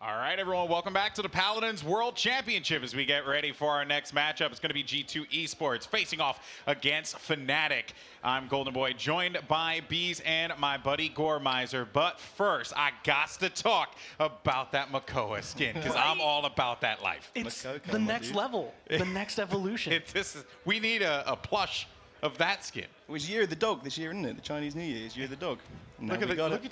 All right, everyone, welcome back to the Paladins World Championship as we get ready for our next matchup. It's going to be G2 Esports facing off against FNATIC. I'm Golden Boy, joined by Bees and my buddy Gormizer. But first, I got to talk about that Makoa skin because I'm all about that life. It's the next level, the next evolution. We need a plush of that skin. It was Year of the Dog this year, isn't it? The Chinese New Year is Year of the Dog. Look at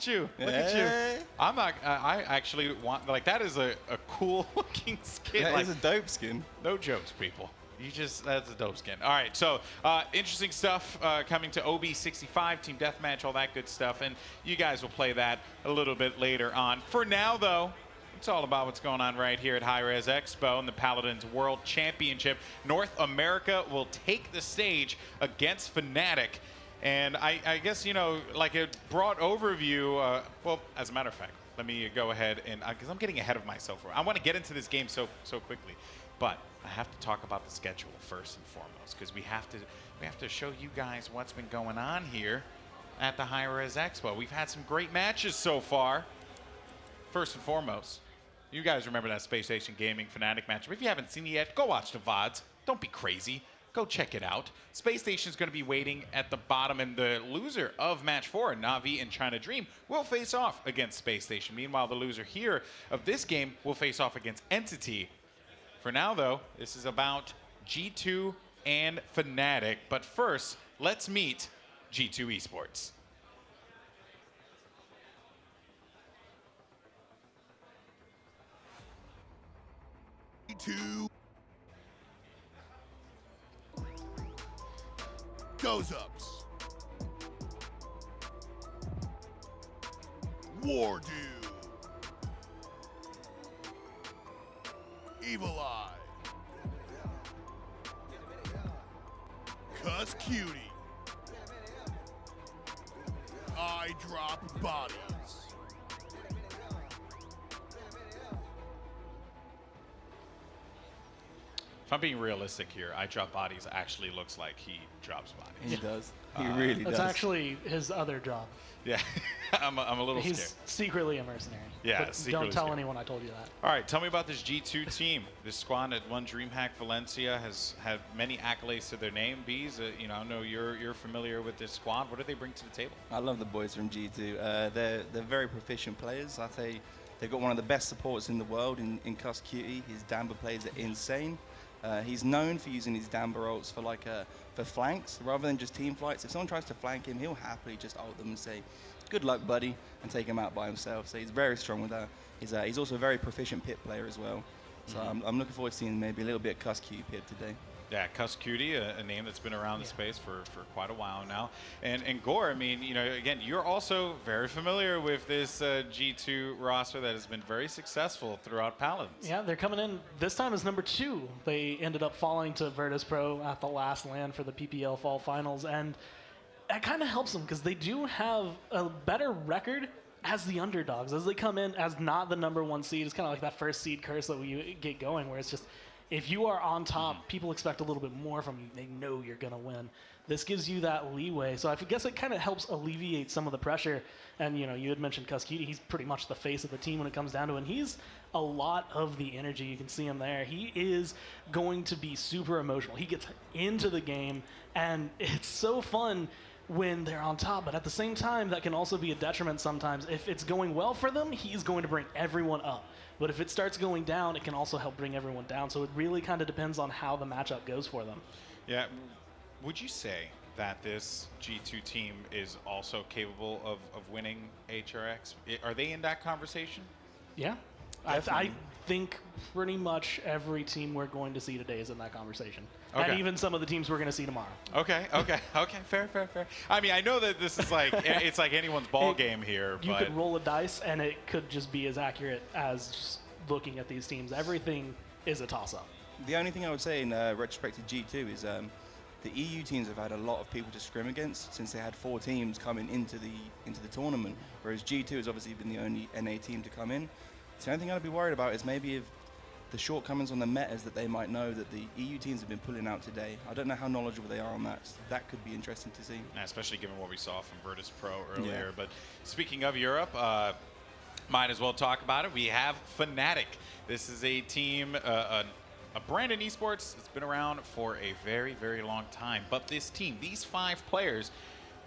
you. Look at you. I'm not. I actually want, like, that is a cool looking skin. That like, is a dope skin. No jokes, people. That's a dope skin. All right, so interesting stuff coming to OB65, Team Deathmatch, all that good stuff, and you guys will play that a little bit later on. For now, though, it's all about what's going on right here at Hi-Rez Expo and the Paladins World Championship. North America will take the stage against FNATIC. And I guess, you know, like a broad overview, well, as a matter of fact, let me go ahead and, because I'm getting ahead of myself. I want to get into this game so quickly. But I have to talk about the schedule first and foremost, because we have to show you guys what's been going on here at the Hi-Rez Expo. We've had some great matches so far. First and foremost, you guys remember that Space Station Gaming FNATIC match. If you haven't seen it yet, go watch the VODs. Don't be crazy. Go check it out. Space Station is going to be waiting at the bottom, and the loser of Match 4, Na'Vi and China Dream, will face off against Space Station. Meanwhile, the loser here of this game will face off against Entity. For now, though, this is about G2 and FNATIC. But first, let's meet G2 Esports. G2 doesupz, WarDoom, Evulli, kusqt, iDropBodies. If I'm being realistic here, iDropBodies actually looks like he drops bodies. He does. He really does. That's actually his other job. Yeah, I'm a little He's scared. secretly a mercenary. Yeah, But secretly don't tell scared. anyone I told you that. All right, tell me about this G2 team. This squad at One DreamHack Valencia has had many accolades to their name. Bees, you know, I know you're familiar with this squad. What do they bring to the table? I love the boys from G2. They're very proficient players. I say they've got one of the best supports in the world in kusqt. His Damba plays are insane. He's known for using his Damba ults for flanks rather than just team fights. If someone tries to flank him, he'll happily just ult them and say, "Good luck, buddy," and take him out by himself. So he's very strong with that. He's also a very proficient pit player as well. So I'm looking forward to seeing maybe a little bit of kusqt pit today. Yeah, kusqt, a name that's been around the space for quite a while now. And Gore, I mean, you know, again, you're also very familiar with this G2 roster that has been very successful throughout Paladins. Yeah, they're coming in this time as number 2. They ended up falling to Virtus Pro at the last land for the PPL Fall Finals, and that kind of helps them because they do have a better record as the underdogs. As they come in as not the number 1 seed, it's kind of like that first seed curse that we get going, where it's just, if you are on top, people expect a little bit more from you. They know you're going to win. This gives you that leeway. So I guess it kind of helps alleviate some of the pressure. And, you know, you had mentioned kusqt. He's pretty much the face of the team when it comes down to it. And he's a lot of the energy. You can see him there. He is going to be super emotional. He gets into the game, and it's so fun when they're on top, but at the same time, that can also be a detriment sometimes. If it's going well for them, he's going to bring everyone up. But if it starts going down, it can also help bring everyone down. So it really kind of depends on how the matchup goes for them. Yeah. Would you say that this G2 team is also capable of winning HRX? Are they in that conversation? Yeah. I think pretty much every team we're going to see today is in that conversation. Okay. And even some of the teams we're going to see tomorrow. Okay. Fair. I mean, I know that this is like, it's like anyone's ball game here. You could roll a dice, and it could just be as accurate as just looking at these teams. Everything is a toss-up. The only thing I would say in retrospect to G2 is the EU teams have had a lot of people to scrim against since they had 4 teams coming into the tournament, whereas G2 has obviously been the only NA team to come in. So the only thing I'd be worried about is maybe if the shortcomings on the metas that they might know that the EU teams have been pulling out today. I don't know how knowledgeable they are on that. So that could be interesting to see. Especially given what we saw from Virtus Pro earlier. Yeah. But speaking of Europe, Might as well talk about it. We have FNATIC. This is a team, a brand in esports. It's been around for a very, very long time. But this team, these 5 players,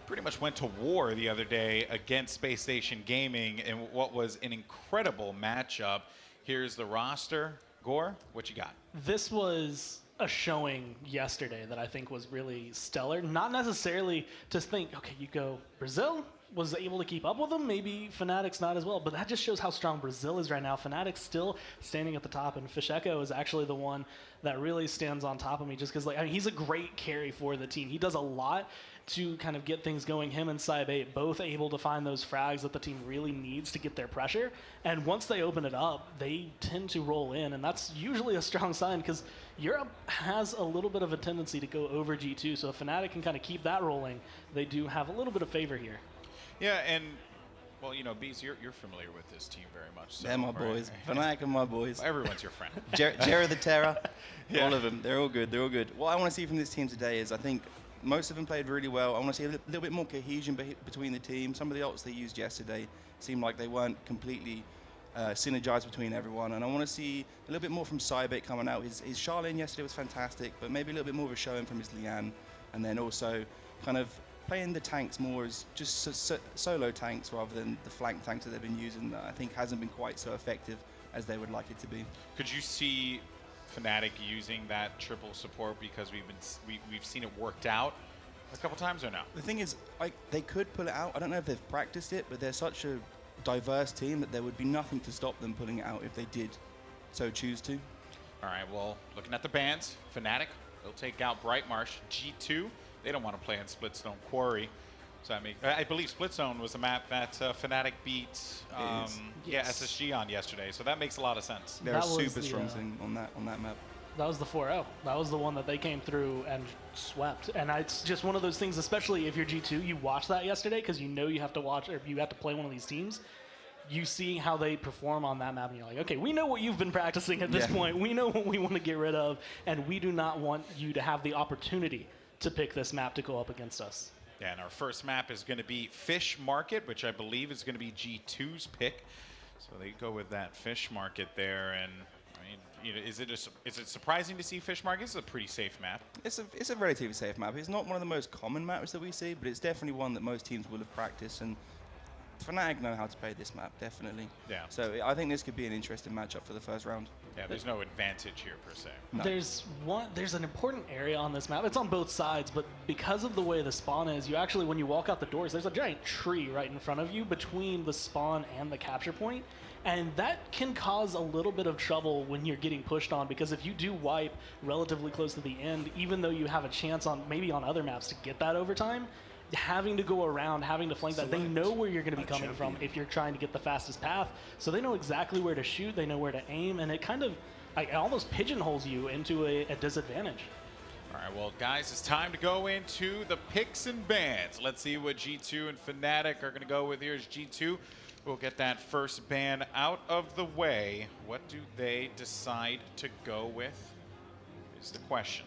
pretty much went to war the other day against Space Station Gaming in what was an incredible matchup. Here's the roster. Gore, what you got? This was a showing yesterday that I think was really stellar. Not necessarily to think, okay, you go Brazil was able to keep up with them. Maybe FNATIC's not as well, but that just shows how strong Brazil is right now. FNATIC's still standing at the top, and Fisheko is actually the one that really stands on top of me just because, like, I mean, he's a great carry for the team. He does a lot to kind of get things going. Him and Cybe both able to find those frags that the team really needs to get their pressure. And once they open it up, they tend to roll in, and that's usually a strong sign because Europe has a little bit of a tendency to go over G2. So if FNATIC can kind of keep that rolling, they do have a little bit of favor here. Yeah, and well, you know, Bees, you're familiar with this team very much. So, They're my boys. FNATIC are my boys. Everyone's your friend. Gerrah the Terror, Yeah. all of them. They're all good. They're all good. What I want to see from this team today is I think most of them played really well. I want to see a little bit more cohesion between the team. Some of the ults they used yesterday seemed like they weren't completely synergized between everyone. And I want to see a little bit more from Cybe coming out. His Charlene yesterday was fantastic, but maybe a little bit more of a showing from his Lian. And then also kind of playing the tanks more as just solo tanks rather than the flank tanks that they've been using that I think hasn't been quite so effective as they would like it to be. Could you see FNATIC using that triple support because we've seen it worked out a couple times or no? The thing is, like, they could pull it out. I don't know if they've practiced it, but they're such a diverse team that there would be nothing to stop them pulling it out if they did so choose to. All right, well, looking at the bans, FNATIC, they'll take out Brightmarsh. G2, they don't want to play in Splitstone Quarry. So I believe Splitstone was a map that FNATIC beat Yes. SSG on yesterday, so that makes a lot of sense. They're That a was super the, strong team on that map. That was the 4-0. That was the one that they came through and swept. And it's just one of those things, especially if you're G2, you watch that yesterday because you know you have to watch, or you have to play one of these teams. You see how they perform on that map, and you're like, okay, we know what you've been practicing at this point. We know what we want to get rid of, and we do not want you to have the opportunity to pick this map to go up against us. Yeah, and our first map is going to be Fish Market, which I believe is going to be G2's pick. So they go with that Fish Market there, and I mean, you know, is it surprising to see Fish Market? It's a pretty safe map. It's a relatively safe map. It's not one of the most common maps that we see, but it's definitely one that most teams will have practiced, and FNATIC know how to play this map, definitely. Yeah. So I think this could be an interesting matchup for the first round. Yeah, there's no advantage here per se. No. There's an important area on this map. It's on both sides, but because of the way the spawn is, you actually, when you walk out the doors, there's a giant tree right in front of you between the spawn and the capture point. And that can cause a little bit of trouble when you're getting pushed on, because if you do wipe relatively close to the end, even though you have a chance on maybe on other maps to get that overtime, having to go around, having to flank that, they know where you're going to be coming from if you're trying to get the fastest path. So they know exactly where to shoot, they know where to aim, and it kind of it almost pigeonholes you into a disadvantage. All right, well, guys, it's time to go into the picks and bans. Let's see what G2 and FNATIC are going to go with here. Is G2 will get that first ban out of the way. What do they decide to go with is the question.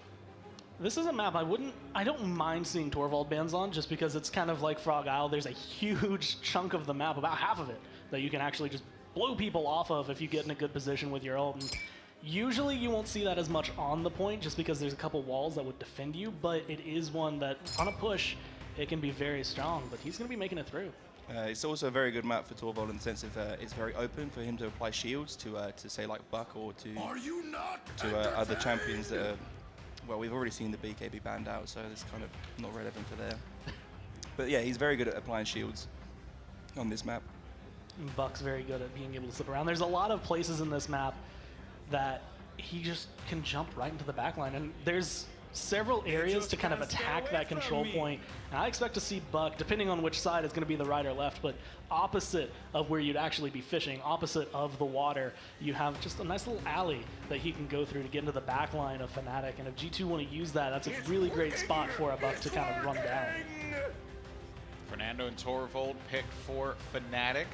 This is a map I don't mind seeing Torvald bans on, just because it's kind of like Frog Isle. There's a huge chunk of the map, about half of it, that you can actually just blow people off of if you get in a good position with your ult. And usually you won't see that as much on the point, just because there's a couple walls that would defend you, but it is one that, on a push, it can be very strong, but he's going to be making it through. It's also a very good map for Torvald in the sense of it's very open for him to apply shields to say like Buck or to other champions that are, well, we've already seen the BKB banned out, so it's kind of not relevant for there. But yeah, he's very good at applying shields on this map. Buck's very good at being able to slip around. There's a lot of places in this map that he just can jump right into the backline, and there's several areas to kind of attack that control point. And I expect to see Buck, depending on which side it's going to be the right or left, but opposite of where you'd actually be fishing, opposite of the water, you have just a nice little alley that he can go through to get into the back line of FNATIC. And if G2 want to use that, that's a really great spot for a Buck to kind of run down. Fernando and Torvald picked for FNATIC,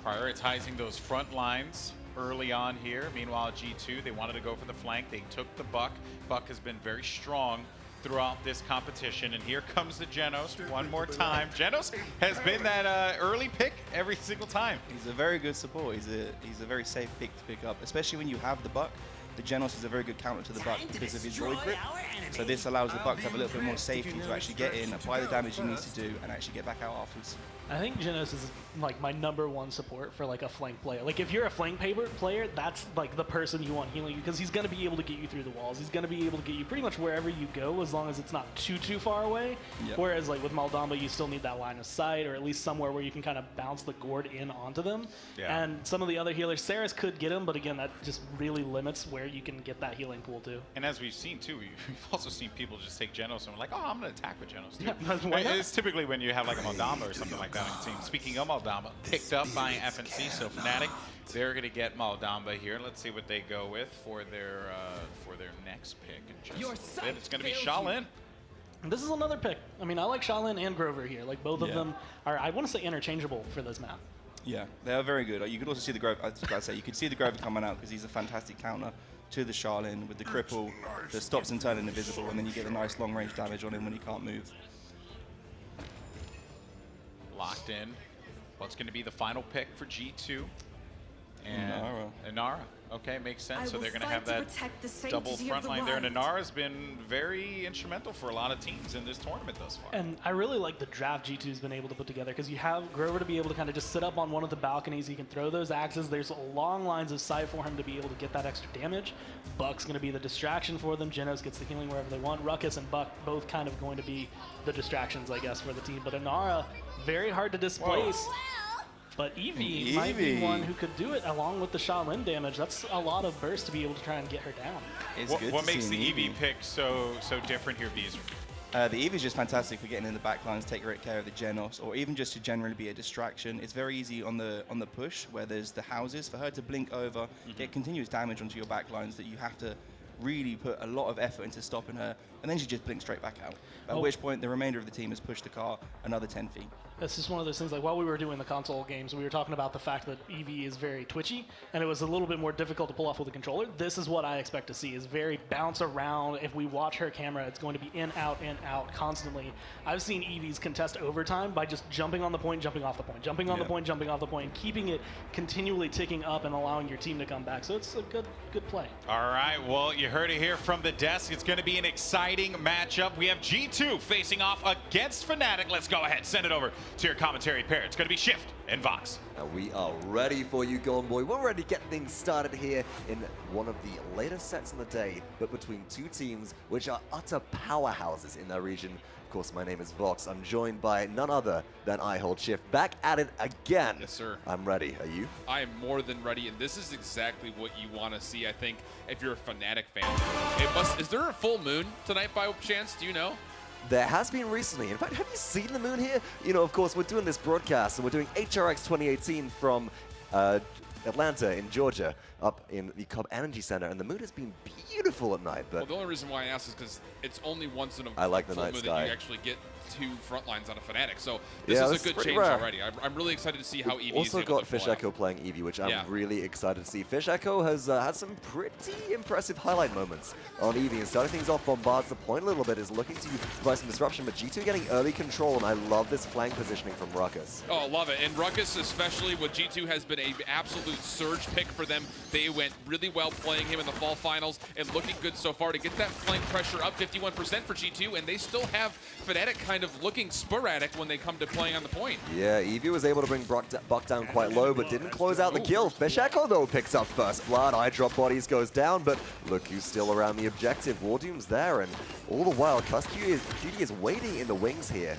prioritizing those front lines early on here. Meanwhile, G2, they wanted to go for the flank. They took the Buck. Buck has been very strong throughout this competition. And here comes the Genos one more time. Genos has been that early pick every single time. He's a very good support. He's a very safe pick to pick up, especially when you have the Buck. The Genos is a very good counter to the Buck because of his Roid Grip. So this allows the Buck to have a little bit more safety to actually get in, apply the damage he needs to do, and actually get back out afterwards. I think Genos is like my #1 support for like a flank player. Like if you're a flank player, that's like the person you want healing you because he's going to be able to get you through the walls. He's going to be able to get you pretty much wherever you go as long as it's not too far away. Yep. Whereas like with Maldamba, you still need that line of sight or at least somewhere where you can kind of bounce the gourd in onto them. Yeah. And some of the other healers, Saris could get him, but again, that just really limits where you can get that healing pool too. And as we've seen too, we've also seen people just take Genos and we're like, oh, I'm going to attack with Genos too. Yeah, why not? It's typically when you have like a Maldamba or something like that on your team. Speaking of Maldamba, picked up by FNC, so FNATIC, they're going to get Maldamba here. Let's see what they go with for their next pick in just a little bit. It's going to be Shaolin. This is another pick. I mean, I like Shaolin and Grover here. Like both of them are, I want to say, interchangeable for this map. Yeah, they are very good. You could also see the Grover. I was about to say you could see the Grover coming out because he's a fantastic counter to the Shaolin with the cripple that stops him turning invisible, and then you get a nice long range damage on him when he can't move. Locked in. What's going to be the final pick for G2? And Inara. Inara. Okay, makes sense. So they're going to have that double front line there. And Inara's been very instrumental for a lot of teams in this tournament thus far. And I really like the draft G2's been able to put together because you have Grover to be able to kind of just sit up on one of the balconies. He can throw those axes. There's long lines of sight for him to be able to get that extra damage. Buck's going to be the distraction for them. Genos gets the healing wherever they want. Ruckus and Buck both kind of going to be the distractions, I guess, for the team. But Inara, very hard to displace. Whoa. But Evie might be one who could do it along with the Shaolin damage. That's a lot of burst to be able to try and get her down. What makes the Evie pick so different here, Bees? The Eevee is just fantastic for getting in the backlines, take great care of the Genos, or even just to generally be a distraction. It's very easy on the push where there's the houses for her to blink over, get continuous damage onto your backlines that you have to really put a lot of effort into stopping her, and then she just blinks straight back out. At which point the remainder of the team has pushed the car another 10 feet. It's just one of those things, like while we were doing the console games, we were talking about the fact that Evie is very twitchy, and it was a little bit more difficult to pull off with a controller. This is what I expect to see, is very bounce around. If we watch her camera, it's going to be in, out, constantly. I've seen Evie's contest overtime by just jumping on the point, jumping off the point, jumping on the point, jumping off the point, keeping it continually ticking up and allowing your team to come back. So it's a good play. All right, well, you heard it here from the desk. It's going to be an exciting matchup. We have G2 facing off against FNATIC. Let's go ahead, send it over to your commentary pair. It's going to be Shift and Vox. And we are ready for you, Golden Boy. We're ready to get things started here in one of the later sets in the day, but between two teams which are utter powerhouses in their region. Of course, my name is Vox. I'm joined by none other than Shift. Back at it again. Yes, sir. I'm ready. Are you? I am more than ready, and this is exactly what you want to see, I think, if you're a FNATIC fan. Is there a full moon tonight by chance? Do you know? There has been recently. In fact, have you seen the moon here? You know, of course, we're doing this broadcast, and we're doing HRX 2018 from Atlanta in Georgia, up in the Cobb Energy Center, and the moon has been beautiful at night. But well, the only reason why I asked is because it's only once in a I like the full night moon sky. that you actually get two front lines on a FNATIC. So this Yeah, is a good change rare. already. I'm really excited to see how Evie is also able got to pull Fisheko off. playing Evie, which I'm Yeah. really excited to see. Fisheko has had some pretty impressive highlight moments on Evie, and starting things off, bombards the point a little bit, is looking to provide some disruption, but G2 getting early control, and I love this flank positioning from Ruckus. Oh, love it. And Ruckus, especially with G2, has been an absolute surge pick for them. They went really well playing him in the fall finals and looking good so far to get that flank pressure up 51% for G2, and they still have FNATIC kind of looking sporadic when they come to playing on the point. Yeah, Evie was able to bring Buck down quite low, but didn't close out the kill. Fisheko, though, picks up first blood. iDropBodies goes down, but look who's still around the objective. WarDoom's there, and all the while, kusqt is waiting in the wings here.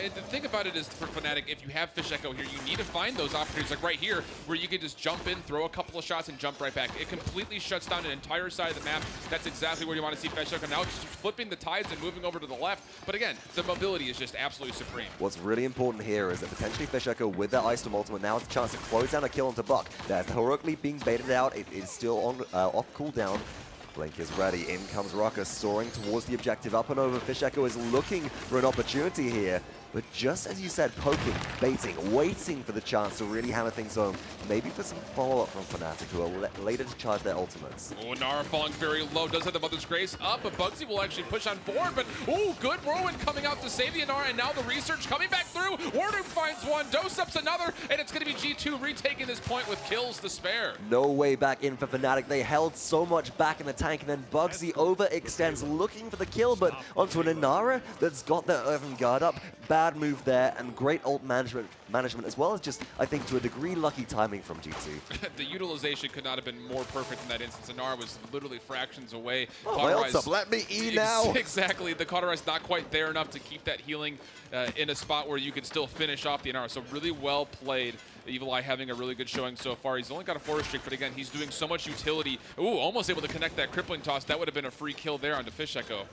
Yeah, the thing about it is for FNATIC, if you have Fisheko here, you need to find those opportunities, like right here, where you can just jump in, throw a couple of shots, and jump right back. It completely shuts down an entire side of the map. That's exactly where you want to see Fisheko. Now it's just flipping the tides and moving over to the left. But again, the mobility is just absolutely supreme. What's really important here is that potentially Fisheko with that Ice Storm ultimate now has a chance to close down a kill onto Buck. There's the heroic leap being baited out. It is still on off cooldown. Blink is ready. In comes Ruckus, soaring towards the objective. Up and over. Fisheko is looking for an opportunity here. but just as you said, poking, baiting, waiting for the chance to really hammer things home. Maybe for some follow-up from FNATIC, who are later to charge their ultimates. Oh, Nara falling very low, does have the Mother's Grace up, but bugzy will actually push on forward, but oh, good whirlwind coming out to save the Nara, and now the research coming back through. WarDoom finds one, doesupz another, and it's going to be G2 retaking this point with kills to spare. No way back in for FNATIC. They held so much back in the tank, and then bugzy overextends looking for the kill, but onto an Inara that's got their earthen guard up. Bad move there, and great ult management as well as just, I think, to a degree, lucky timing from G2. The utilization could not have been more perfect in that instance. Inara was literally fractions away. Oh, my ult's up. Let me E now. Exactly. The Cauterize not quite there enough to keep that healing in a spot where you could still finish off the Inara. So really well played. Evulli having a really good showing so far. He's only got a 4 streak, but again, he's doing so much utility. Ooh, almost able to connect that crippling toss. That would have been a free kill there onto Fisheko.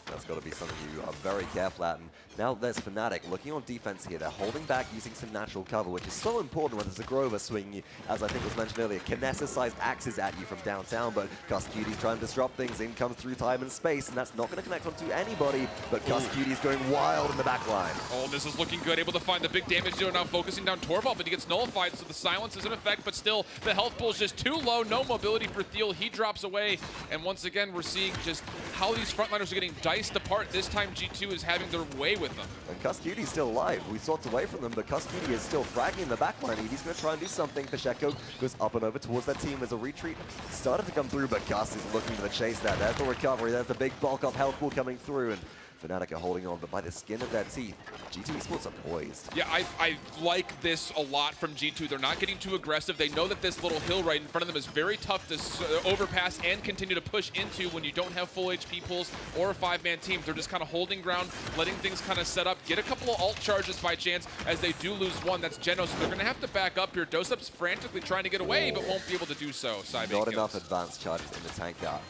That's got to be something you are very careful at. And now there's FNATIC looking on defense here. They're holding back using some natural cover, which is so important when there's a Grover swinging you, as I think was mentioned earlier, Kinessa-sized axes at you from downtown, but kusqt's trying to disrupt things. In comes through time and space, and that's not going to connect onto anybody, but kusqt's going wild in the back line. Oh, this is looking good. Able to find the big damage dealer now, focusing down Torvald, but he gets nullified, so the silence is in effect, but still, the health pool is just too low. No mobility for Thiel. He drops away, and once again, we're seeing just how these frontliners are getting diced apart. This time, G2 is having their way with them. And kusqt's still alive. We swapped away from them, but kusqt is still fragging in the backline. He's going to try and do something. Fisheko goes up and over towards that team as a retreat started to come through, but Gus is looking to the chase there. There's the recovery. There's the big bulk of health pool coming through, and FNATIC are holding on, but by the skin of their teeth, G2 Esports are poised. Yeah, I like this a lot from G2. They're not getting too aggressive. They know that this little hill right in front of them is very tough to overpass and continue to push into when you don't have full HP pools or a 5-man team. They're just kind of holding ground, letting things kind of set up, get a couple of ult charges by chance as they do lose one. That's Geno, so they're going to have to back up here. doesupz frantically trying to get away, but won't be able to do so. Not enough advanced charges in the tank guard.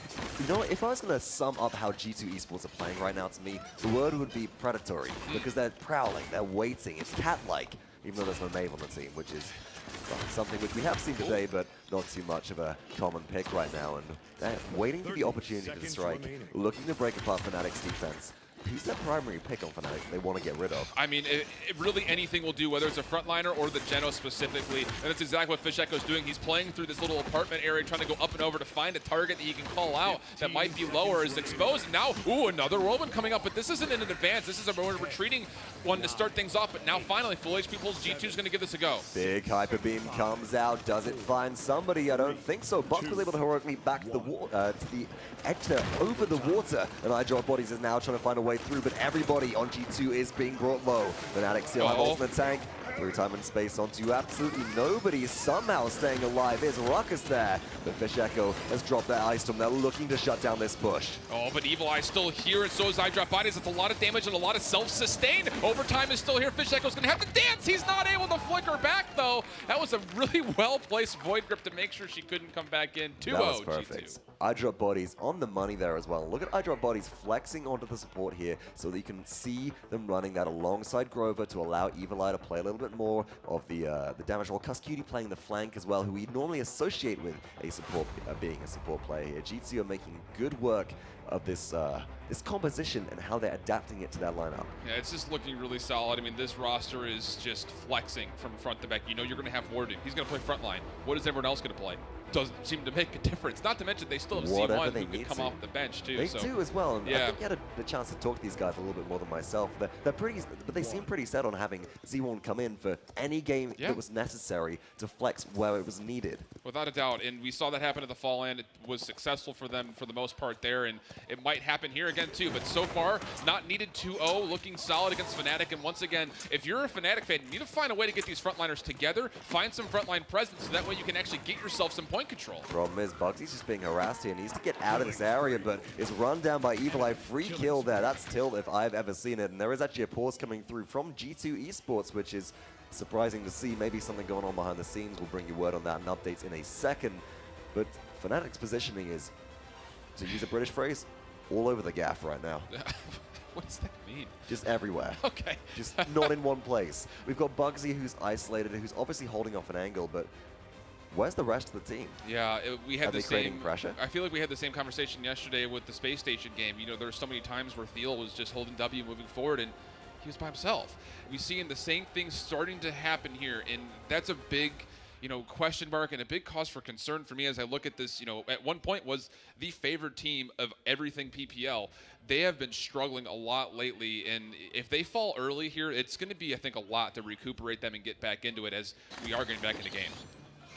You know what, if I was going to sum up how G2 Esports are playing right now, to me, the word would be predatory, because they're prowling, they're waiting, it's cat-like, even though there's no Maeve on the team, which is something which we have seen today, but not too much of a common pick right now, and they're waiting for the opportunity to strike, looking to break apart FNATIC's defense. Who's their primary pick on FNATIC they want to get rid of? I mean, really anything will do, whether it's a frontliner or the Geno specifically. And that's exactly what Fisheko's doing. He's playing through this little apartment area, trying to go up and over to find a target that he can call out that might be lower, is exposed. And now, ooh, another whirlwind coming up, but this isn't in an advance. This is a more retreating one to start things off. But now finally, full HP pulls. G2's going to give this a go. Big hyper beam comes out. Does it find somebody? I don't think so. Buck was able to heroically back to the edge there, over the water. And iDropBodies is now trying to find a way through, but everybody on G2 is being brought low. FNATIC still have ultimate tank. Through time and space onto absolutely nobody. Somehow staying alive is Ruckus there. But Fisheko has dropped that Ice Storm. They're looking to shut down this push. Oh, but Evulli still here, and so is iDropBodies. It's a lot of damage and a lot of self-sustain. Overtime is still here. Fisheko's going to have to dance. He's not able to flicker back, though. That was a really well-placed Void Grip to make sure she couldn't come back in. 2-0 That was perfect. G2. iDropBodies on the money there as well. Look at iDropBodies flexing onto the support here so that you can see them running that alongside Grover to allow Evulli to play a little bit more of the damage, or kusqt playing the flank as well, who we normally associate with a support being a support player here. G2 are making good work of this this composition and how they're adapting it to that lineup. Yeah, it's just looking really solid. I mean, this roster is just flexing from front to back. You know you're going to have WarDoom. He's going to play frontline. What is everyone else going to play? Doesn't seem to make a difference. Not to mention they still have C1 who can come off the bench too. They do as well. And yeah. I think you had the chance to talk to these guys a little bit more than myself. They're pretty, but they seem pretty set on having Z1 come in for any game that was necessary to flex where it was needed. Without a doubt, and we saw that happen at the Fall End. It was successful for them for the most part there, and it might happen here again too. But so far, not needed 2-0, looking solid against FNATIC. And once again, if you're a FNATIC fan, you need to find a way to get these frontliners together, find some frontline presence, so that way you can actually get yourself some point control. Problem is, bugzy's just being harassed here. Needs to get out of this area, but is run down by Evulli. Free kill there. That's Thiel if I've ever seen it. And there is actually a pause coming through from G2 Esports, which is surprising to see. Maybe something going on behind the scenes. We'll bring you word on that and updates in a second. But FNATIC's positioning is, to use a British phrase, all over the gaff right now. What does that mean? Just everywhere. Okay. Just not in one place. We've got bugzy, who's isolated, who's obviously holding off an angle, but where's the rest of the team? Yeah, we had the same pressure. I feel like we had the same conversation yesterday with the space station game. You know, there were so many times where Thiel was just holding W moving forward, and he was by himself. We're seeing the same thing starting to happen here, and that's a big question mark and a big cause for concern for me as I look at this. At one point was the favored team of everything PPL. They have been struggling a lot lately, and if they fall early here, it's going to be, I think, a lot to recuperate them and get back into it as we are getting back into game.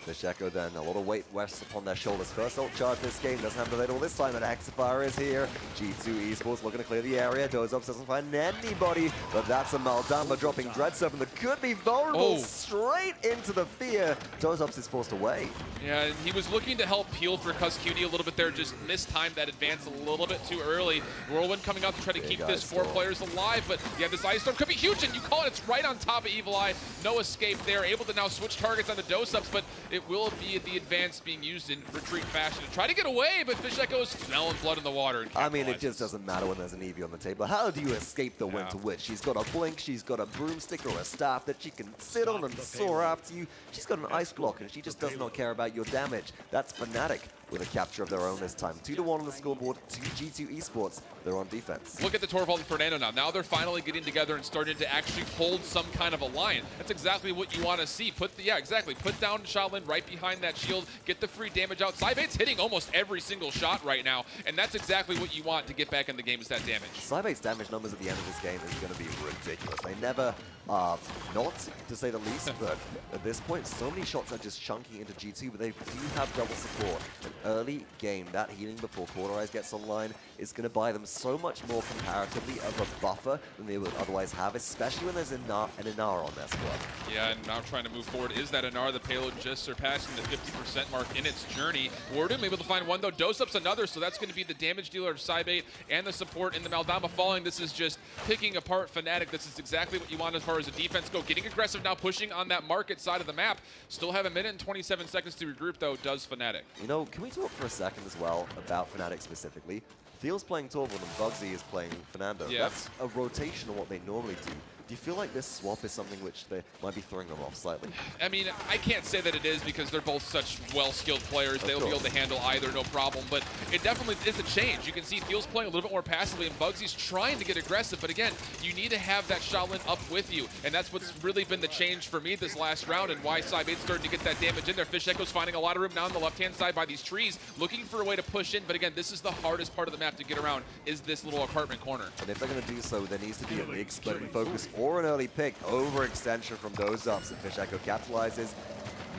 Fisheko then, a lot of weight rests upon their shoulders. First ult charge this game, doesn't have to wait all this time, and Xafire is here. G2 Esports looking to clear the area. doesupz doesn't find anybody, but that's a Maldamba dropping Dread Serpent that could be vulnerable straight into the fear. doesupz is forced away. Yeah, and he was looking to help peel for kusqt a little bit there, just mistimed that advance a little bit too early. Whirlwind coming out to try to keep this 4 players alive, but yeah, this Ice Storm could be huge, and you call it, it's right on top of Evulli. No escape there, able to now switch targets on the doesupz, but it will be the advance being used in retreat fashion to try to get away, but Fisheko is smelling blood in the water. I mean, it just doesn't matter when there's an Eevee on the table. How do you escape the Winter Witch? She's got a blink, she's got a broomstick or a staff that she can sit on and soar after you. She's got an ice block, and she just does not care about your damage. That's FNATIC with a capture of their own this time. 2-1 on the scoreboard to G2 Esports. They're on defense. Look at the Torvald and Fernando now. Now they're finally getting together and starting to actually hold some kind of a line. That's exactly what you want to see. Put down Shaolin right behind that shield. Get the free damage out. Cybate's hitting almost every single shot right now, and that's exactly what you want to get back in the game is that damage. Cybate's damage numbers at the end of this game is going to be ridiculous. They never are not, to say the least, but at this point, so many shots are just chunking into G2, but they do have double support. An early game, that healing before Cauterize gets online is going to buy them so much more comparatively of a buffer than they would otherwise have, especially when there's an Inara on their squad. Yeah, and now trying to move forward is that Inara. The payload just surpassing the 50% mark in its journey. WarDoom able to find one, though. doesupz another, so that's going to be the damage dealer of Cybate and the support in the Maldamba falling. This is just picking apart FNATIC. This is exactly what you want as far as the defense go. Getting aggressive now, pushing on that market side of the map. Still have a minute and 27 seconds to regroup, though, does FNATIC. Can we talk for a second as well about FNATIC specifically? Thiel's playing Torvald and bugzy is playing Fernando. Yeah. That's a rotation of what they normally do. Do you feel like this swap is something which they might be throwing them off slightly? I mean, I can't say that it is because they're both such well-skilled players. They'll be able to handle either, no problem. But it definitely is a change. You can see Thiel's playing a little bit more passively, and bugzy's trying to get aggressive. But again, you need to have that Shaolin up with you. And that's what's really been the change for me this last round and why Cybate's starting to get that damage in there. Fisheko's finding a lot of room now on the left-hand side by these trees, looking for a way to push in. But again, this is the hardest part of the map to get around, is this little apartment corner. And if they're going to do so, there needs to be a big splitting focus or an early pick. Overextension from doesupz, and Fisheko capitalizes.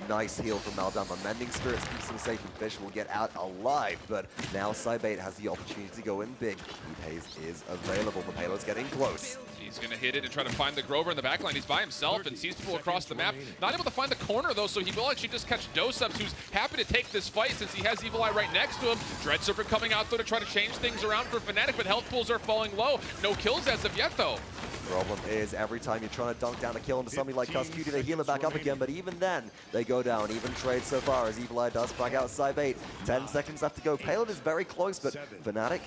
Nice heal from Maldamba. Mending Spirits keeps him safe, and Fish will get out alive. But now Cybate has the opportunity to go in big. Heat Haze is available. The payload's getting close. He's going to hit it and try to find the Grover in the backline. He's by himself and sees people across the map. Not able to find the corner, though, so he will actually just catch doesupz, who's happy to take this fight since he has Evulli right next to him. Dread Serpent coming out, though, to try to change things around for FNATIC, but health pools are falling low. No kills as of yet, though. Problem is, every time you're trying to dunk down a kill into somebody like kusqt, they heal it back up again, but even then, they go down. Even trade so far as Evulli does frag out Cybate. 10 seconds left to go. Payload is very close, but FNATIC,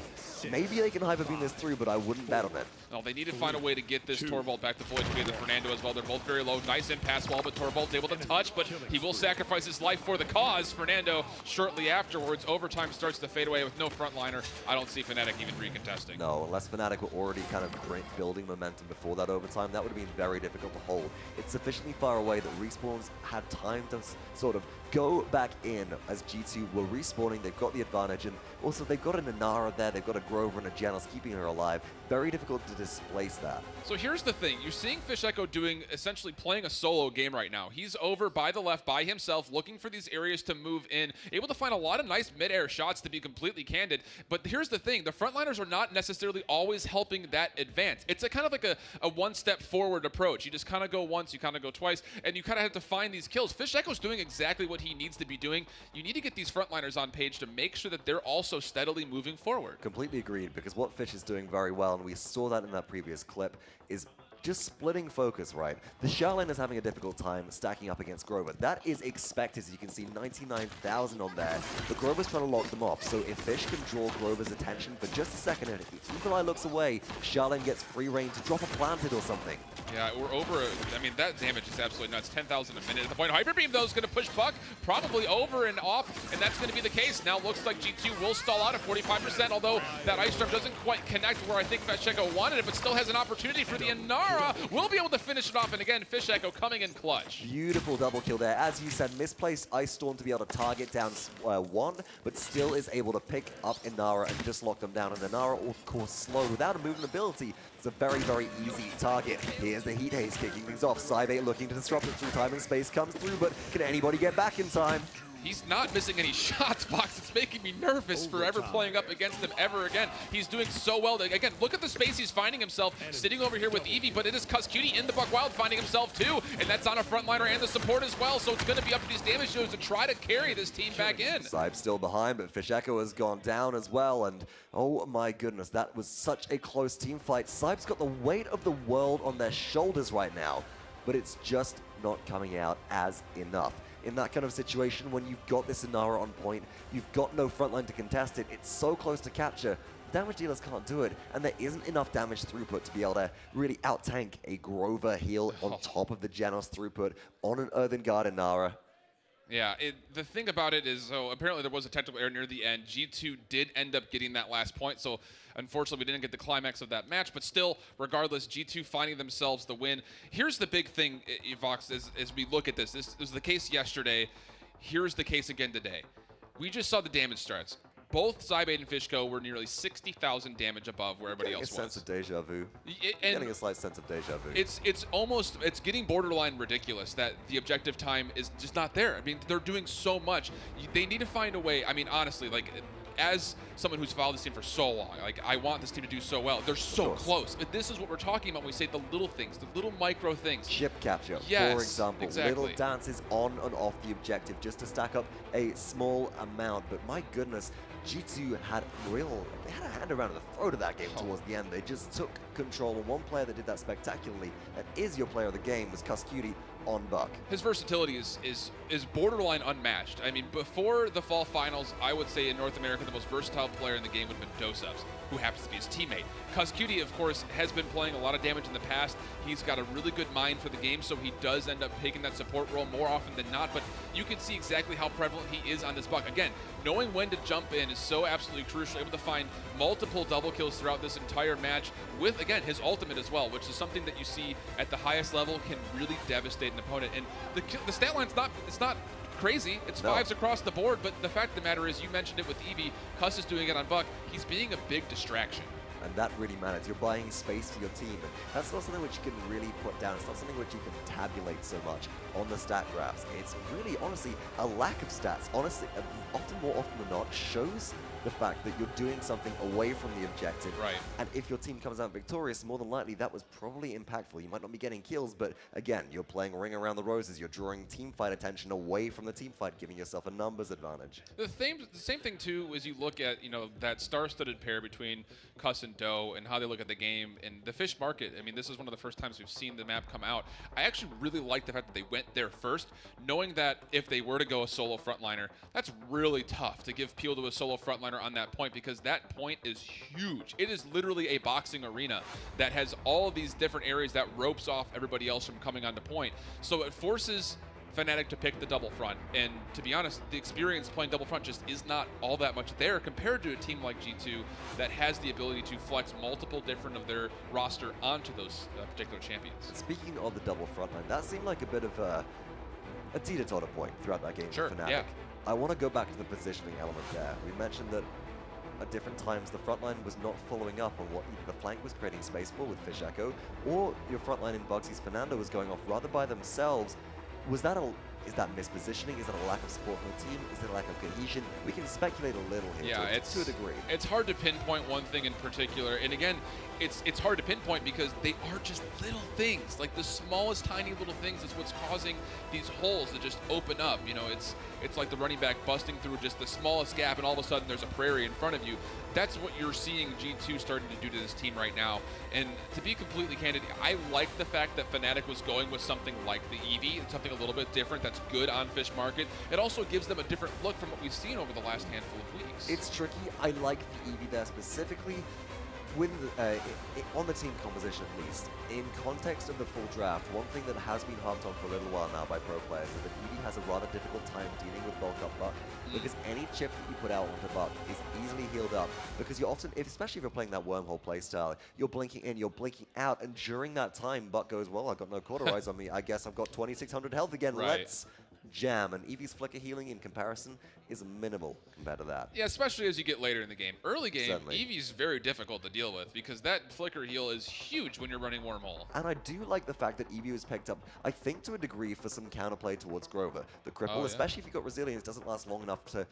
maybe they can hyper beam this through, but I wouldn't bet on it. No, they need to find a way to get this Torvald back to full HP, the Fernando as well. They're both very low. Nice impasse wall, but Torvald's able to touch, but he will sacrifice his life for the cause. Fernando, shortly afterwards, overtime starts to fade away with no frontliner. I don't see FNATIC even recontesting. No, unless FNATIC were already kind of building momentum before that overtime, that would have been very difficult to hold. It's sufficiently far away that Respawns had time to sort of go back in as G2 were respawning. They've got the advantage, and also they've got an Inara there, they've got a Grover and a Janus keeping her alive. Very difficult to displace that. So here's the thing. You're seeing Fisheko doing, essentially playing a solo game right now. He's over by the left by himself, looking for these areas to move in, able to find a lot of nice mid-air shots, to be completely candid. But here's the thing. The frontliners are not necessarily always helping that advance. It's a kind of like a one-step forward approach. You just kind of go once, you kind of go twice, and you kind of have to find these kills. Fisheko's doing exactly what he needs to be doing. You need to get these frontliners on page to make sure that they're also steadily moving forward. Completely agreed, because what Fish is doing very well, and we saw that in that previous clip, is just splitting focus, right? The Shaolin is having a difficult time stacking up against Grover. That is expected, as you can see, 99,000 on there. But Grover's trying to lock them off, so if Fish can draw Grover's attention for just a second, and if Evulli looks away, Shaolin gets free reign to drop a planted or something. Yeah, we're over. I mean, that damage is absolutely nuts. 10,000 a minute. At the point, Hyper Beam, though, is going to push Buck probably over and off, and that's going to be the case. Now looks like G2 will stall out at 45%, although that Ice Storm doesn't quite connect where I think Fisheko wanted it, but still has an opportunity for the Inara. Will be able to finish it off, and again, Fisheko coming in clutch. Beautiful double kill there. As you said, misplaced Ice Storm to be able to target down one, but still is able to pick up Inara and just lock them down. And Inara, of course, slow without a movement ability. It's a very, very easy target. Here's the Heat Haze kicking things off. Cybate looking to disrupt it through time and space comes through, but can anybody get back in time? He's not missing any shots, Box. It's making me nervous for ever playing up against him ever again. He's doing so well. Again, look at the space he's finding himself sitting over here with Eevee, but it is kusqt in the Buck Wild finding himself too, and that's on a frontliner and the support as well, so it's going to be up to these damage dealers to try to carry this team back in. Sybe's still behind, but Fisheko has gone down as well, and oh my goodness, that was such a close team fight. Sybe's got the weight of the world on their shoulders right now, but it's just not coming out as enough. In that kind of situation, when you've got this Inara on point, you've got no frontline to contest it, it's so close to capture, damage dealers can't do it, and there isn't enough damage throughput to be able to really out-tank a Grover heal on top of the Genos throughput on an Earthen Guard Inara. Yeah, the thing about it is, so apparently there was a technical error near the end. G2 did end up getting that last point, so unfortunately we didn't get the climax of that match, but still, regardless, G2 finding themselves the win. Here's the big thing, Vox, as we look at this. This was the case yesterday. Here's the case again today. We just saw the damage starts. Both Cybate and Fisheko were nearly 60,000 damage above where everybody else was. A sense of deja vu. Getting a slight sense of deja vu. It's getting borderline ridiculous that the objective time is just not there. I mean, they're doing so much. They need to find a way. I mean, honestly, like, as someone who's followed this team for so long, like, I want this team to do so well. They're so close. But this is what we're talking about when we say the little things, the little micro things. Ship capture, yes, for example. Exactly. Little dances on and off the objective just to stack up a small amount. But my goodness, G2 had they had a hand around the throat of that game towards the end. They just took control, and one player that did that spectacularly, and is your player of the game, was kusqt on Buck. His versatility is borderline unmatched. I mean, before the fall finals, I would say in North America, the most versatile player in the game would have been doesupz, who happens to be his teammate. kusqt, of course, has been playing a lot of damage in the past. He's got a really good mind for the game, so he does end up taking that support role more often than not, but you can see exactly how prevalent he is on this Buck. Again, knowing when to jump in is so absolutely crucial, able to find multiple double kills throughout this entire match with, again, his ultimate as well, which is something that you see at the highest level can really devastate an opponent. And the stat line's not crazy. It's fives across the board, but the fact of the matter is, you mentioned it with Eevee, Kus is doing it on Buck. He's being a big distraction. And that really matters. You're buying space for your team, and that's not something which you can really put down. It's not something which you can tabulate so much on the stat graphs. It's really, honestly, a lack of stats. Honestly, more often than not, shows the fact that you're doing something away from the objective. Right. And if your team comes out victorious, more than likely that was probably impactful. You might not be getting kills, but again, you're playing Ring Around the Roses. You're drawing team fight attention away from the team fight, giving yourself a numbers advantage. The same thing too, as you look at, that star-studded pair between Kus and Do and how they look at the game and the Fish market. I mean, this is one of the first times we've seen the map come out. I actually really like the fact that they went there first, knowing that if they were to go a solo frontliner, that's really tough to give peel to a solo frontliner on that point, because that point is huge. It is literally a boxing arena that has all of these different areas that ropes off everybody else from coming onto point. So it forces FNATIC to pick the double front, and to be honest, the experience playing double front just is not all that much there compared to a team like G2 that has the ability to flex multiple different of their roster onto those particular champions. Speaking of the double front line, that seemed like a bit of a teeter-totter point throughout that game for FNATIC. Yeah. I want to go back to the positioning element there. We mentioned that at different times the front line was not following up on what either the flank was creating space for with Fisheko, or your front line in bugzy's Fernando was going off rather by themselves. Was that a Is that mispositioning? Is that a lack of support from the team? Is it a lack of cohesion? We can speculate a little here Yeah, to a degree. It's hard to pinpoint one thing in particular, and again, it's hard to pinpoint because they are just little things. Like the smallest tiny little things is what's causing these holes to just open up. You know, it's like the running back busting through just the smallest gap, and all of a sudden there's a prairie in front of you. That's what you're seeing G2 starting to do to this team right now. And to be completely candid, I like the fact that FNATIC was going with something like the Eevee, something a little bit different that's good on Fish Market. It also gives them a different look from what we've seen over the last handful of weeks. It's tricky. I like the Eevee there specifically. With on the team composition at least, in context of the full draft, one thing that has been harped on for a little while now by pro players is that Eevee has a rather difficult time dealing with bulk up Buck, because any chip that you put out onto Buck is easily healed up, because you often, especially if you're playing that wormhole playstyle, you're blinking in, you're blinking out, and during that time, Buck goes, well, I've got no cauterize on me, I guess I've got 2600 health again, Right. Let's jam. And Eevee's flicker healing in comparison is minimal compared to that. Yeah, especially as you get later in the game. Early game, Certainly. Eevee's very difficult to deal with because that flicker heal is huge when you're running Wormhole. And I do like the fact that Eevee was picked up, I think to a degree, for some counterplay towards Grover. The cripple, yeah. especially if you've got resilience, doesn't last long enough to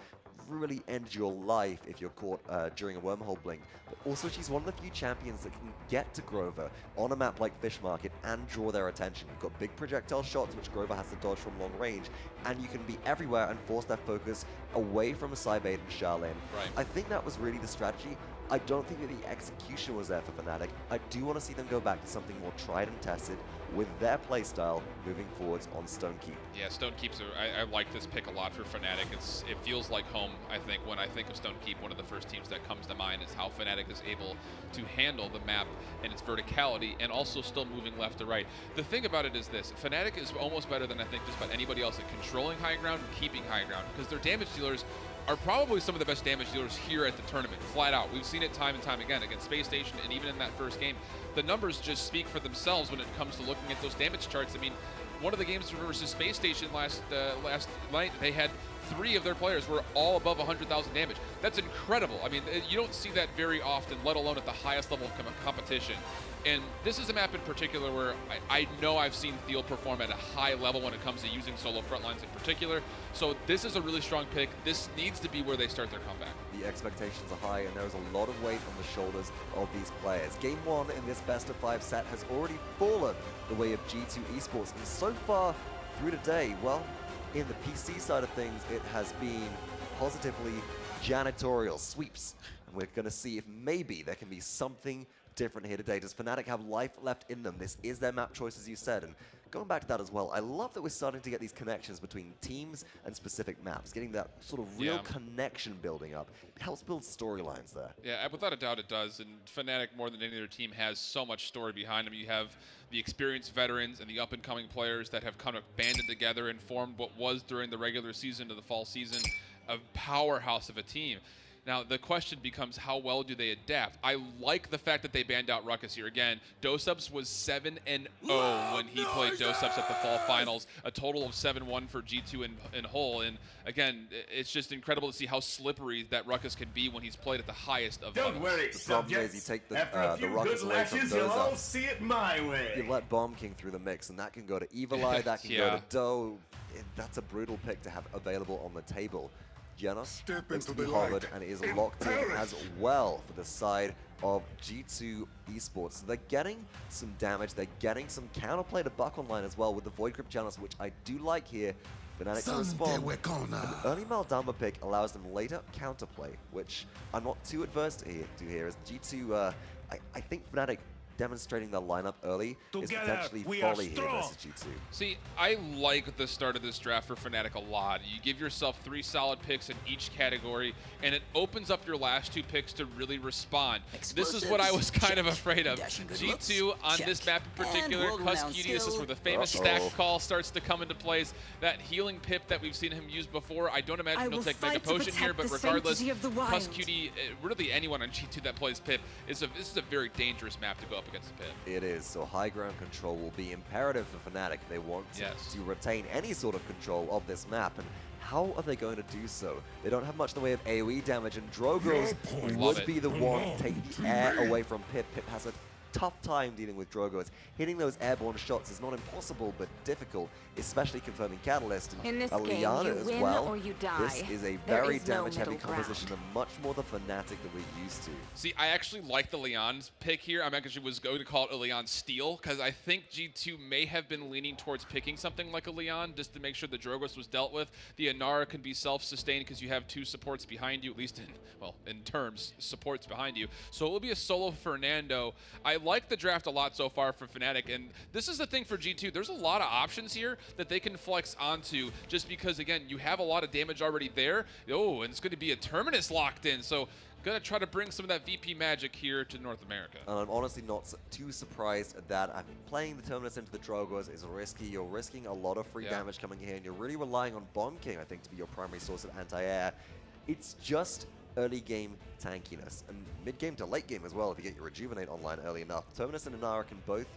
really end your life if you're caught during a wormhole blink. But also, she's one of the few champions that can get to Grover on a map like Fish Market and draw their attention. You've got big projectile shots, which Grover has to dodge from long range, and you can be everywhere and force their focus away from a Cybate and Charlene. Right. I think that was really the strategy. I don't think that the execution was there for FNATIC. I do want to see them go back to something more tried and tested with their playstyle moving forwards on Stonekeep. Yeah, Stonekeep's I like this pick a lot for FNATIC. It feels like home, I think. When I think of Stonekeep, one of the first teams that comes to mind is how FNATIC is able to handle the map and its verticality and also still moving left to right. The thing about it is this, FNATIC is almost better than I think just about anybody else at controlling high ground and keeping high ground, because their damage dealers are probably some of the best damage dealers here at the tournament, flat out. We've seen it time and time again against Space Station, and even in that first game, the numbers just speak for themselves when it comes to looking at those damage charts. I mean, one of the games versus Space Station last night, they had 3 of their players were all above 100,000 damage. That's incredible. I mean, you don't see that very often, let alone at the highest level of competition. And this is a map in particular where I know I've seen Thiel perform at a high level when it comes to using solo frontlines in particular. So this is a really strong pick. This needs to be where they start their comeback. The expectations are high, and there is a lot of weight on the shoulders of these players. Game 1 in this best-of-5 set has already fallen the way of G2 Esports, and so far through today, well, in the PC side of things, it has been positively janitorial sweeps, and we're going to see if maybe there can be something different here today. Does FNATIC have life left in them? This is their map choice, as you said, and going back to that as well, I love that we're starting to get these connections between teams and specific maps, getting that sort of real connection building up. It helps build storylines there. Yeah, without a doubt it does, and FNATIC, more than any other team, has so much story behind them. You have the experienced veterans and the up-and-coming players that have kind of banded together and formed what was, during the regular season to the fall season, a powerhouse of a team. Now, the question becomes, how well do they adapt? I like the fact that they banned out Ruckus here. Again, doesupz was 7-0 when he played doesupz at the fall finals, a total of 7-1 for G2 in whole. And again, it's just incredible to see how slippery that Ruckus can be when he's played at the highest of Don't levels. worry, The problem is you take the Ruckus good away from lashes, you'll all doesupz. see it my way. You let Bomb King through the mix, and that can go to Evulli, that can go Yeah. to Doe. That's a brutal pick to have available on the table. Genos looks to be hovered and is locked in as well for the side of G2 Esports. So they're getting some damage, they're getting some counterplay to Buck online as well with the Void Grip Genos, which I do like here. FNATIC to respond. An early Maldamba pick allows them later counterplay, which I'm not too adverse to here as G2, I think FNATIC demonstrating their lineup early is potentially folly here versus G2. See, I like the start of this draft for FNATIC a lot. You give yourself 3 solid picks in each category, and it opens up your last 2 picks to really respond. This is what I was kind of afraid of. G2 on this map in particular, kusqt, this is where the famous stack call starts to come into place. That healing pip that we've seen him use before, I don't imagine he'll take Mega Potion here, but regardless, kusqt, really anyone on G2 that plays pip, this is a very dangerous map to go up against the pip. It is, so high ground control will be imperative for FNATIC. They want to retain any sort of control of this map, and how are they going to do so? They don't have much in the way of AoE damage, and Drogoz would be the one to take the air away from Pip. Pip has a tough time dealing with Drogos. Hitting those airborne shots is not impossible, but difficult, especially confirming Catalyst. And In this game, Liana you as win well. or you die. This is a There very is no damage-heavy middle ground. composition and much more the Fnatic that we're used to. See, I actually like the Leon's pick here. I actually was going to call it a Leon steal because I think G2 may have been leaning towards picking something like a Leon just to make sure the Drogos was dealt with. The Inara can be self-sustained because you have 2 supports behind you, at least in terms, supports behind you. So it will be a solo Fernando. I like the draft a lot so far for Fnatic, and this is the thing for G2. There's a lot of options here that they can flex onto just because, again, you have a lot of damage already there. Oh, and it's going to be a Terminus locked in, so gonna try to bring some of that VP magic here to North America. And I'm honestly not too surprised at that. I mean, playing the Terminus into the Drogos is risky. You're risking a lot of free damage coming here, and you're really relying on Bomb King, I think, to be your primary source of anti-air. It's just early game tankiness, and mid game to late game as well if you get your Rejuvenate online early enough. Terminus and Inara can both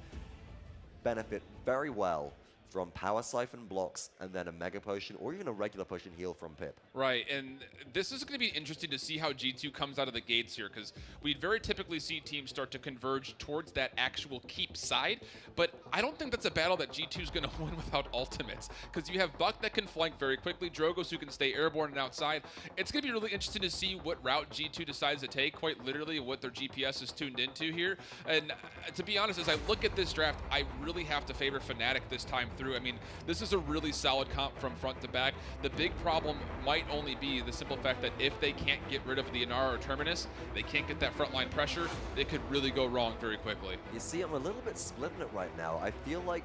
benefit very well from Power Siphon blocks and then a Mega Potion or even a regular potion heal from Pip. Right, and this is going to be interesting to see how G2 comes out of the gates here, because we very typically see teams start to converge towards that actual keep side, but I don't think that's a battle that G2 is going to win without ultimates, because you have Buck that can flank very quickly, Drogos who can stay airborne and outside. It's going to be really interesting to see what route G2 decides to take, quite literally what their GPS is tuned into here. And to be honest, as I look at this draft, I really have to favor Fnatic this time through. I mean, this is a really solid comp from front to back. The big problem might only be the simple fact that if they can't get rid of the Inara or Terminus, they can't get that frontline pressure, it could really go wrong very quickly. You see, I'm a little bit splitting it right now. I feel like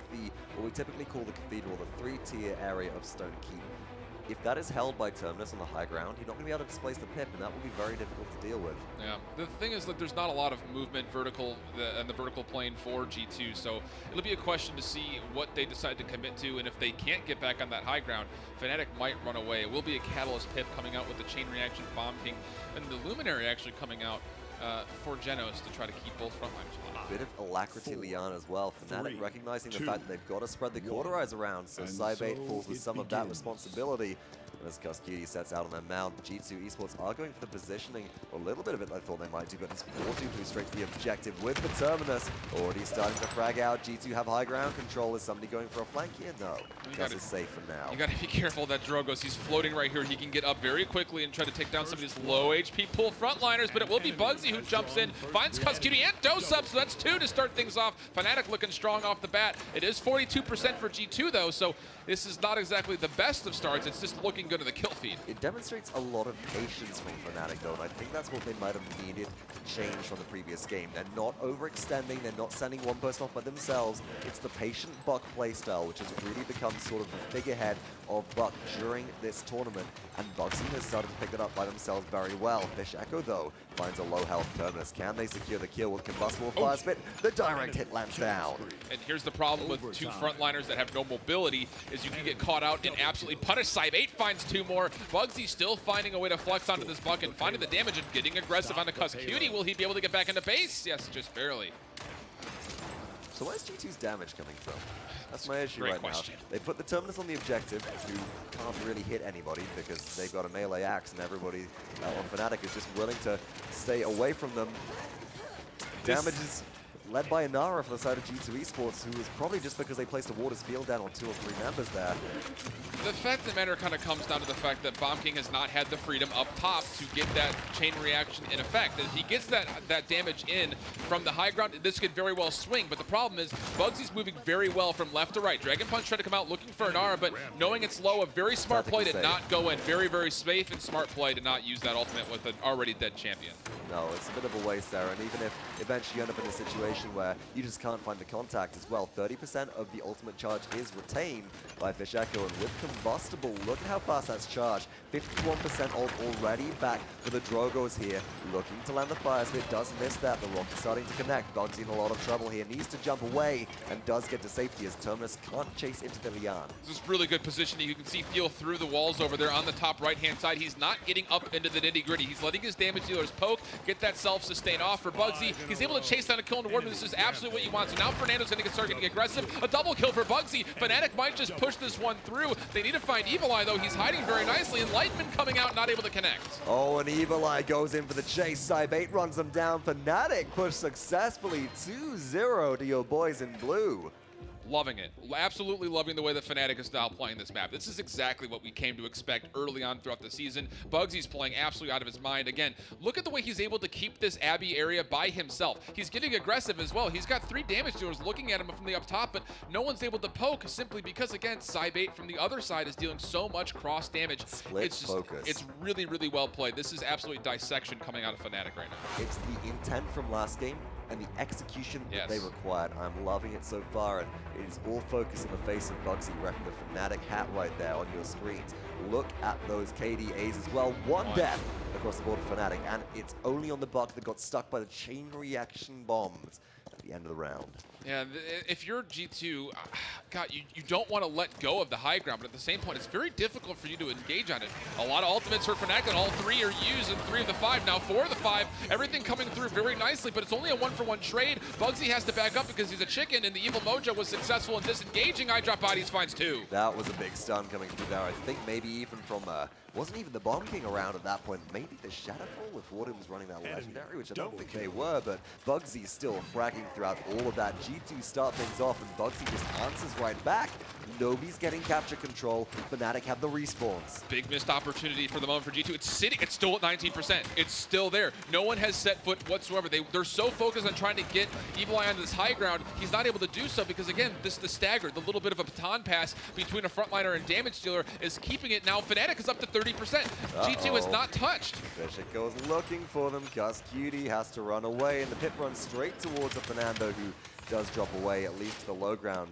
what we typically call the Cathedral, the 3-tier area of Stone Keep, if that is held by Terminus on the high ground, you're not going to be able to displace the Pip, and that will be very difficult to deal with. Yeah, the thing is that there's not a lot of movement in the vertical plane for G2, so it'll be a question to see what they decide to commit to, and if they can't get back on that high ground, Fnatic might run away. It will be a Catalyst Pip coming out with the Chain Reaction Bomb King, and the Luminary actually coming out for Genos to try to keep both frontliners alive. Bit of alacrity Liana as well. Fnatic recognizing the fact that they've got to spread the Cauterize around, so Cybate falls with some of that responsibility. And as kusqt sets out on their mount, G2 Esports are going for the positioning. A little bit of it I thought they might do, but it's 4-2 who's straight to the objective with the Terminus. Already starting to frag out. G2 have high ground control. Is somebody going for a flank here? No. Gus is safe for now. You got to be careful of that Drogos. He's floating right here. He can get up very quickly and try to take down some of these low HP pull frontliners, but it will be bugzy who jumps in, finds kusqt and doesupz, so that's 2 to start things off. Fnatic looking strong off the bat. It is 42% for G2 though, so this is not exactly the best of starts. It's just looking good in the kill feed. It demonstrates a lot of patience from Fnatic though, and I think that's what they might have needed to change from the previous game. They're not overextending, they're not sending one person off by themselves. It's the patient Buck playstyle, which has really become sort of the figurehead of Buck during this tournament, and bugzy has started to pick it up by themselves very well. Fisheko though finds a low health Terminus. Can they secure the kill with combustible fire spit? The direct hit lands down. And here's the problem with 2 frontliners that have no mobility, is you can get caught out and absolutely punished. Cybate finds 2 more. Bugzy still finding a way to flex onto this Buck and finding the damage and getting aggressive on the kusqt. Will he be able to get back into base? Yes, just barely. So where's G2's damage coming from? That's my issue Great right question. now. They put the Terminus on the objective, who can't really hit anybody because they've got a melee axe, and everybody on Fnatic is just willing to stay away from them. Damage is led by Inara for the side of G2 Esports, who is probably just because they placed a Waters field down on 2 or 3 members there. The fact of the matter kind of comes down to the fact that Bomb King has not had the freedom up top to get that chain reaction in effect. If he gets that damage in from the high ground, this could very well swing, but the problem is Bugsy's moving very well from left to right. Dragon Punch tried to come out looking for Inara, but knowing it's low, a very smart play to not go in. Very, very safe and smart play to not use that ultimate with an already dead champion. No, it's a bit of a waste there, and even if eventually you end up in a situation where you just can't find the contact as well, 30% of the ultimate charge is retained by Fisheko, and with combustible, look at how fast that's charged. 51% ult already back for the Drogos here, looking to land the fire spit, does miss that. The rock is starting to connect. Bugzy in a lot of trouble here, needs to jump away, and does get to safety as Terminus can't chase into the Lian. This is really good positioning. You can see Thiel through the walls over there on the top right-hand side. He's not getting up into the nitty-gritty. He's letting his damage dealers poke, get that self-sustain off for Bugzy. He's able to chase down a kill and ward. this is absolutely what you want. So now Fernando's going to start getting aggressive. A double kill for bugzy. FNATIC might just push this one through. They need to find Evulli, though. He's hiding very nicely. Enlightenment coming out, not able to connect. Oh, and Evulli goes in for the chase. Side8 runs them down. FNATIC push successfully 2-0 to your boys in blue. Loving it. Absolutely loving the way that FNATIC is now playing this map. This is exactly what we came to expect early on throughout the season. bugzy's playing absolutely out of his mind. Again, look at the way he's able to keep this Abbey area by himself. He's getting aggressive as well. He's got 3 damage dealers looking at him from the up top, but no one's able to poke simply because, again, Side8 from the other side is dealing so much cross damage. Split focus. It's really, really well played. This is absolutely dissection coming out of FNATIC right now. It's the intent from last game and the execution that Yes. they required. I'm loving it so far, and it is all focused in the face of bugzy repping the FNATIC hat right there on your screens. Look at those KDAs as well. One death across the board for FNATIC, and it's only on the Buck that got stuck by the chain reaction bombs at the end of the round. Yeah, if you're G2, God, you don't want to let go of the high ground, but at the same point, it's very difficult for you to engage on it. A lot of ultimates for FNATIC, and all 3 are used in 3 of the 5. Now 4 of the 5, everything coming through very nicely, but it's only a 1-for-1 trade. bugzy has to back up because he's a chicken, and the Evil Mojo was successful in disengaging. iDropBodies finds 2. That was a big stun coming through there. I think maybe even from, wasn't even the Bomb King around at that point. Maybe the Shadowfall if WarDoom was running that Legendary, which I don't think they were, but bugzy still fragging throughout all of that. G2 start things off, and bugzy just answers right back. Nobody's getting capture control. FNATIC have the respawns. Big missed opportunity for the moment for G2. It's sitting, it's still at 19%. It's still there. No one has set foot whatsoever. They're so focused on trying to get Evulli onto this high ground. He's not able to do so because, again, the stagger, the little bit of a baton pass between a frontliner and damage dealer is keeping it. Now FNATIC is up to 30%. G2 has not touched. Fisheko is looking for them. kusqt has to run away, and the pit runs straight towards a Fernando who does drop away, at least to the low ground.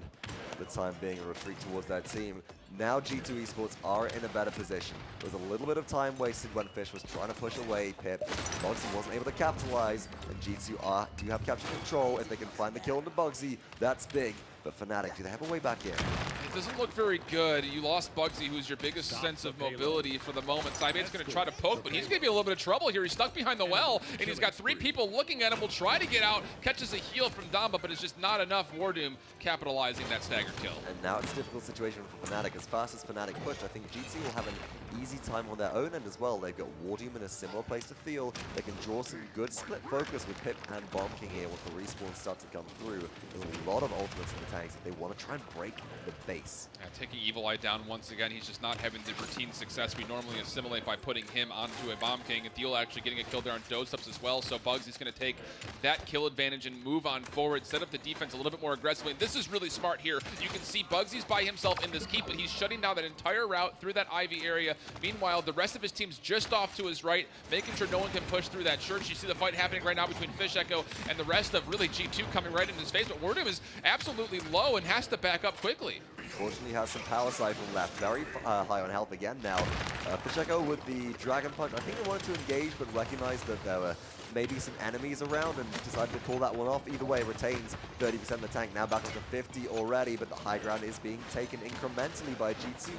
The time being a retreat towards that team. Now G2 Esports are in a better position. There was a little bit of time wasted when Fish was trying to push away Pip. bugzy wasn't able to capitalize, and G2 do have capture control. If they can find the kill into bugzy, that's big. But FNATIC, do they have a way back in? It doesn't look very good. You lost bugzy, who's your biggest sense of mobility for the moment. Side8's going to try to poke, but he's going to be a little bit of trouble here. He's stuck behind the well, and he's got 3 people looking at him. Will try to get out, catches a heal from Damba, but it's just not enough. WarDoom capitalizing that stagger kill. And now it's a difficult situation for FNATIC. As fast as FNATIC pushed, I think G2 will have an easy time on their own end as well. They've got WarDoom in a similar place to Thiel. They can draw some good split focus with Pip and Bomb King here once the respawns start to come through. There's a lot of ultimates in the tanks if they want to try and break the base. Taking Evulli down once again. He's just not having the routine success we normally assimilate by putting him onto a Bomb King. And Thiel actually getting a kill there on doesupz as well. So bugzy's going to take that kill advantage and move on forward, set up the defense a little bit more aggressively. And this is really smart here. You can see bugzy's by himself in this keep, but he's shutting down that entire route through that Ivy area. Meanwhile, the rest of his team's just off to his right, making sure no one can push through that church. You see the fight happening right now between Fisheko and the rest of really G2 coming right in his face. But WarDoom is absolutely low and has to back up quickly. Fortunately has some power siphon left. Very high on health again now. Fisheko with the Dragon Punch. I think they wanted to engage, but recognized that there were maybe some enemies around and decided to pull that one off. Either way, retains 30% of the tank. Now back up to 50 already, but the high ground is being taken incrementally by G2.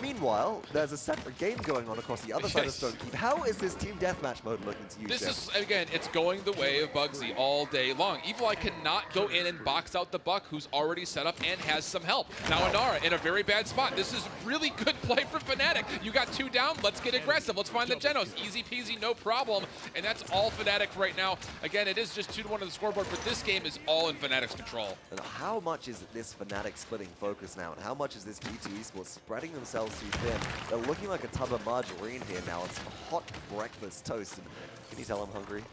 Meanwhile, there's a separate game going on across the other side of Stone Keep. How is this team deathmatch mode looking to you, This Jeff? is, again, it's going the way of bugzy all day long. Evulli cannot go in and box out the Buck, who's already set up and has some help. Now Inara in a very bad spot. This is really good play for FNATIC. You got 2 down, let's get aggressive. Let's find the Genos. Easy peasy, no problem. And that's all FNATIC right now. Again, it is just 2-1 on the scoreboard, but this game is all in FNATIC's control. And how much is this FNATIC splitting focus now? And how much is this G2 Esports spreading themselves too thin? They're looking like a tub of margarine here now. It's hot breakfast toast. And can you tell I'm hungry?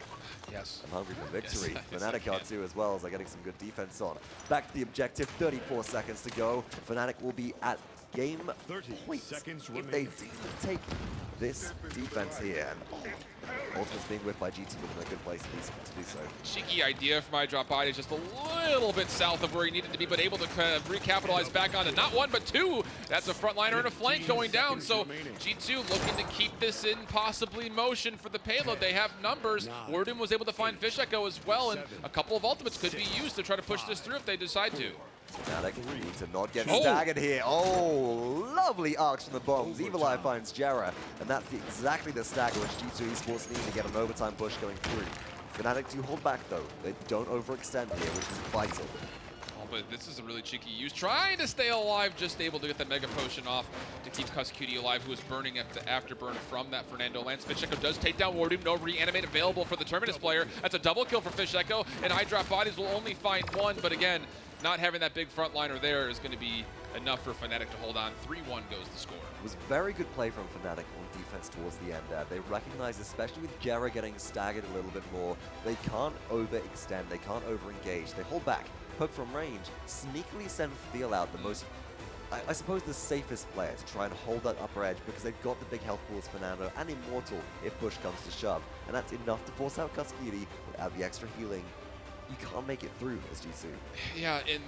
Yes. I'm hungry for victory. Yes, I FNATIC are can. too as well as they're getting some good defense on. Back to the objective, 34 seconds to go. FNATIc will be at game 30 point seconds if they remaining. do take this defense here. And ultimates being whipped by G2 in a good place at least to do so. Cheeky idea from iDropBodies, just a little bit south of where he needed to be, but able to recapitalize back onto not 1, but 2. That's a frontliner and a flank going down. So G2 looking to keep this in possibly motion for the payload. They have numbers. WarDoom was able to find Fisheko as well, and a couple of ultimates could be used to try to push this through if they decide to. FNATIC need to not get Oh. staggered here. Oh, lovely arcs from the bombs. Evulli finds Gerrah, and that's exactly the stagger which G2 Esports need to get an overtime push going through. Fnatic do hold back though. They don't overextend here, which is vital. Oh, but this is a really cheeky use. Trying to stay alive, just able to get the Mega Potion off to keep kusqt alive, who is burning at the afterburn from that Fernando Lance. Fisheko does take down WarDoom. No reanimate available for the Terminus player. That's a double kill for Fisheko, and iDropBodies will only find one, but again, not having that big frontliner there is going to be enough for Fnatic to hold on. 3-1 goes the score. It was very good play from Fnatic on defense towards the end there. They recognize, especially with Gerrah getting staggered a little bit more, they can't overextend, they can't overengage. They hold back, poke from range, sneakily send Thiel out, the most, I suppose, the safest player to try and hold that upper edge, because they've got the big health pools, Fernando and Immortal, if push comes to shove. And that's enough to force out kusqt without the extra healing. You can't make it through as G2. Yeah, and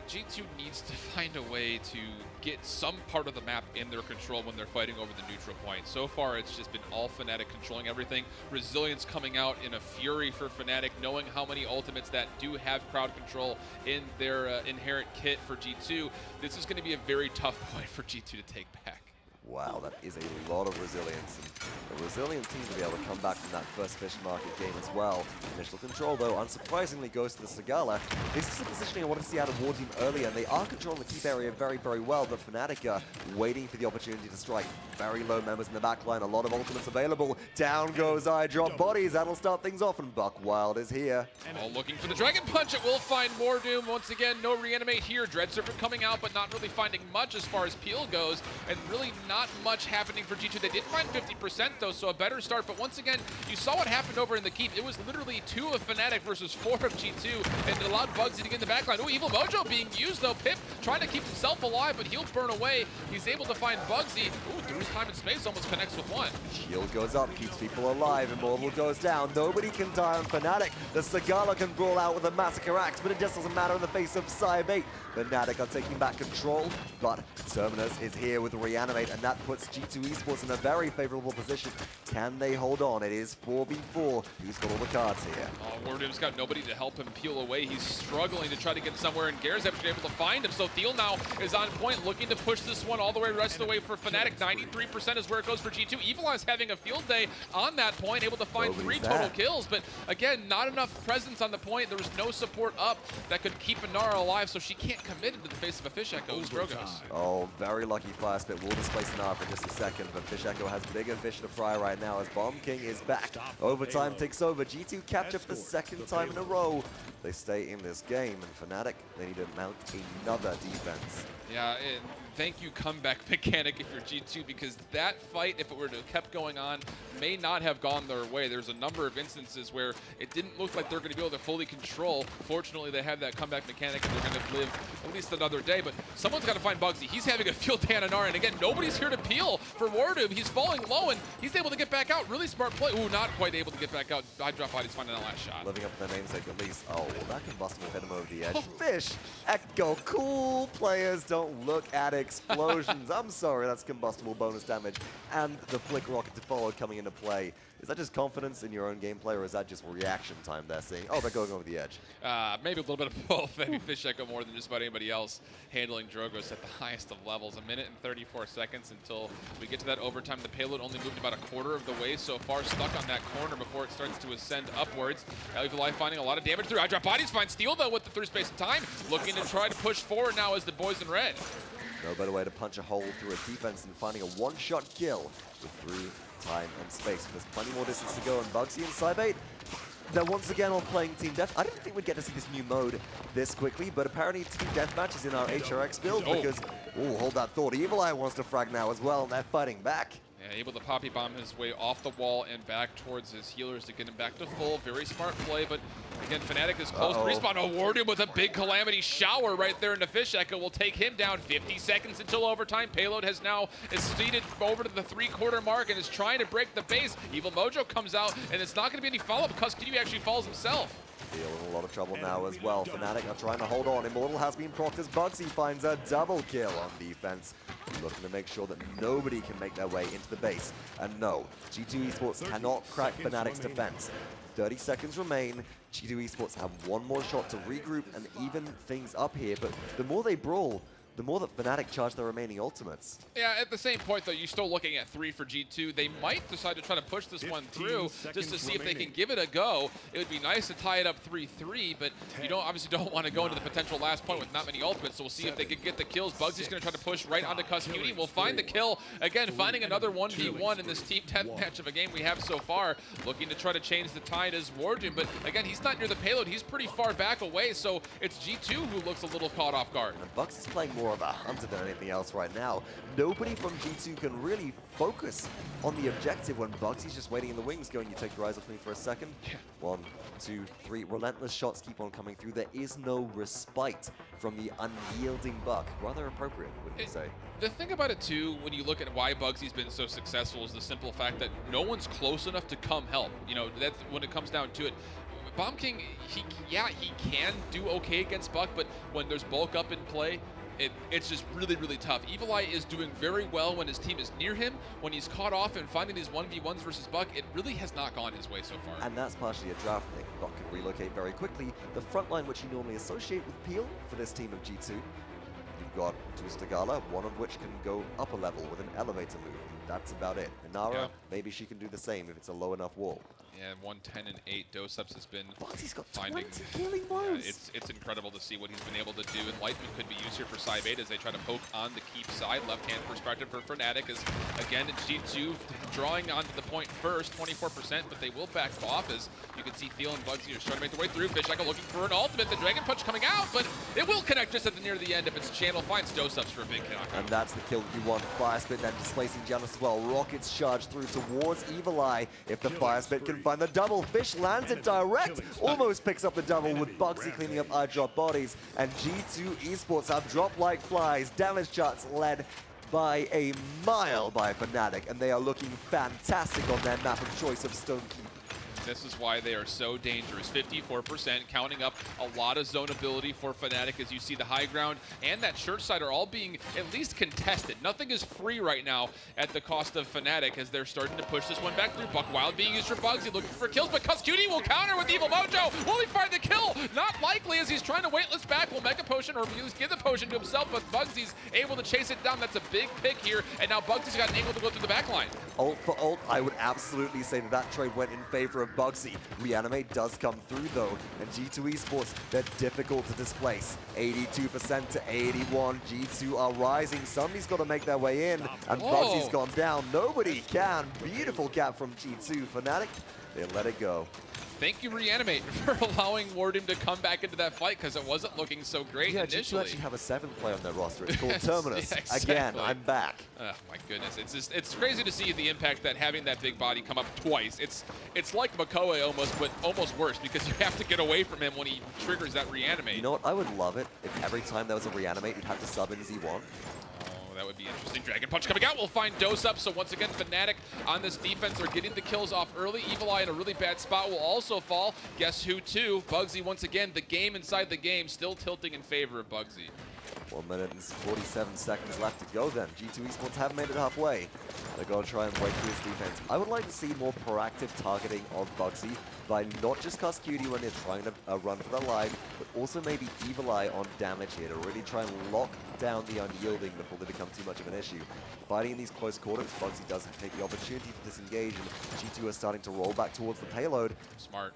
G2 needs to find a way to get some part of the map in their control when they're fighting over the neutral point. So far, it's just been all Fnatic controlling everything. Resilience coming out in a fury for Fnatic, knowing how many ultimates that do have crowd control in their inherent kit for G2. This is going to be a very tough point for G2 to take back. Wow, that is a lot of resilience. And a resilient team to be able to come back from that first Fish Market game as well. Initial control, though, unsurprisingly goes to the Sagala. This is a positioning I wanted to see out of WarDoom earlier, and they are controlling the keep area very, very well, but Fnatic are waiting for the opportunity to strike. Very low members in the backline, a lot of ultimates available. Down goes iDropBodies, that'll start things off, and Buckwild is here. All looking for the Dragon Punch. It will find WarDoom. Once again, no reanimate here. Dread Serpent coming out, but not really finding much as far as Peel goes, and really not much happening for G2. They did find 50% though, so a better start, but once again, you saw what happened over in the keep. It was literally 2 of Fnatic versus 4 of G2, and it allowed bugzy to get in the backline. Oh, Evil Mojo being used though. Pip trying to keep himself alive, but he'll burn away. He's able to find bugzy. Ooh, through time and space almost connects with one. Shield goes up, keeps people alive. Immortal goes down. Nobody can die on Fnatic. The Sagala can brawl out with a Massacre Axe, but it just doesn't matter in the face of Psy-Bait. Fnatic are taking back control, but Terminus is here with Reanimate, and that puts G2 Esports in a very favorable position. Can they hold on? It is 4v4. Who's got all the cards here? Oh, WarDoom's got nobody to help him peel away. He's struggling to try to get somewhere, and Gerrah's actually able to find him. So Thiel now is on point, looking to push this one all the way, rest of the way for Fnatic. 93% is where it goes for G2. Evulli's having a field day on that point, able to find 3 total kills, but again, not enough presence on the point. There was no support up that could keep Inara alive, so she can't commit into the face of a Fisheko. Drogos. Oh, very lucky fire spit. Will displace Inara for just a second, but Fisheko has bigger fish to fry right now as Bomb King is back. Overtime takes over. G2 capture for the second time in a row. They stay in this game, and Fnatic, they need to mount another defense. Yeah, and thank you comeback mechanic if you're G2, because that fight, if it were to have kept going on, may not have gone their way. There's a number of instances where it didn't look like they're going to be able to fully control. Fortunately, they have that comeback mechanic, and they're going to live at least another day, but someone's got to find bugzy. He's having a field day on Inara, and again, nobody's here to peel for WarDoom. He's falling low, and he's able to get back out. Really smart play. Ooh, not quite able to get back out. iDropBodies finding that last shot. Living up to their namesake at least. Oh, that combustible hit him over the edge. Fish, Echo, cool players don't look at explosions. I'm sorry, that's combustible bonus damage. And the flick rocket to follow coming into play. Is that just confidence in your own gameplay, or is that just reaction time they're seeing? Oh, they're going over the edge. Maybe a little bit of both. Maybe Fisheko more than just about anybody else handling Drogos at the highest of levels. 1 minute and 34 seconds until we get to that overtime. The payload only moved about a quarter of the way so far, stuck on that corner before it starts to ascend upwards. Evulli finding a lot of damage through. iDropBodies finds Thiel though with the through space and time, looking to try to push forward now as the boys in red. No better way to punch a hole through a defense than finding a one-shot kill with through time and space. There's plenty more distance to go, and Bugzy and Psy-Bait, they're once again on playing Team Death. I didn't think we'd get to see this new mode this quickly, but apparently Team Deathmatch is in our HRX build because, oh, hold that thought. Evil Eye wants to frag now as well, and they're fighting back. Yeah, able to poppy bomb his way off the wall and back towards his healers to get him back to full. Very smart play, but again, Fnatic is close to respawn. Oh, WarDoom with a big Calamity shower right there in the Fisheko will take him down. 50 seconds until overtime. Payload has now exceeded over to the 3-quarter mark and is trying to break the base. Evil Mojo comes out, and it's not going to be any follow-up. kusqt actually falls himself. Thiel in a lot of trouble now as well. Fnatic are trying to hold on. Immortal has been procced as Bugzy finds a double kill on defense. Looking to make sure that nobody can make their way into the base. And no, G2 Esports cannot crack Fnatic's defense. 30 seconds remain. G2 Esports have one more shot to regroup and even things up here. But the more they brawl, the more that Fnatic charge their remaining ultimates. Yeah, at the same point, though, you're still looking at 3 for G2. They might decide to try to push this one through just to see if they can give it a go. It would be nice to tie it up 3-3, but you obviously don't want to go into the potential last point with not many ultimates, so we'll see if they can get the kills. bugzy's going to try to push right onto kusqt. We'll find the kill. Again, finding another 1v1 in this team deathmatch of a game we have so far. Looking to try to change the tide as WarDoom, but again, he's not near the payload. He's pretty far back away, so it's G2 who looks a little caught off guard. And bugzy's playing more of a hunter than anything else right now. Nobody from G2 can really focus on the objective when bugzy's just waiting in the wings going, you take your eyes off me for a second. Yeah. 1, 2, 3. Relentless shots keep on coming through. There is no respite from the unyielding Buck. Rather appropriate, wouldn't you say? The thing about it, too, when you look at why bugzy's been so successful is the simple fact that no one's close enough to come help. That's when it comes down to it. Bomb King, he can do okay against Buck, but when there's bulk up in play, it's just really, really tough. Evulli is doing very well when his team is near him. When he's caught off and finding these 1v1s versus Buck, it really has not gone his way so far. And that's partially a draft thing. Buck can relocate very quickly. The front line, which you normally associate with Thiel for this team of G2, you've got Tustagala, one of which can go up a level with an elevator move. And that's about it. Inara, maybe she can do the same if it's a low enough wall. Yeah, 110 and 8. doesupz has been Bugzy's got finding 20 killing blows. It's incredible to see what he's been able to do. Enlightenment could be used here for Side as they try to poke on the keep side. Left-hand perspective for FNATIC is, again, G2 drawing onto the point first, 24%, but they will back off as you can see Thiel and bugzy are trying to make their way through. Fisheko looking for an ultimate. The Dragon Punch coming out, but it will connect just at the near the end if its channel finds doesupz for a big knock. And that's the kill that you want. Fire Spit then displacing Janus as well. Rockets charge through towards Evulli. If the Fire Spit can find the double, Fish lands it direct. Almost picks up the double with bugzy cleaning up iDropBodies. And G2 Esports have dropped like flies. Damage charts led by a mile by FNATIC, and they are looking fantastic on their map of choice of Stonekeep. This is why they are so dangerous. 54%, counting up a lot of zone ability for FNATIC as you see the high ground and that church side are all being at least contested. Nothing is free right now at the cost of FNATIC as they're starting to push this one back through. Buck Wild being used for bugzy, looking for kills, but kusqt will counter with Evil Mojo. Will he find the kill? Not likely as he's trying to weightless back. Will Mega Potion or give the potion to himself, but bugzy's able to chase it down. That's a big pick here, and now bugzy's got an angle to go through the back line. Ult for ult, I would absolutely say that trade went in favor of bugzy. Reanimate does come through though, and G2 Esports, they're difficult to displace. 82% to 81, G2 are rising. Somebody's got to make their way in, and bugzy's gone down. Nobody can. Beautiful cap from G2. FNATIC, they let it go. Thank you, Reanimate, for allowing WarDoom to come back into that fight because it wasn't looking so great initially. G2 actually have a 7th player on their roster. It's called Terminus. Yeah, exactly. Again, I'm back. Oh my goodness, it's crazy to see the impact that having that big body come up twice. It's like Makoe almost, but almost worse because you have to get away from him when he triggers that Reanimate. You know what? I would love it if every time there was a Reanimate, you'd have to sub in Z1. That would be interesting. Dragon Punch coming out. We'll find doesupz. So once again, FNATIC on this defense are getting the kills off early. Evulli in a really bad spot will also fall. Guess who too? Bugzy once again. The game inside the game still tilting in favor of bugzy. 1 minute and 47 seconds left to go then. G2 Esports haven't made it halfway. They're going to try and break through his defense. I would like to see more proactive targeting of bugzy by not just kusqt when they're trying to run for their life, but also maybe Evulli on damage here to really try and lock down the unyielding before they become too much of an issue. Fighting in these close quarters, bugzy does take the opportunity to disengage, and G2 are starting to roll back towards the payload. Smart.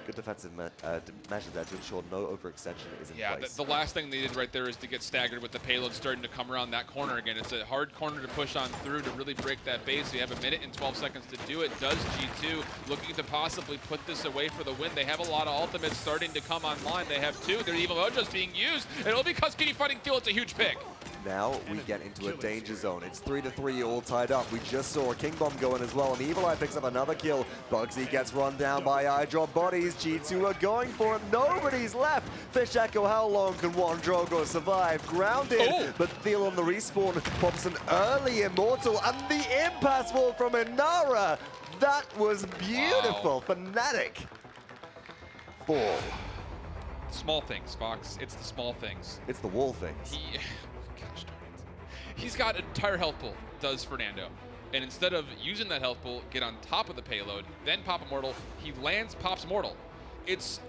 Good defensive measure there to ensure no overextension is in place. The last thing they did right there is to get staggered with the payload starting to come around that corner again. It's a hard corner to push on through to really break that base. So you have a minute and 12 seconds to do it. Does G2 looking to possibly put this away for the win? They have a lot of ultimates starting to come online. They have 2. Their Evil Mojo's being used. And it'll be kusqt fighting Thiel. It's a huge pick. Now we get into a danger zone. It's 3-3 all tied up. We just saw a King Bomb go in as well, and Evulli picks up another kill. Bugzy gets run down by iDropBodies. G2 are going for it. Nobody's left. Fisheko, how long can one Drogo survive? Grounded, but Thiel on the respawn pops an early Immortal, and the impasse wall from Inara. That was beautiful. Wow. FNATIC. 4. Small things, Fox. It's the small things. It's the wall things. He's got an entire health pool, does Fernando. And instead of using that health pool, get on top of the payload, then pop Immortal, he lands, pops Immortal. it's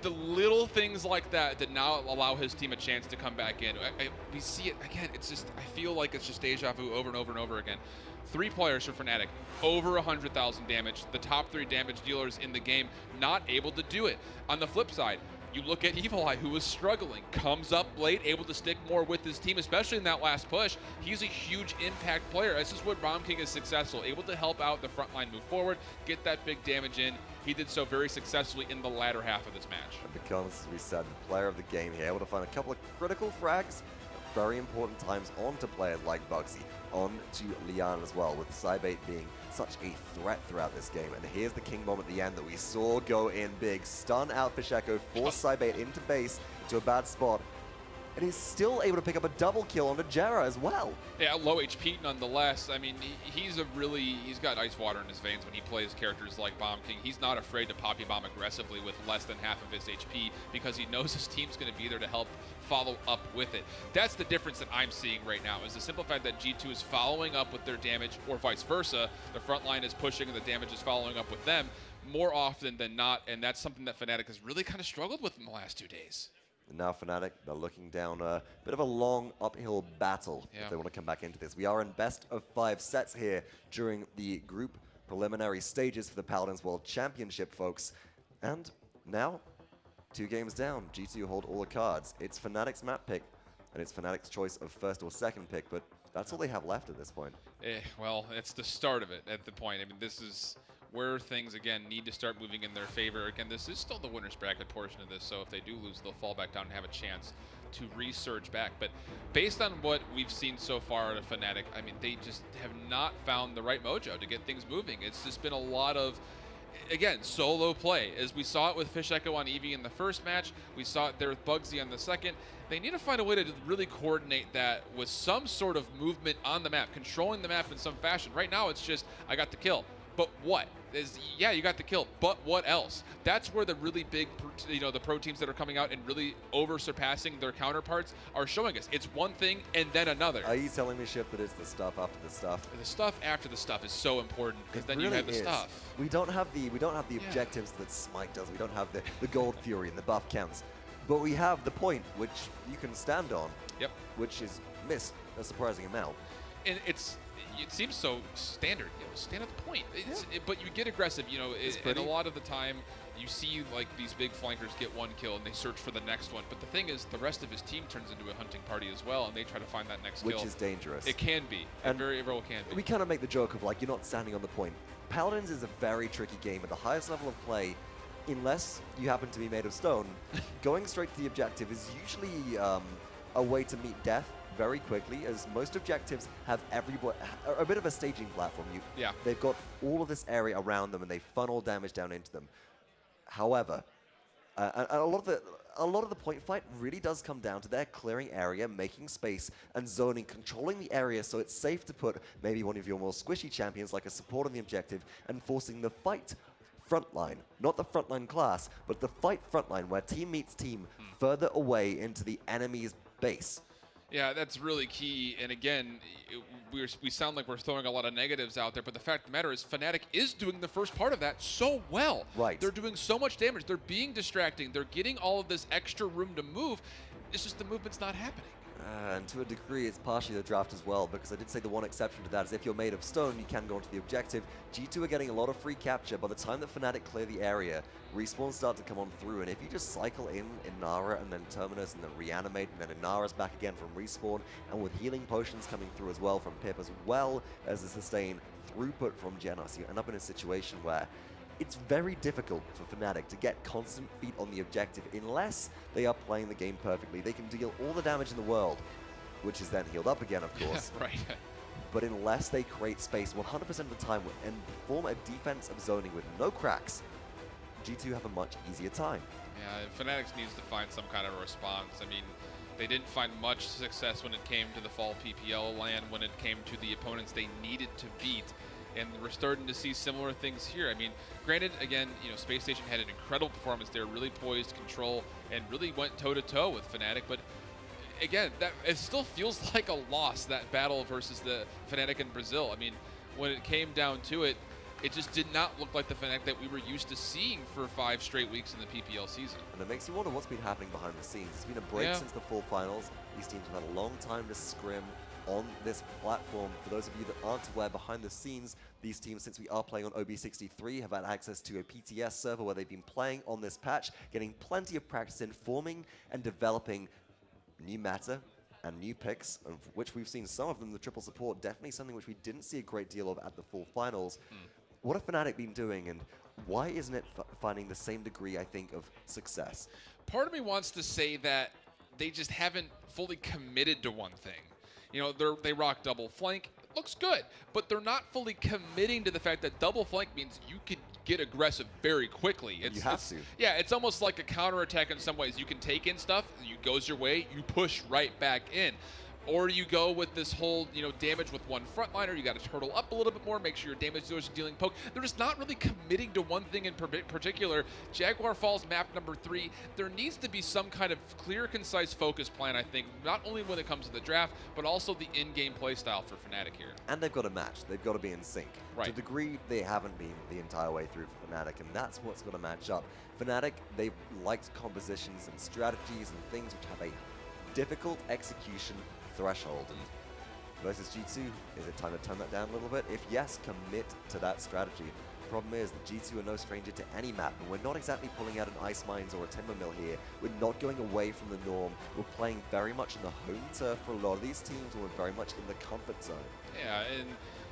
the little things like that that now allow his team a chance to come back in. We see it again. It's just, I feel like it's just deja vu over and over and over again. 3 players for FNATIC, over 100,000 damage. The top 3 damage dealers in the game not able to do it. On the flip side, you look at Evulli, who was struggling, comes up late, able to stick more with his team, especially in that last push. He's a huge impact player. This is what Bomb King is successful, able to help out the front line move forward, get that big damage in. He did so very successfully in the latter half of this match. And becomes, as we said, the player of the game here, able to find a couple of critical frags at very important times onto players like bugzy, on to Lian as well, with Cybate being such a threat throughout this game. And here's the King Bomb at the end that we saw go in big. Stun out Fisheko, force Cybate into base, into a bad spot. And he's still able to pick up a double kill onto Gerrah as well. Yeah, low HP nonetheless. I mean, he's got ice water in his veins when he plays characters like Bomb King. He's not afraid to poppy bomb aggressively with less than half of his HP because he knows his team's going to be there to help follow up with it. That's the difference that I'm seeing right now, is the simple fact that G2 is following up with their damage, or vice versa. The front line is pushing and the damage is following up with them more often than not, and that's something that FNATIC has really kind of struggled with in the last 2 days. And now FNATIC, they're looking down a bit of a long uphill battle if they want to come back into this. We are in best of 5 sets here during the group preliminary stages for the Paladins World Championship, folks. And now, 2 games down. G2 hold all the cards. It's FNATIC's map pick, and it's FNATIC's choice of first or second pick, but that's all they have left at this point. Well, it's the start of it at the point. I mean, this is where things, again, need to start moving in their favor. Again, this is still the winner's bracket portion of this, so if they do lose, they'll fall back down and have a chance to resurge back. But based on what we've seen so far at FNATIC, I mean, they just have not found the right mojo to get things moving. It's just been a lot of, again, solo play. As we saw it with Fisheko on Eevee in the first match, we saw it there with bugzy on the second. They need to find a way to really coordinate that with some sort of movement on the map, controlling the map in some fashion. Right now, it's just, I got the kill. But what? Yeah, you got the kill, but what else? That's where the really big, the pro teams that are coming out and really over-surpassing their counterparts are showing us. It's one thing and then another. Are you telling me, Ship, that it's the stuff after the stuff? The stuff after the stuff is so important, because then really you have the is. stuff. We don't have the objectives that Smite does. We don't have the gold fury and the buff counts. But we have the point, which you can stand on. Yep. Which is missed a surprising amount. And it seems so standard, stand at the point. But you get aggressive, and a lot of the time you see like these big flankers get 1 kill and they search for the next one. But the thing is, the rest of his team turns into a hunting party as well, and they try to find that next kill. Which is dangerous. It can be. It very well can be. We kind of make the joke of like, you're not standing on the point. Paladins is a very tricky game at the highest level of play. Unless you happen to be made of stone, going straight to the objective is usually a way to meet death very quickly, as most objectives have a bit of a staging platform. They've got all of this area around them, and they funnel damage down into them. However, a lot of the point fight really does come down to their clearing area, making space, and zoning, controlling the area so it's safe to put maybe one of your more squishy champions like a support on the objective, and forcing the fight frontline, not the frontline class, but the fight frontline, where team meets team further away into the enemy's base. Yeah, that's really key. And again, we sound like we're throwing a lot of negatives out there, but the fact of the matter is FNATIC is doing the first part of that so well. Right. They're doing so much damage. They're being distracting. They're getting all of this extra room to move. It's just the movement's not happening. And to a degree, it's partially the draft as well, because I did say the one exception to that is if you're made of stone, you can go into the objective. G2 are getting a lot of free capture. By the time that FNATIC clear the area, respawns start to come on through, and if you just cycle in Inara and then Terminus and then reanimate, and then Inara's back again from respawn, and with healing potions coming through as well from Pip, as well as the sustained throughput from Gerrah, so you end up in a situation where it's very difficult for FNATIC to get constant feet on the objective unless they are playing the game perfectly. They can deal all the damage in the world, which is then healed up again, of course. Right. But unless they create space 100% of the time and perform a defense of zoning with no cracks, G2 have a much easier time. Yeah, FNATIC needs to find some kind of response. I mean, they didn't find much success when it came to the fall PPL land, when it came to the opponents they needed to beat. And we're starting to see similar things here. I mean, granted, again, Space Station had an incredible performance there, really poised, control, and really went toe-to-toe with FNATIC. But again, it still feels like a loss, that battle versus the FNATIC in Brazil. I mean, when it came down to it, It just did not look like the Fnatic that we were used to seeing for 5 straight weeks in the PPL season. And it makes you wonder what's been happening behind the scenes. It's been a break since the full finals. These teams have had a long time to scrim on this platform. For those of you that aren't aware, behind the scenes, these teams, since we are playing on OB63, have had access to a PTS server where they've been playing on this patch, getting plenty of practice in forming and developing new meta and new picks, of which we've seen some of them, the triple support, definitely something which we didn't see a great deal of at the full finals. What have Fnatic been doing, and why isn't it finding the same degree, I think, of success? Part of me wants to say that they just haven't fully committed to one thing. You know, they rock double flank. It looks good, but they're not fully committing to the fact that double flank means you could get aggressive very quickly. You have to. Yeah, it's almost like a counterattack in some ways. You can take in stuff, it goes your way, you push right back in. Or you go with this whole, you know, damage with one frontliner. You got to turtle up a little bit more, make sure your damage dealers are dealing poke. They're just not really committing to one thing in particular. Jaguar Falls map number 3, there needs to be some kind of clear, concise focus plan, I think, not only when it comes to the draft, but also the in-game playstyle for Fnatic here. And they've got to match. They've got to be in sync. Right. To a degree, they haven't been the entire way through for Fnatic, and that's what's got to match up. Fnatic, they've liked compositions and strategies and things which have a difficult execution threshold. And versus G2, is it time to turn that down a little bit? If yes, commit to that strategy. The problem is that G2 are no stranger to any map, and we're not exactly pulling out an Ice Mines or a Timber Mill here. We're not going away from the norm. We're playing very much in the home turf for a lot of these teams, and we're very much in the comfort zone. Yeah, and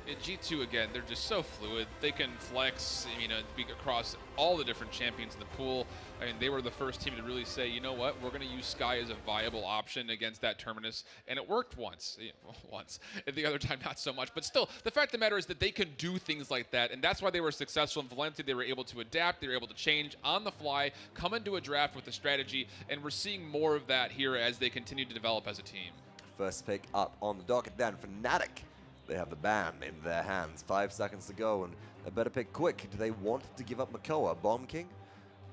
in G2, again, they're just so fluid. They can flex, you know, across all the different champions in the pool. I mean, they were the first team to really say, you know what, we're going to use Sky as a viable option against that Terminus, and it worked once. You know, once. And the other time, not so much. But still, the fact of the matter is that they can do things like that, and that's why they were successful in Valencia. They were able to adapt. They were able to change on the fly, come into a draft with a strategy, and we're seeing more of that here as they continue to develop as a team. First pick up on the docket then, Fnatic. They have the ban in their hands. 5 seconds to go, and they better pick quick. Do they want to give up Makoa? Bomb King?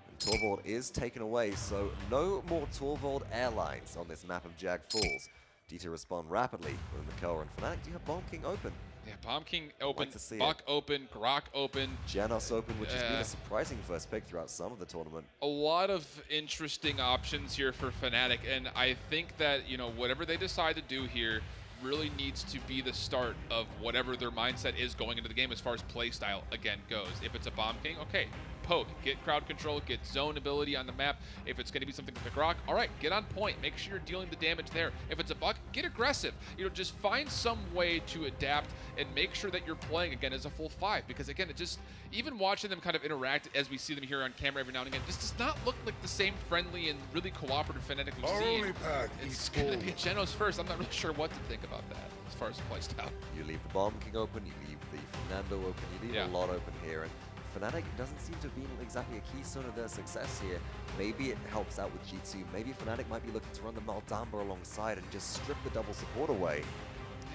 And Torvald is taken away, so no more Torvald airlines on this map of Jag Falls. G2 respond rapidly with Makoa and Fnatic. Do you have Bomb King open? Yeah, Bomb King open, to see Buck open, Grok open. Genos open, which has been a surprising first pick throughout some of the tournament. A lot of interesting options here for Fnatic, and I think that, you know, whatever they decide to do here really needs to be the start of whatever their mindset is going into the game as far as play style, again, goes. If it's a Bomb King, okay, poke, get crowd control, get zone ability on the map. If it's going to be something like a Grok, all right, get on point. Make sure you're dealing the damage there. If it's a Buck, get aggressive. You know, just find some way to adapt and make sure that you're playing, again, as a full 5. Because, again, it just, even watching them kind of interact as we see them here on camera every now and again, just does not look like the same friendly and really cooperative Fnatic we've seen. It's going to be Genos first. I'm not really sure what to think about that as far as the play style. You leave the Bomb King open, you leave the Fernando open, you leave a lot open here. And Fnatic doesn't seem to have been exactly a keystone of their success here. Maybe it helps out with G2. Maybe Fnatic might be looking to run the Maldamba alongside and just strip the double support away.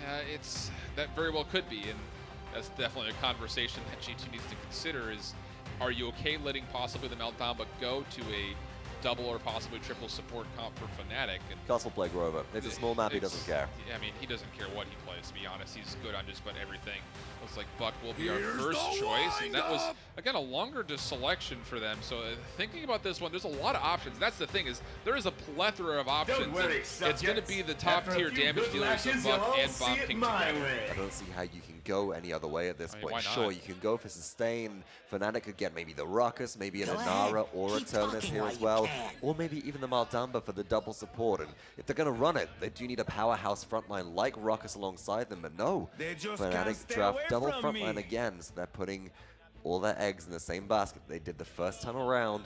Yeah, that very well could be, and that's definitely a conversation that G2 needs to consider is, are you okay letting possibly the Maldamba go to a double or possibly triple support comp for Fnatic? And Castle play Grover. It's a small map, he doesn't care. I mean, he doesn't care what he plays, to be honest. He's good on just about everything. Looks like Buck will be our first choice, and that was, again, a longer selection for them. So thinking about this one, there's a lot of options. That's the thing, is there is a plethora of options. Don't worry, it's going to be the top tier damage dealers of Buck and Bomb King together. I don't see how you can go any other way at this point. Sure, you can go for sustain. Fnatic could get maybe the Ruckus, maybe an Inara or a Terminus here as well. Or maybe even the Maldamba for the double support. And if they're going to run it, they do need a powerhouse frontline like Ruckus alongside them. But no, Fnatic draft double frontline again. So they're putting all their eggs in the same basket they did the first time around.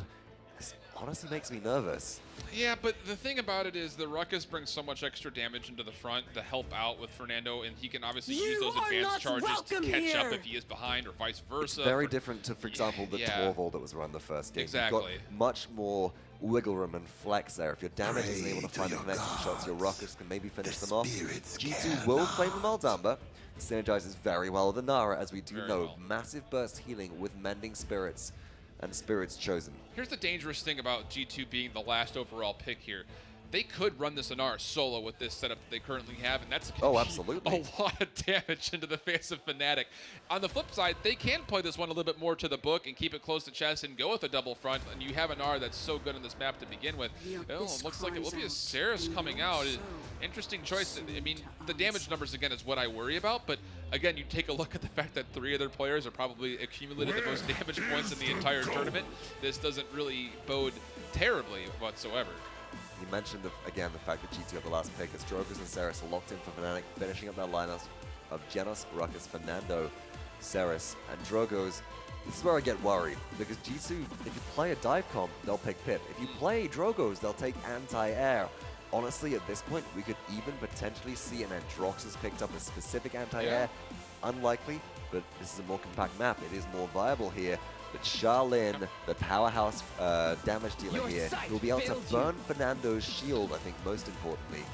This honestly makes me nervous. Yeah, but the thing about it is the Ruckus brings so much extra damage into the front to help out with Fernando, and he can obviously use those advanced charges to catch up if he is behind or vice versa. It's very different to, for example, the Torvald that was run the first game. Exactly. You've got much more wiggle room and flex there. If your damage isn't able to find the connection shots, your Ruckus can maybe finish them off. G2 will claim the Maldamba. Synergizes very well with the Nara, as we do know. Massive burst healing with Mending Spirits, and Spirits chosen. Here's the dangerous thing about G2 being the last overall pick here. they could run this Anar solo with this setup that they currently have, and that's Oh, absolutely. a lot of damage into the face of FNATIC. On the flip side, they can play this one a little bit more to the book and keep it close to chest and go with a double front, and you have Anar that's so good on this map to begin with. Oh, it looks like it will be a Ceres coming out. Interesting choice. I mean, the damage numbers, again, is what I worry about, but again, you take a look at the fact that 3 other players are probably accumulated the most damage points in the entire tournament. This doesn't really bode terribly whatsoever. You mentioned, again, the fact that G2 have the last pick as Drogoz and Ceres are locked in for FNATIC, finishing up their lineups of Genos, Ruckus, Fernando, Ceres, and Drogoz. This is where I get worried, because G2, if you play a dive comp, they'll pick Pip. If you play Drogoz, they'll take anti-air. Honestly, at this point, we could even potentially see an Androxus picked up a specific anti-air. Unlikely, but this is a more compact map. It is more viable here. But Charlene, the powerhouse damage dealer here, will be able to burn Fernando's shield, I think most importantly,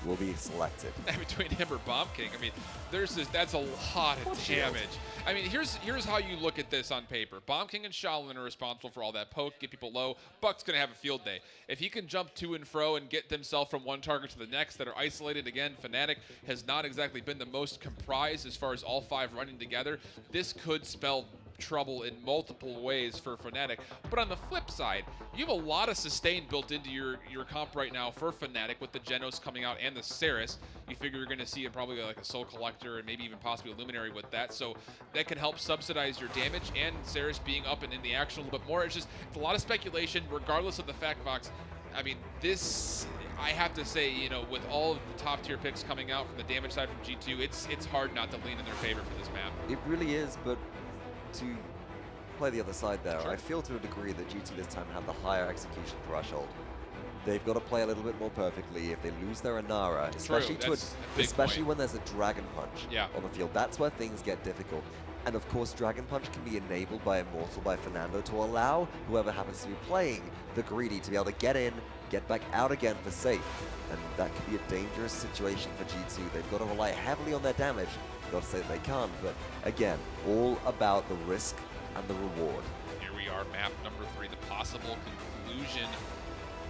will be selected. Between him or Bomb King, I mean, that's a lot of damage. I mean, here's how you look at this on paper. Bomb King and Shaolin are responsible for all that poke, get people low. Buck's going to have a field day. If he can jump to and fro and get themselves from one target to the next that are isolated, again, FNATIC has not exactly been the most comprised as far as all 5 running together. This could spell trouble in multiple ways for FNATIC. But on the flip side, you have a lot of sustain built into your comp right now for FNATIC with the Genos coming out and the Ceres. You figure you're going to see probably like a Soul Collector and maybe even possibly a Luminary with that. So that can help subsidize your damage, and Ceres being up and in the action a little bit more. It's a lot of speculation regardless of the fact, Vox. I mean, this, I have to say, you know, with all of the top tier picks coming out from the damage side from G2, it's hard not to lean in their favor for this map. It really is, but to play the other side there, Sure. I feel to a degree that G2 this time have the higher execution threshold. They've got to play a little bit more perfectly. If they lose their Inara, especially when there's a Dragon Punch on the field, that's where things get difficult. And of course, Dragon Punch can be enabled by Immortal by Fernando to allow whoever happens to be playing the Greedy to be able to get in, get back out again for safe. And that could be a dangerous situation for G2. They've got to rely heavily on their damage. Not to say that they can't, but again, all about the risk and the reward. Here we are, map number 3, the possible conclusion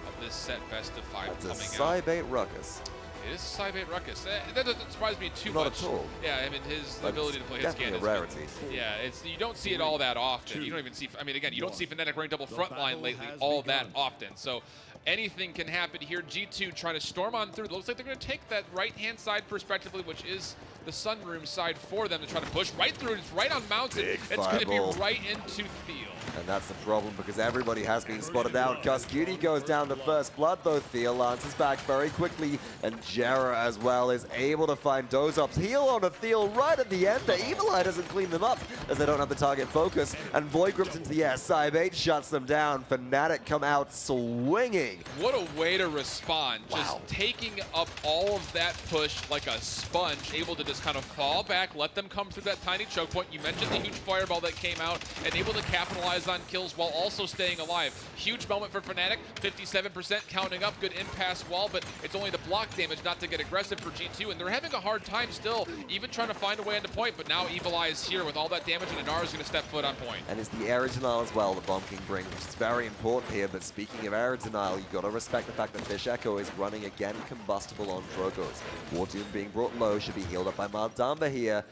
of this set best of 5 That's coming a out. Cybate Ruckus. It is a Cybate Ruckus. That doesn't surprise me too Not much. at all. Yeah, I mean, his But ability to play his definitely scan a is rarity. Yeah, you don't see it all that often. You don't even see, I mean, again, you don't see FNATIC running double frontline lately all that often. So anything can happen here. G2 trying to storm on through. It looks like they're going to take that right-hand side perspectively, which is the sunroom side for them to try to push right through. It's right on Mountain. It's going to be right into Thiel. And that's the problem, because everybody has been spotted out. kusqt goes down to first blood, though. Thiel lances back very quickly, and Gerrah as well is able to find doesupz. Heal on a Thiel right at the end. The Evulli doesn't clean them up, as they don't have the target focus. And Void grips into the air. Cybate shuts them down. FNATIC come out swinging. What a way to respond. Just taking up all of that push like a sponge, able to just kind of fall back, let them come through that tiny choke point. You mentioned the huge fireball that came out, and able to capitalize on kills while also staying alive. Huge moment for FNATIC, 57% counting up, good in-pass wall, but it's only the block damage not to get aggressive for G2, and they're having a hard time still, even trying to find a way into point, but now Evulli is here with all that damage, and Inara is going to step foot on point. And it's the air denial as well that Bomb King brings, which is very important here. But speaking of air denial, you got to respect the fact that Fisheko is running again combustible on Drogoz. WarDoom being brought low, should be healed up by Maldamba here.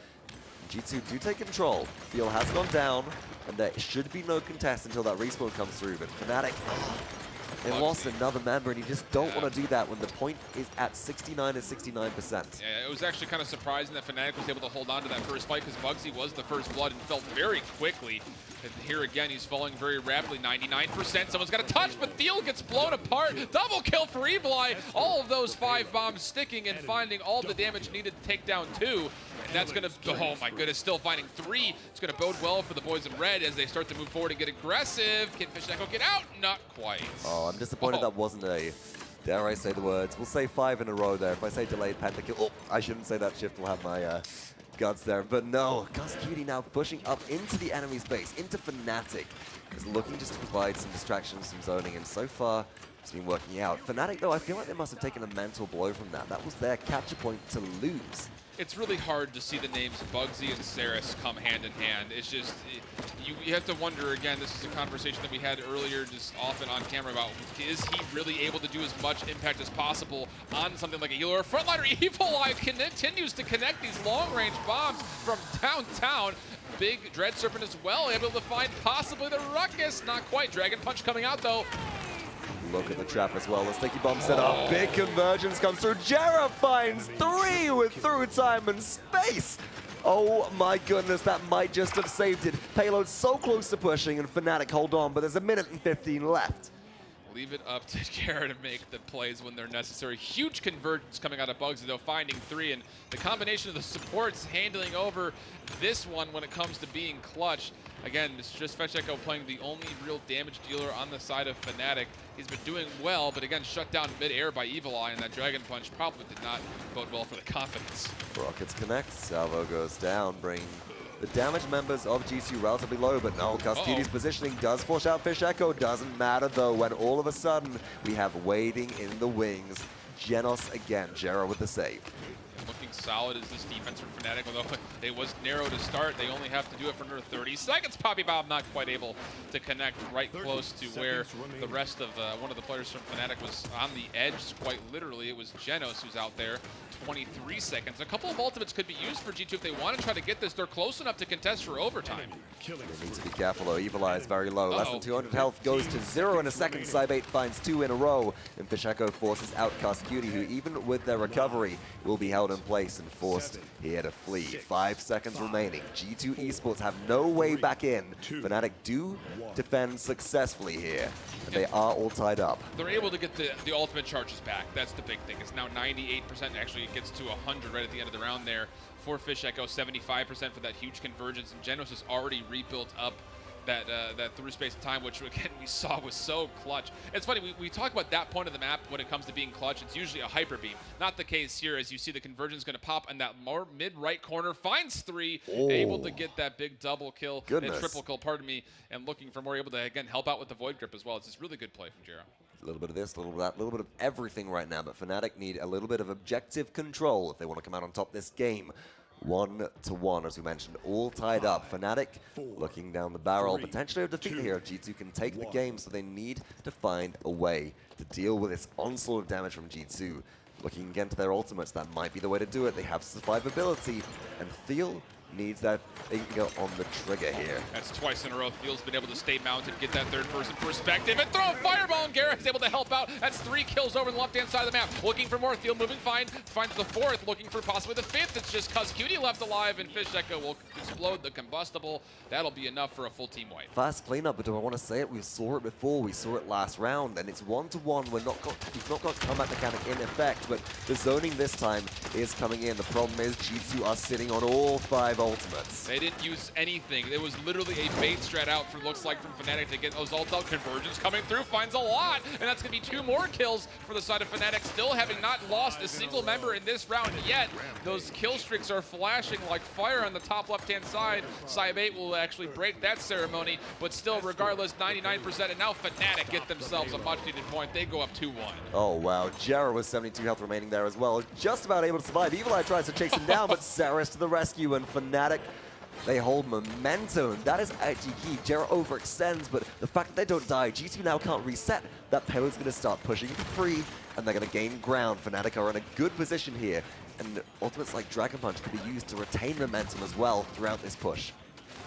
G2 do take control. Thiel has gone down, and there should be no contest until that respawn comes through. But FNATIC, they lost another member, and you just don't want to do that when the point is at 69 to 69%. Yeah, it was actually kind of surprising that FNATIC was able to hold on to that first fight, because bugzy was the first blood and fell very quickly. And here again, he's falling very rapidly, 99%. Someone's got a touch, but Thiel gets blown apart. Double kill for Evulli. All of those 5 bombs sticking and finding all the damage needed to take down 2. And that's going to, oh my goodness, still finding 3. It's going to bode well for the boys in red as they start to move forward and get aggressive. Can Fisheko get out? Not quite. Oh, I'm disappointed that wasn't a, dare I say the words, we'll say 5 in a row there. If I say delayed pentakill, oh, I shouldn't say that. Shift will have my guts there. But no, kusqt now pushing up into the enemy space, into FNATIC, is looking just to provide some distractions, some zoning, and so far it's been working out. FNATIC, though, I feel like they must have taken a mental blow from that. That was their capture point to lose. It's really hard to see the names bugzy and Saris come hand in hand. It's just, you have to wonder, again, this is a conversation that we had earlier just often on camera about, is he really able to do as much impact as possible on something like a healer? Or frontliner Evulli continues to connect these long-range bombs from downtown. Big Dread Serpent as well, able to find possibly the Ruckus. Not quite. Dragon Punch coming out, though. Look at the trap as well. The sticky bomb set up. Big convergence comes through. Gerrah finds 3 with through time and space. Oh my goodness, that might just have saved it. Payload so close to pushing, and FNATIC hold on, but there's 1:15 left. Leave it up to Gerrah to make the plays when they're necessary. Huge convergence coming out of bugzy, though, finding 3, and the combination of the supports handling over this one when it comes to being clutch. Again, it's just Fisheko playing the only real damage dealer on the side of FNATIC. He's been doing well, but again, shut down mid-air by Evulli, and that Dragon Punch probably did not bode well for the confidence. Rockets connect, Salvo goes down, bringing the damage members of G2 relatively low, but no, kusqt's positioning does force out Fisheko. Doesn't matter though, when all of a sudden we have waiting in the wings. Genos again, Gerrah with the save. Looking solid is this defense from FNATIC, although it was narrow to start. They only have to do it for another 30 seconds. Poppy Bob not quite able to connect right close to where the rest of one of the players from FNATIC was on the edge, quite literally. It was Genos who's out there. 23 seconds. A couple of ultimates could be used for G2 if they want to try to get this. They're close enough to contest for overtime. They need to be careful though. Evulli is very low. Less than 200 health, goes to 0 in a second. Cybate finds 2 in a row. And Fisheko forces out kusqt, who even with their recovery will be held in place and forced here to flee. 5 seconds remaining. G2 Esports have no way back in. FNATIC do defend successfully here. And they are all tied up. They're able to get the ultimate charges back. That's the big thing. It's now 98%. Actually, it gets to 100 right at the end of the round there for Fisheko. 75% for that huge convergence. And Genos has already rebuilt up that through space of time, which again we saw was so clutch. It's funny, we talk about that point of the map when it comes to being clutch. It's usually a hyper beam. Not the case here, as you see the convergence going to pop in that more mid-right corner, finds 3, able to get that big double kill, and triple kill, pardon me, and looking for more, able to again help out with the Void Grip as well. It's just really good play from Gerrah. A little bit of this, a little bit of that, a little bit of everything right now, but FNATIC need a little bit of objective control if they want to come out on top this game. 1-1, as we mentioned, all tied up. FNATIC looking down the barrel, potentially a defeat here. G2 can take the game, so they need to find a way to deal with this onslaught of damage from G2. Looking again to their ultimates, that might be the way to do it. They have survivability, and Thiel needs that finger on the trigger here. That's twice in a row. Thiel's been able to stay mounted, get that third-person perspective, and throw a fireball, and Gerrah is able to help out. That's 3 kills over the left-hand side of the map. Looking for more. Thiel moving fine. Finds the 4th, looking for possibly the 5th. It's just kusqt left alive, and Fisheko will explode the combustible. That'll be enough for a full team wipe. Fast cleanup, but do I want to say it? We saw it before. We saw it last round, and it's 1-1. We've not got combat mechanic in effect, but the zoning this time is coming in. The problem is G2 are sitting on all 5 ultimates. They didn't use anything. It was literally a bait strat out from, looks like, from FNATIC to get those ult out. Convergence coming through, finds a lot, and that's going to be 2 more kills for the side of FNATIC, still having not lost a single member in this round yet. Those kill streaks are flashing like fire on the top left-hand side. Cybate will actually break that ceremony, but still, regardless, 99%, and now FNATIC get themselves a much-needed point. They go up 2-1. Oh, wow. Gerrah with 72 health remaining there as well. Just about able to survive. Evulli tries to chase him down, but Saris to the rescue, and FNATIC, they hold momentum. That is actually key. Gerrah overextends, but the fact that they don't die, G2 now can't reset. That payload's going to start pushing for free, and they're going to gain ground. FNATIC are in a good position here, and ultimates like Dragon Punch can be used to retain momentum as well throughout this push.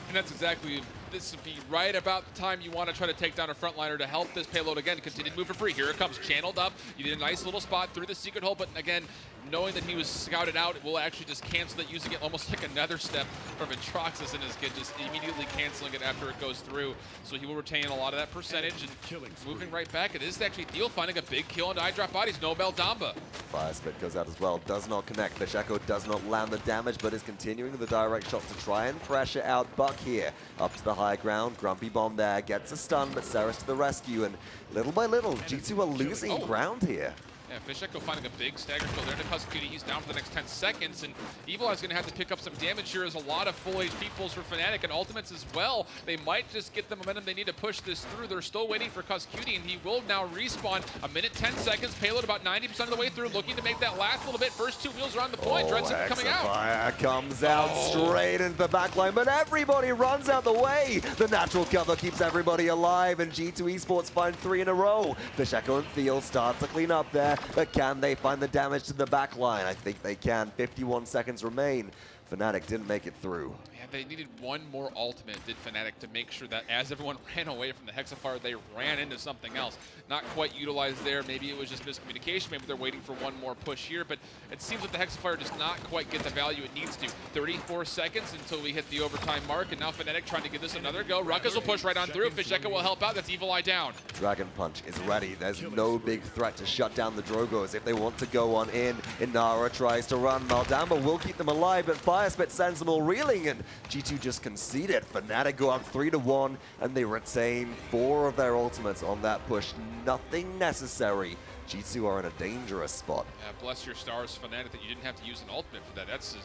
And that's exactly, this would be right about the time you want to try to take down a frontliner to help this payload again continue to move for free. Here it comes, channeled up. You did a nice little spot through the secret hole, but again, knowing that he was scouted out, it will actually just cancel it, using it almost like another step from Atroxus in his kit, just immediately canceling it after it goes through. So he will retain a lot of that percentage, and moving right back. It is actually Thiel finding a big kill into iDropBodies. Nobel Damba. Fire Spit goes out as well, does not connect. Fisheko does not land the damage, but is continuing the direct shots to try and pressure out Buck here. Up to the high ground, Grumpy Bomb there, gets a stun, but Saris to the rescue, and little by little, G2 are losing ground here. Yeah, Fisheko finding a big stagger kill there to kusqt. He's down for the next 10 seconds, and Evulli's going to have to pick up some damage here as a lot of full HP pulls for FNATIC and ultimates as well. They might just get the momentum they need to push this through. They're still waiting for kusqt, and he will now respawn. A minute, 10 seconds. Payload about 90% of the way through, looking to make that last little bit. First 2 wheels are on the point. Dreadsup coming out. Fire comes out straight into the backline, but everybody runs out the way. The natural cover keeps everybody alive, and G2 Esports find 3 in a row. Fisheko and Thiel start to clean up there, but can they find the damage to the backline? I think they can. 51 seconds remain. FNATIC didn't make it through. Yeah, they needed one more ultimate, did FNATIC, to make sure that as everyone ran away from the Hexafire, they ran into something else. Not quite utilized there. Maybe it was just miscommunication. Maybe they're waiting for one more push here, but it seems that the Hexafire does not quite get the value it needs to. 34 seconds until we hit the overtime mark, and now FNATIC trying to give this another go. Ruckus will push right on through. Fisheko will help out. That's Evulli down. Dragon Punch is ready. There's no big threat to shut down the Drogos if they want to go on in. Inara tries to run. Maldamba will keep them alive, but Fire Spit sends them all reeling, and G2 just conceded. FNATIC go up 3-1, and they retain 4 of their ultimates on that push. Nothing necessary. G2 are in a dangerous spot. Yeah, bless your stars, FNATIC, that you didn't have to use an ultimate for that. That's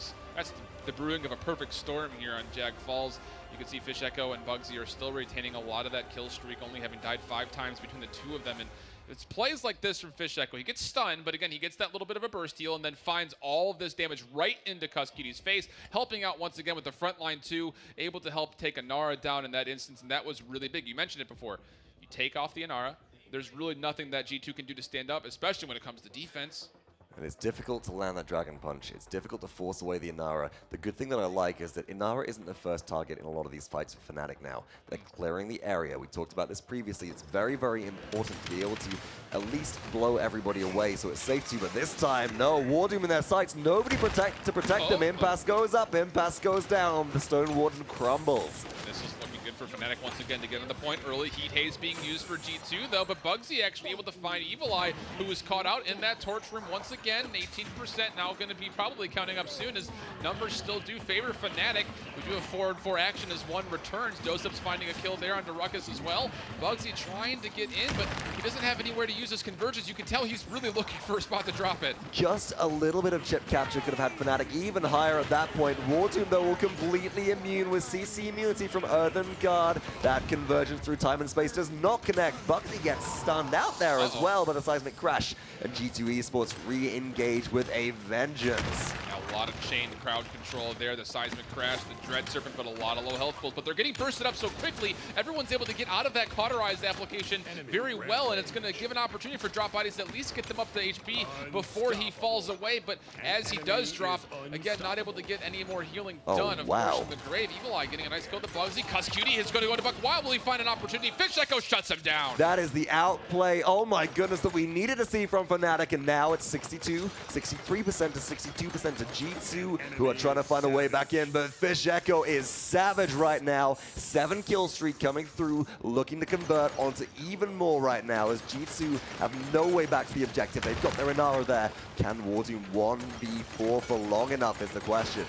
the brewing of a perfect storm here on Jaguar Falls. You can see Fisheko and bugzy are still retaining a lot of that kill streak, only having died 5 times between the 2 of them. And it's plays like this from Fisheko. He gets stunned, but again, he gets that little bit of a burst heal and then finds all of this damage right into kusqt's face, helping out once again with the front line too, able to help take Inara down in that instance, and that was really big. You mentioned it before. You take off the Inara, there's really nothing that G2 can do to stand up, especially when it comes to defense. And it's difficult to land that Dragon Punch. It's difficult to force away the Inara. The good thing that I like is that Inara isn't the first target in a lot of these fights for FNATIC now. They're clearing the area. We talked about this previously. It's very, very important to be able to at least blow everybody away so it's safe to. But this time, no. WarDoom in their sights. Nobody to protect them. Impasse goes up. Impasse goes down. The Stone Warden crumbles. This is looking good for FNATIC once again to get on the point early. Heat Haze being used for G2 though, but bugzy actually able to find Evulli, who was caught out in that torch room once again. 18% now going to be probably counting up soon as numbers still do favor FNATIC. We do have forward 4 action as one returns. doesupz finding a kill there onto Ruckus as well. bugzy trying to get in, but he doesn't have anywhere to use his convergence. You can tell he's really looking for a spot to drop it. Just a little bit of chip capture could have had FNATIC even higher at that point. WarDoom though will completely immune with CC immunity from Earthen Guard. That convergence through time and space does not connect. bugzy gets stunned out there as well by the seismic crash, and G2 Esports re-engage with a vengeance. A lot of chain crowd control there, the seismic crash, the Dread Serpent, but a lot of low health pulls. But they're getting bursted up so quickly, everyone's able to get out of that cauterized application very well, and it's going to give an opportunity for dropbodies to at least get them up to HP before he falls away. But as he does drop, again, not able to get any more healing done. Of course, in the grave, Evulli getting a nice kill to bugzy. kusqt is going to go to Buck. Why will he find an opportunity? Fisheko shuts him down. That is the outplay, oh my goodness, that we needed to see from FNATIC, and now it's 63% to 62% to G2, who are trying to find a way back in, but Fisheko is savage right now. 7 kill streak coming through, looking to convert onto even more right now as G2 have no way back to the objective. They've got their Inara there. Can WarDoom 1v4 for long enough is the question.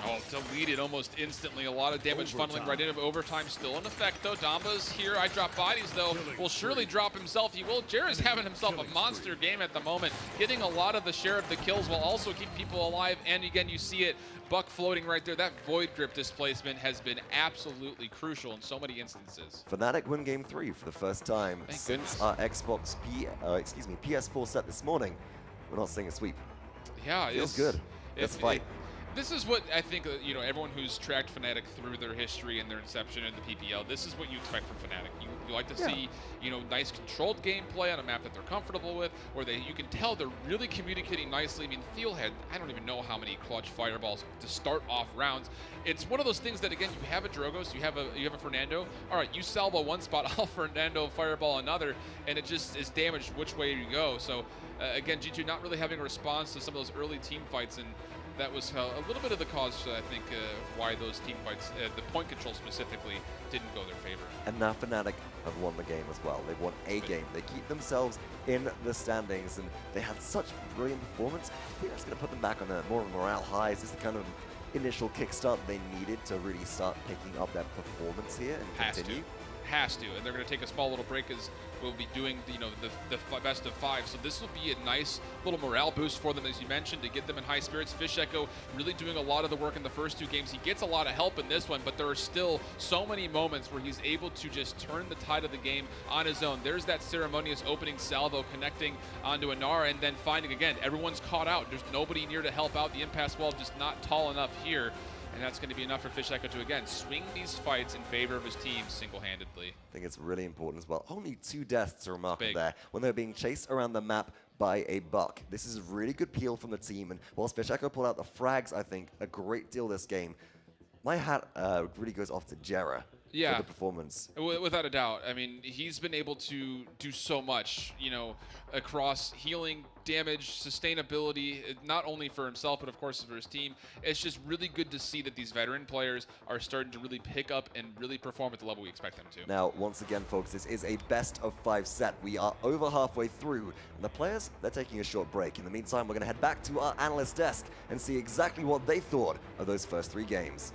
Oh, deleted almost instantly. A lot of damage funneling right into overtime. Still in effect, though. Damba's here. iDropBodies, though, will surely drop himself. He will. Gerrah's having himself a monster game at the moment, getting a lot of the share of the kills while also keeping people alive. And again, you see it, Buck floating right there. That Void Grip displacement has been absolutely crucial in so many instances. FNATIC win Game 3 for the first time since our Xbox PS4 set this morning. We're not seeing a sweep. Yeah, feels good. Let's fight. This is what I think, you know, everyone who's tracked FNATIC through their history and their inception in the PPL, this is what you expect from FNATIC. You like to see, you know, nice controlled gameplay on a map that they're comfortable with, or you can tell they're really communicating nicely. I mean, Thiel had, I don't even know how many clutch fireballs to start off rounds. It's one of those things that, again, you have a Drogos, you have a Fernando. All right, you salvo one spot, I'll Fernando fireball another, and it just is damaged which way you go. So, again, G2 not really having a response to some of those early team fights, and that was a little bit of the cause, I think, why those team fights, the point control specifically, didn't go their favor. And now FNATIC have won the game as well. They've won a game. They keep themselves in the standings, and they had such brilliant performance. I think that's going to put them back on more of a morale high. Is this the kind of initial kickstart they needed to really start picking up that performance here and continue? has to, and they're going to take a small little break as we'll be doing the best of 5. So this will be a nice little morale boost for them, as you mentioned, to get them in high spirits. Fisheko really doing a lot of the work in the first 2 games. He gets a lot of help in this one, but there are still so many moments where he's able to just turn the tide of the game on his own. There's that ceremonious opening salvo connecting onto Inara, and then finding again, everyone's caught out. There's nobody near to help out. The impasse wall just not tall enough here. And that's going to be enough for Fisheko to, again, swing these fights in favor of his team single-handedly. I think it's really important as well. Only 2 deaths to remark on Big. there when they're being chased around the map by a buck. This is a really good peel from the team, and whilst Fisheko pulled out the frags, I think, a great deal this game, my hat really goes off to Gerrah for the performance. Without a doubt. I mean, he's been able to do so much, across healing, damage, sustainability, not only for himself, but of course for his team. It's just really good to see that these veteran players are starting to really pick up and really perform at the level we expect them to. Now, once again, folks, this is a best of 5 set. We are over halfway through, and the players, they're taking a short break. In the meantime, we're going to head back to our analyst desk and see exactly what they thought of those first 3 games.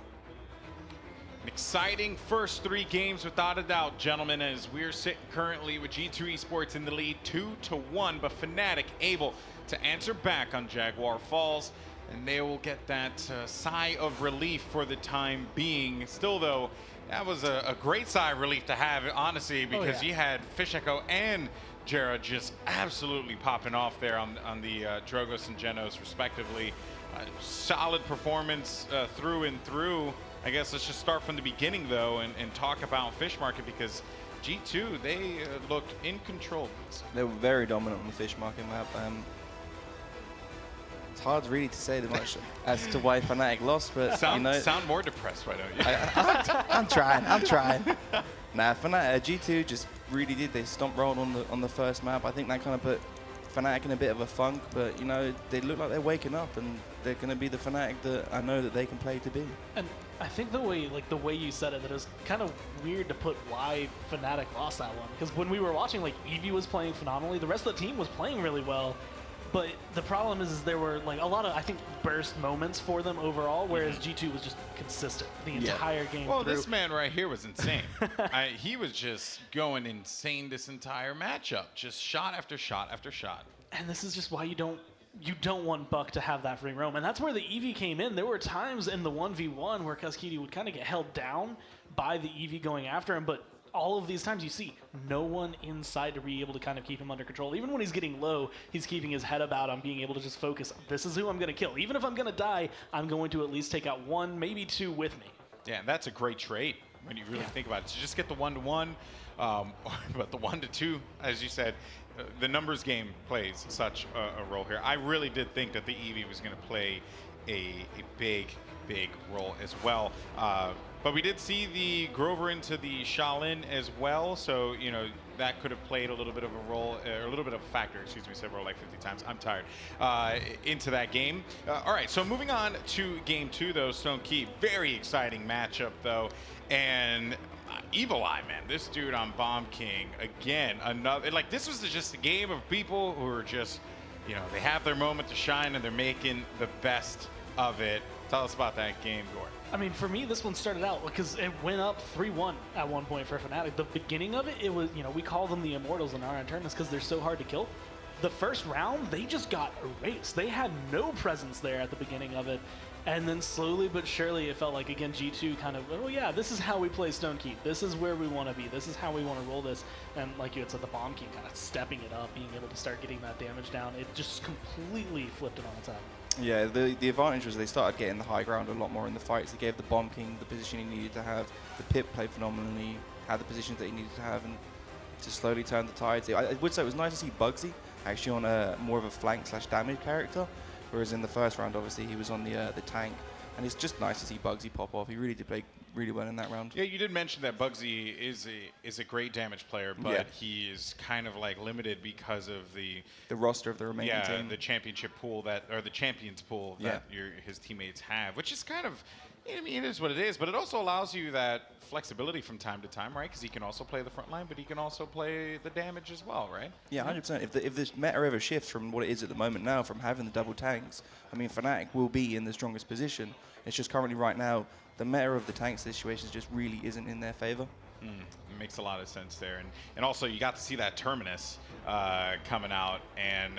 An exciting first 3 games without a doubt, gentlemen, as we're sitting currently with G2 Esports in the lead 2-1, but FNATIC able to answer back on Jaguar Falls, and they will get that sigh of relief for the time being. Still, though, that was a great sigh of relief to have, honestly, because you had Fisheko and Gerrah just absolutely popping off there on the Drogos and Genos, respectively. Solid performance through and through. I guess let's just start from the beginning, though, and talk about Fish Market, because G2, they looked in control. They were very dominant on the Fish Market map. It's hard really to say much as to why FNATIC lost, but sound more depressed, why don't you? I'm trying. Nah, FNATIC, G2 just really did. They stomp rolled on the first map. I think that kind of put FNATIC in a bit of a funk, but they look like they're waking up, and they're going to be the FNATIC that I know that they can play to be. And I think the way you said it, that it was kind of weird to put why FNATIC lost that one, because when we were watching, Eevee was playing phenomenally, the rest of the team was playing really well, but the problem is there were a lot of, I think, burst moments for them overall, whereas G2 was just consistent the entire game Well, through. this man right here was insane. He was just going insane this entire matchup, just shot after shot after shot. And this is just why you don't want Buck to have that free roam. And that's where the Eevee came in. There were times in the 1v1 where kusqt would kind of get held down by the Eevee going after him, but all of these times you see no one inside to be able to kind of keep him under control. Even when he's getting low, he's keeping his head about on being able to just focus. This is who I'm going to kill. Even if I'm going to die, I'm going to at least take out 1, maybe 2 with me. Yeah, and that's a great trait when you really think about it. So just get the 1-1, but the 1-2, as you said, the numbers game plays such a role here. I really did think that the Eevee was going to play a big role as well. But we did see the Grover into the Shaolin as well, so that could have played a little bit of a role, or a little bit of a factor, excuse me, I said role like 50 times, I'm tired, into that game. All right, so moving on to game 2, though, Stone Key, very exciting matchup, though, and Evulli, man, this dude on Bomb King, again, another, this was just a game of people who are just, they have their moment to shine, and they're making the best of it. Tell us about that game, Gord. I mean, for me, this one started out because it went up 3-1 at one point for FNATIC. The beginning of it, it was, we call them the Immortals in our tournaments because they're so hard to kill. The first round, they just got erased. They had no presence there at the beginning of it. And then slowly but surely, it felt like, again, G2 kind of, oh yeah, this is how we play Stone Keep. This is where we want to be. This is how we want to roll this. And like you had said, the Bomb King kind of stepping it up, being able to start getting that damage down. It just completely flipped it on its head. Yeah, the advantage was they started getting the high ground a lot more in the fights. They gave the Bomb King the position he needed to have. The Pip played phenomenally, had the positions that he needed to have, and to slowly turn the tides. I would say it was nice to see Bugzy actually on a more of a flank/damage character, whereas in the first round, obviously, he was on the tank. And it's just nice to see Bugzy pop off. He really did play really well in that round. Yeah, you did mention that Bugzy is a great damage player, but he is kind of limited because of the roster of the remaining team. The championship pool or the champions pool that his teammates have, which is kind of, I mean, it is what it is, but it also allows you that flexibility from time to time, right? Because he can also play the front line, but he can also play the damage as well, right? Yeah, 100%. If this meta ever shifts from what it is at the moment now, from having the double tanks, I mean, FNATIC will be in the strongest position. It's just currently right now, the meta of the tank situation just really isn't in their favor. It makes a lot of sense there, and also you got to see that Terminus coming out, and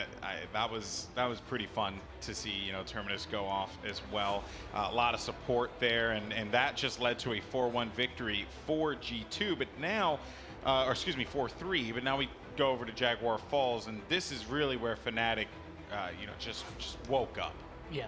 that was pretty fun to see. You know, Terminus go off as well. A lot of support there, and that just led to a 4-1 victory for G2. But now, or excuse me, 4-3. But now we go over to Jaguar Falls, and this is really where FNATIC, you know, just woke up. Yeah.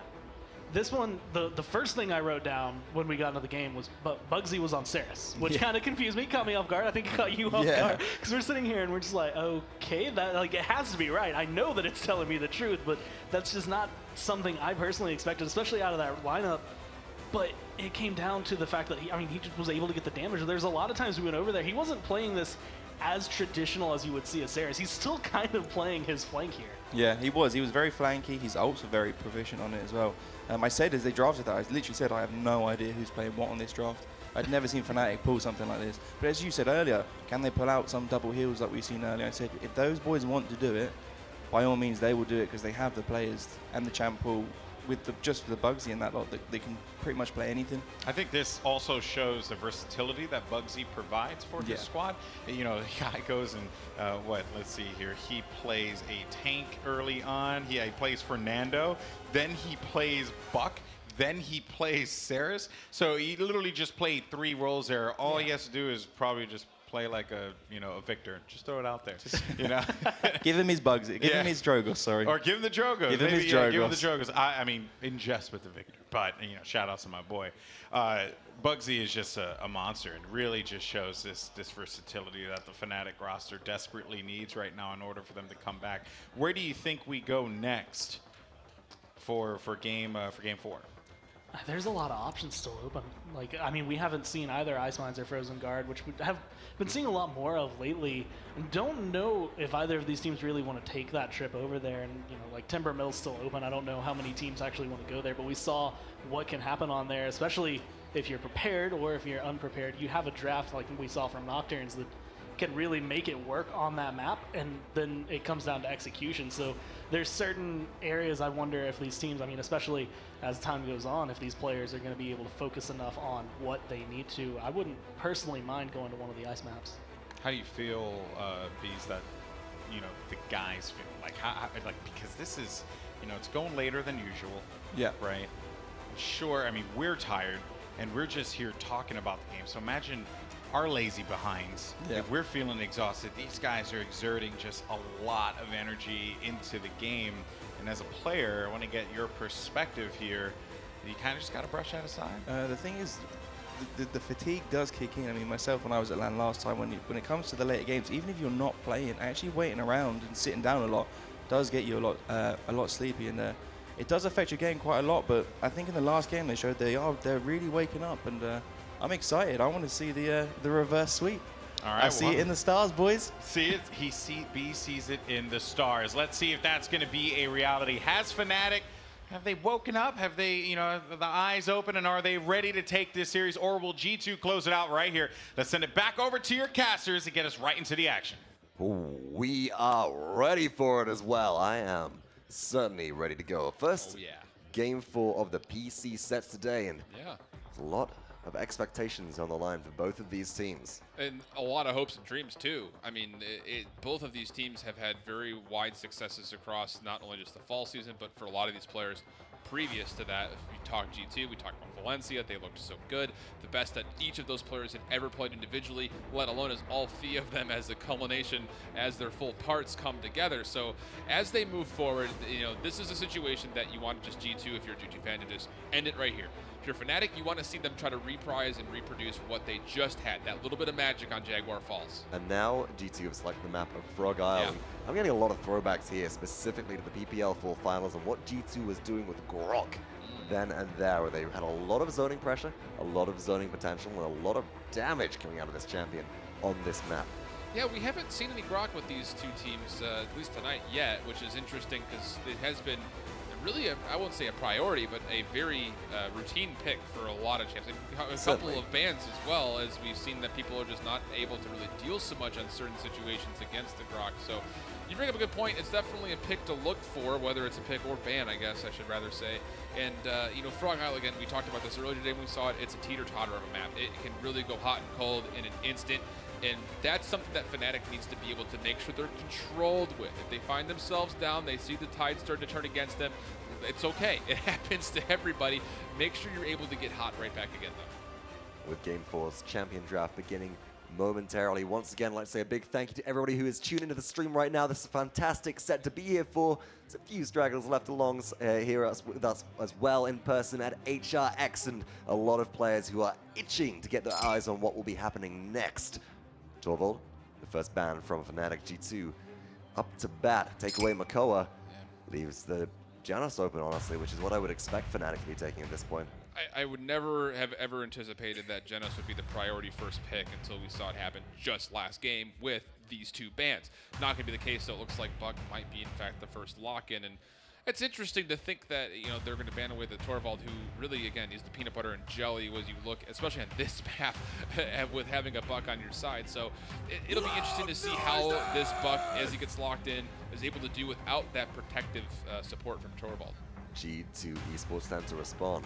This one, the first thing I wrote down when we got into the game was bugzy was on Ceres, which kind of confused me, caught me off guard. I think it caught you off guard because we're sitting here and we're just like, okay, that like it has to be right. I know that it's telling me the truth, but that's just not something I personally expected, especially out of that lineup. But it came down to the fact that he just was able to get the damage. There's a lot of times we went over there, he wasn't playing this as traditional as you would see a Ceres. He's still kind of playing his flank here. Yeah, he was. He was very flanky. His ults were very proficient on it as well. I said as they drafted that, I literally said I have no idea who's playing what on this draft. I'd never seen FNATIC pull something like this. But as you said earlier, can they pull out some double heals like we've seen earlier? I said if those boys want to do it, by all means they will do it because they have the players and the champ pool with just the bugzy and that lot, they can pretty much play anything. I think this also shows the versatility that bugzy provides for his squad. You know, the guy goes and let's see here. He plays a tank early on. He plays Fernando. Then he plays Buck. Then he plays Ceres. So he literally just played 3 roles there. All he has to do is probably just play like a Victor. Just throw it out there. You know, give him his Bugzy. Give him his Drogos. Sorry. Or give him the Drogos. Give him his Drogos. Give him the Drogos. I mean, in jest with the Victor. But shout outs to my boy. Bugzy is just a monster and really just shows this versatility that the FNATIC roster desperately needs right now in order for them to come back. Where do you think we go next for game 4? There's a lot of options still open. Like, I mean, we haven't seen either Ice Mines or Frozen Guard, which we have been seeing a lot more of lately. And don't know if either of these teams really want to take that trip over there. And, like Timber Mill's still open. I don't know how many teams actually want to go there, but we saw what can happen on there, especially if you're prepared or if you're unprepared. You have a draft like we saw from Nocturnes that can really make it work on that map, and then it comes down to execution. So there's certain areas I wonder if these teams, I mean, especially as time goes on, if these players are going to be able to focus enough on what they need to. I wouldn't personally mind going to one of the ice maps. How do you feel, Bees, that the guys feel like because this is it's going later than usual. Yeah. Right. Sure. I mean, we're tired and we're just here talking about the game. So imagine our lazy behinds. Yeah. If we're feeling exhausted, these guys are exerting just a lot of energy into the game. And as a player, I want to get your perspective here. You kind of just got to brush that aside. The thing is, the fatigue does kick in. I mean, myself, when I was at LAN last time, when it comes to the later games, even if you're not playing, actually waiting around and sitting down a lot does get you a lot sleepy, and it does affect your game quite a lot. But I think in the last game they showed they're really waking up, and I'm excited. I want to see the reverse sweep. All right, I see it in the stars, boys. See it. B sees it in the stars. Let's see if that's going to be a reality. Has FNATIC, have they woken up? Have they, the eyes open, and are they ready to take this series, or will G2 close it out right here? Let's send it back over to your casters to get us right into the action. Ooh, we are ready for it as well. I am certainly ready to go. First, game 4 of the PC sets today, and a lot of expectations on the line for both of these teams. And a lot of hopes and dreams, too. I mean, both of these teams have had very wide successes across not only just the fall season, but for a lot of these players previous to that. If we talk G2, we talk about Valencia. They looked so good. The best that each of those players had ever played individually, let alone as all 3 of them as the culmination, as their full parts come together. So as they move forward, this is a situation that you want just G2, if you're a G2 fan, to just end it right here. If you're FNATIC, you want to see them try to reprise and reproduce what they just had, that little bit of magic on Jaguar Falls. And now G2 have selected the map of Frog Island. I'm getting a lot of throwbacks here, specifically to the PPL 4 finals and what G2 was doing with Grok then and there, where they had a lot of zoning pressure, a lot of zoning potential, and a lot of damage coming out of this champion on this map. Yeah, we haven't seen any Grok with these 2 teams, at least tonight yet, which is interesting because it has been really, I won't say a priority, but a very routine pick for a lot of champs. A couple of bans as well, as we've seen that people are just not able to really deal so much on certain situations against the Grok. So you bring up a good point. It's definitely a pick to look for, whether it's a pick or ban, I guess I should rather say. And, you know, Frog Isle, again, we talked about this earlier today when we saw it. It's a teeter-totter of a map. It can really go hot and cold in an instant. And that's something that FNATIC needs to be able to make sure they're controlled with. If they find themselves down, they see the tide start to turn against them, it's okay. It happens to everybody. Make sure you're able to get hot right back again, though. With Game 4's champion draft beginning momentarily. Once again, let's say a big thank you to everybody who is tuned into the stream right now. This is a fantastic set to be here for. There's a few stragglers left along here with us as well in person at HRX, and a lot of players who are itching to get their eyes on what will be happening next. Torvald, the first ban from FNATIC G2, up to bat. Take away Makoa, leaves the Janus open, honestly, which is what I would expect FNATIC to be taking at this point. I would never have ever anticipated that Genos would be the priority first pick until we saw it happen just last game with these two bans. Not going to be the case, so it looks like Buck might be, in fact, the first lock-in. And it's interesting to think that, you know, they're going to ban away the Torvald, who really, again, is the peanut butter and jelly as you look, especially on this map, with having a Buck on your side. So it'll be interesting to see how this Buck, as he gets locked in, is able to do without that protective support from Torvald. G2 Esports tend to respond.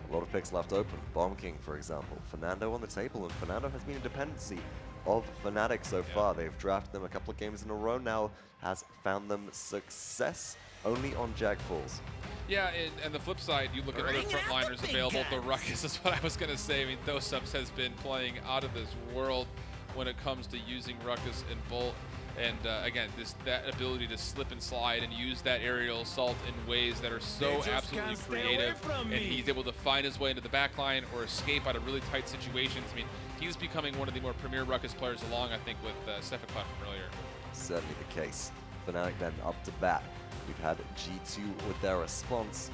A lot of picks left open. Bomb King, for example. Fernando on the table, and Fernando has been a dependency of FNATIC so far. They've drafted them a couple of games in a row now, has found them success only on Jaguar Falls. Yeah, and the flip side, you look at other frontliners available. The Ruckus is what I was going to say. I mean, doesupz has been playing out of this world when it comes to using Ruckus and Bolt. And again, that ability to slip and slide and use that aerial assault in ways that are so absolutely creative. And he's able to find his way into the backline or escape out of really tight situations. I mean, he's becoming one of the more premier Ruckus players along, I think, with Stefan from earlier. Certainly the case. FNATIC then up to bat. We've had G2 with their response.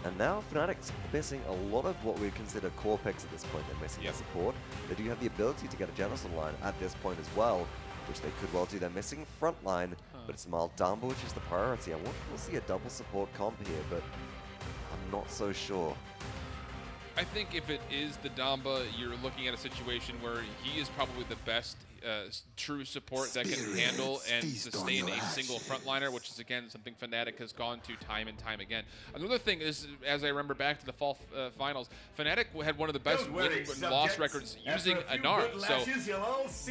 And now FNATIC's missing a lot of what we consider core picks at this point. They're missing their support. They do have the ability to get a Genos online at this point as well, which they could well do. They're missing frontline, but it's Mild Dumba, which is the priority. I want to see a double support comp here, but I'm not so sure. I think if it is the Dumba, you're looking at a situation where he is probably the best true support that can handle and sustain a single frontliner, which is, again, something FNATIC has gone to time and time again. Another thing is, as I remember back to the fall finals, FNATIC had one of the best win and loss records using Inara. So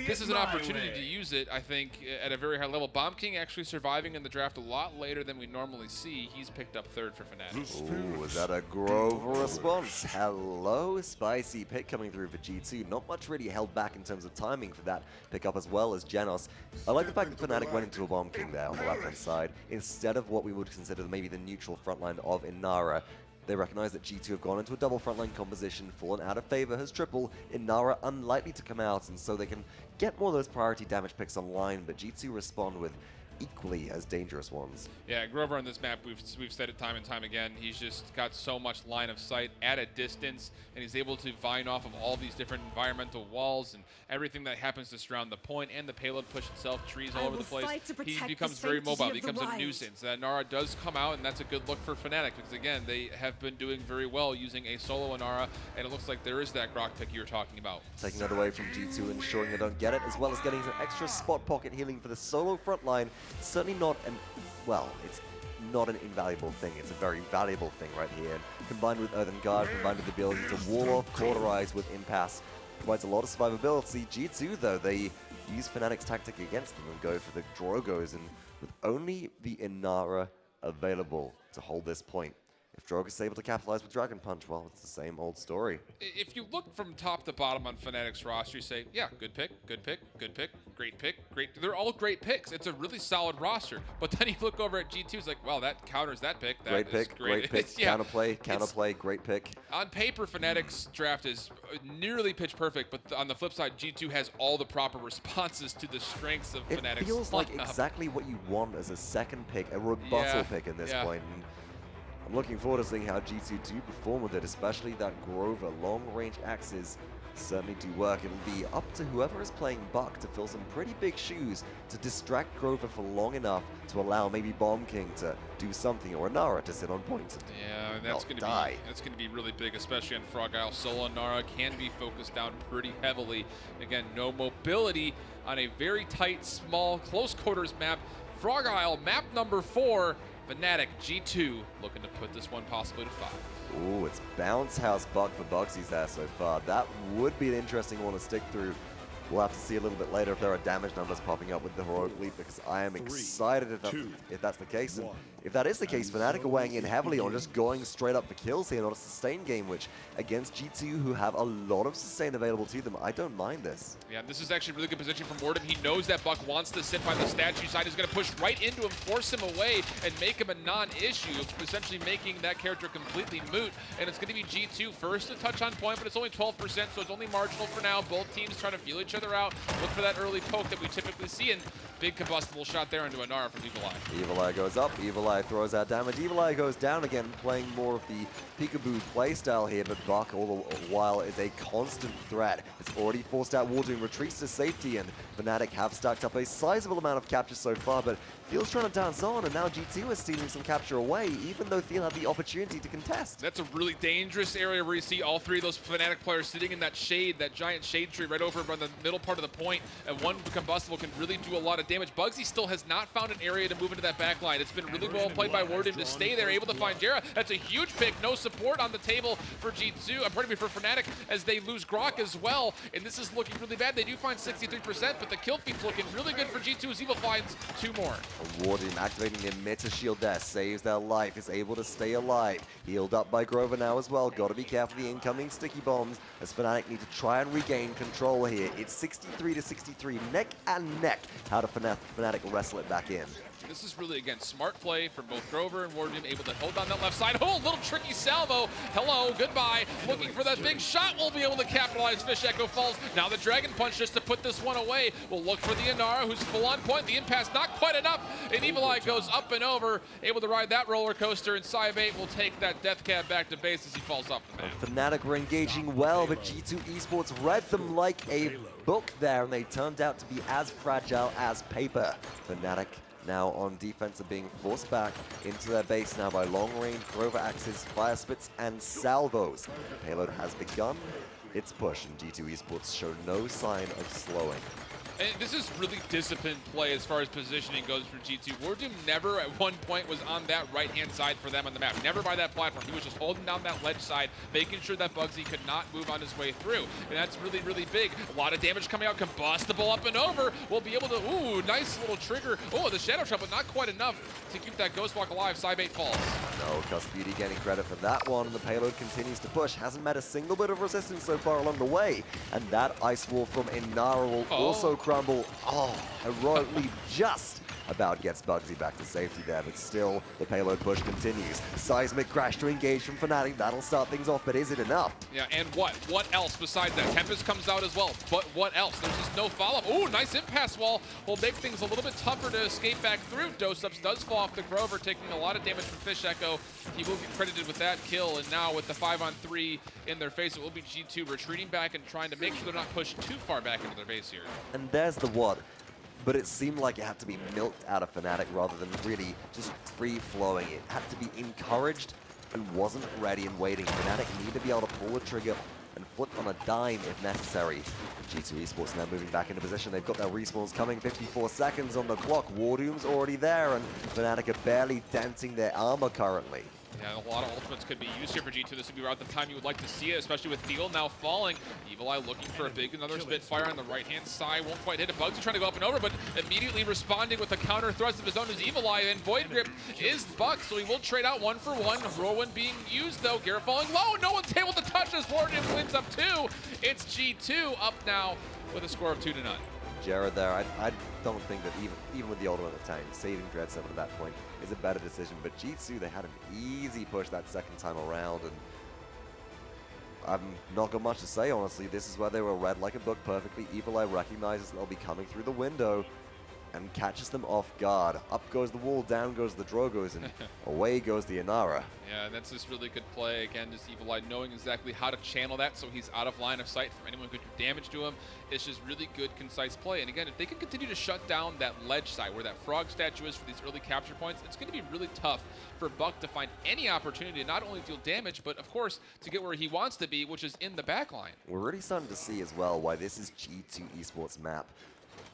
this is an opportunity to use it, I think, at a very high level. Bomb King actually surviving in the draft a lot later than we normally see. He's picked up third for FNATIC. Ooh, is that a Grover response? Hello, spicy pick coming through for G2. Not much really held back in terms of timing for that pick up, as well as Genos. I like the fact that FNATIC went into a Bomb King there on the left-hand side, instead of what we would consider maybe the neutral frontline of Inara. They recognize that G2 have gone into a double frontline composition, fallen out of favor, has triple. Inara unlikely to come out, and so they can get more of those priority damage picks online, but G2 respond with equally as dangerous ones. Yeah, Grover on this map, we've said it time and time again, he's just got so much line of sight at a distance, and he's able to vine off of all these different environmental walls and everything that happens to surround the point and the payload push itself, trees all over the place. He becomes very mobile, becomes a nuisance. That Inara does come out, and that's a good look for FNATIC, because again, they have been doing very well using a solo Inara, and it looks like there is that Grok pick you were talking about. Taking that away from G2, ensuring they don't get it, as well as getting some extra spot pocket healing for the solo front line. Certainly not an, well, it's not an invaluable thing. It's a very valuable thing right here. Combined with Earthen Guard, combined with the ability to wall off, cauterize with Impasse, provides a lot of survivability. G2, though, they use FNATIC's tactic against them and go for the Drogos, and with only the Inara available to hold this point. If Drogo's is able to capitalize with Dragon Punch, well, it's the same old story. If you look from top to bottom on FNATIC's roster, you say, yeah, good pick, good pick, good pick, great pick, great. They're all great picks. It's a really solid roster. But then you look over at G2, it's like, wow, that counters that pick. That great pick, great pick, yeah, counterplay, great pick. On paper, FNATIC's draft is nearly pitch perfect, but on the flip side, G2 has all the proper responses to the strengths of FNATIC's It feels like lineup. exactly what you want as a second pick, a rebuttal pick at this point. And I'm looking forward to seeing how G2 do perform with it, especially that Grover long-range axes certainly do work. It'll be up to whoever is playing Buck to fill some pretty big shoes to distract Grover for long enough to allow maybe Bomb King to do something, or Nara to sit on point. Yeah, and that's going to be really big, especially on Frog Isle. Solo Nara can be focused down pretty heavily. Again, no mobility on a very tight, small, close quarters map. Frog Isle, map number 4. FNATIC G2 looking to put this one possibly to 5. Ooh, it's Bounce House Buck for bugzy's there so far. That would be an interesting one to stick through. We'll have to see a little bit later if there are damage numbers popping up with the Heroic Leap, because I am excited if that's the case. And if that is the case, FNATIC are weighing in heavily on just going straight up for kills here, not a sustain game, which against G2, who have a lot of sustain available to them, I don't mind this. Yeah, this is actually really good position from WarDoom. He knows that Buck wants to sit by the statue side. He's going to push right into him, force him away, and make him a non-issue, essentially making that character completely moot. And it's going to be G2 first to touch on point, but it's only 12%, so it's only marginal for now. Both teams trying to feel each other out. Look for that early poke that we typically see, and big combustible shot there into Nara from Evulli. Evulli goes up, Evulli throws out damage. Evulli goes down again, playing more of the peekaboo playstyle here, but Buck all the while is a constant threat. It's already forced out WarDoom, retreats to safety, and FNATIC have stacked up a sizable amount of capture so far, but Thiel's trying to dance on, and now G2 is stealing some capture away, even though Thiel had the opportunity to contest. That's a really dangerous area where you see all three of those FNATIC players sitting in that shade, that giant shade tree right over by the middle part of the point, and one combustible can really do a lot of damage. Bugzy still has not found an area to move into that back line. It's been really well played by WarDoom to stay there, able to find Gerrah. That's a huge pick, no support on the table for G2, pardon me, for FNATIC, as they lose Grok as well, and this is looking really bad. They do find 63%, but the kill feed's looking really good for G2 as Evil finds 2 more. WarDoom activating the emitter shield there, saves their life, is able to stay alive. Healed up by Grover now as well. Got to be careful of the incoming sticky bombs, as FNATIC need to try and regain control here. It's 63 to 63, neck and neck. How do FNATIC wrestle it back in? This is really, again, smart play from both Grover and WarDoom, able to hold down that left side. Oh, a little tricky salvo. Hello, goodbye. Looking for that big shot. We'll be able to capitalize. Fisheko falls. Now the Dragon Punch just to put this one away. We'll look for the Inara, who's full on point. The impasse not quite enough. And Evulli goes up and over, able to ride that roller coaster. And Cybate will take that death cab back to base as he falls off the map. FNATIC were engaging well, but G2 Esports read them like a book there, and they turned out to be as fragile as paper. FNATIC now on defense are being forced back into their base now by long-range Grover axes, fire spits, and salvos. The payload has begun its push, and G2 Esports show no sign of slowing. And this is really disciplined play as far as positioning goes for G2. WarDoom never at one point was on that right-hand side for them on the map. Never by that platform. He was just holding down that ledge side, making sure that bugzy could not move on his way through. And that's really, really big. A lot of damage coming out. Combustible up and over. We'll be able to, ooh, nice little trigger. Oh, the Shadow Trap, but not quite enough to keep that Ghost Walk alive. Cybate falls. No, kusqt getting credit for that one. The payload continues to push. Hasn't met a single bit of resistance so far along the way. And that Ice Wall from Inara will also crumble. Oh, heroically just about gets bugzy back to safety there, but still the payload push continues. Seismic crash to engage from FNATIC. That'll start things off, but is it enough? Yeah, and what? What else besides that? Tempest comes out as well, but what else? There's just no follow-up. Ooh, nice impasse wall. Will make things a little bit tougher to escape back through. doesupz does fall off the Grover, taking a lot of damage from Fisheko. He will get credited with that kill, and now with the 5-on-3 in their face, it will be G2 retreating back and trying to make sure they're not pushed too far back into their base here. And there's the what. But it seemed like it had to be milked out of FNATIC rather than really just free-flowing. It had to be encouraged and wasn't ready and waiting. FNATIC need to be able to pull the trigger and flip on a dime if necessary. G2 Esports now moving back into position. They've got their respawns coming, 54 seconds on the clock. WarDoom's already there, and FNATIC are barely denting their armor currently. Yeah, a lot of ultimates could be used here for G2. This would be around the time you would like to see it, especially with Thiel now falling. Evulli looking for another Spitfire on the right-hand side. Won't quite hit it. bugzy trying to go up and over, but immediately responding with a counter thrust of his own is Evulli, and Void Grip is Buck, so he will trade out 1 for 1. Whirlwind being used, though. Gerrah falling low. No one's able to touch as WarDoom wins up 2. It's G2 up now with a score of 2-0. Gerrah there, I don't think that even with the ultimate tank, saving Dread 7 at that point is a better decision. But G2, they had an easy push that second time around, and I've not got much to say, honestly. This is where they were read like a book perfectly. Evulli recognizes they'll be coming through the window. and catches them off guard. Up goes the wall, down goes the Drogos, and away goes the Inara. Yeah, that's just really good play. Again, just Evulli knowing exactly how to channel that so he's out of line of sight from anyone who could do damage to him. It's just really good, concise play. And again, if they can continue to shut down that ledge side where that frog statue is for these early capture points, it's going to be really tough for Buck to find any opportunity to not only deal damage, but of course, to get where he wants to be, which is in the back line. We're really starting to see as well why this is G2 Esports map.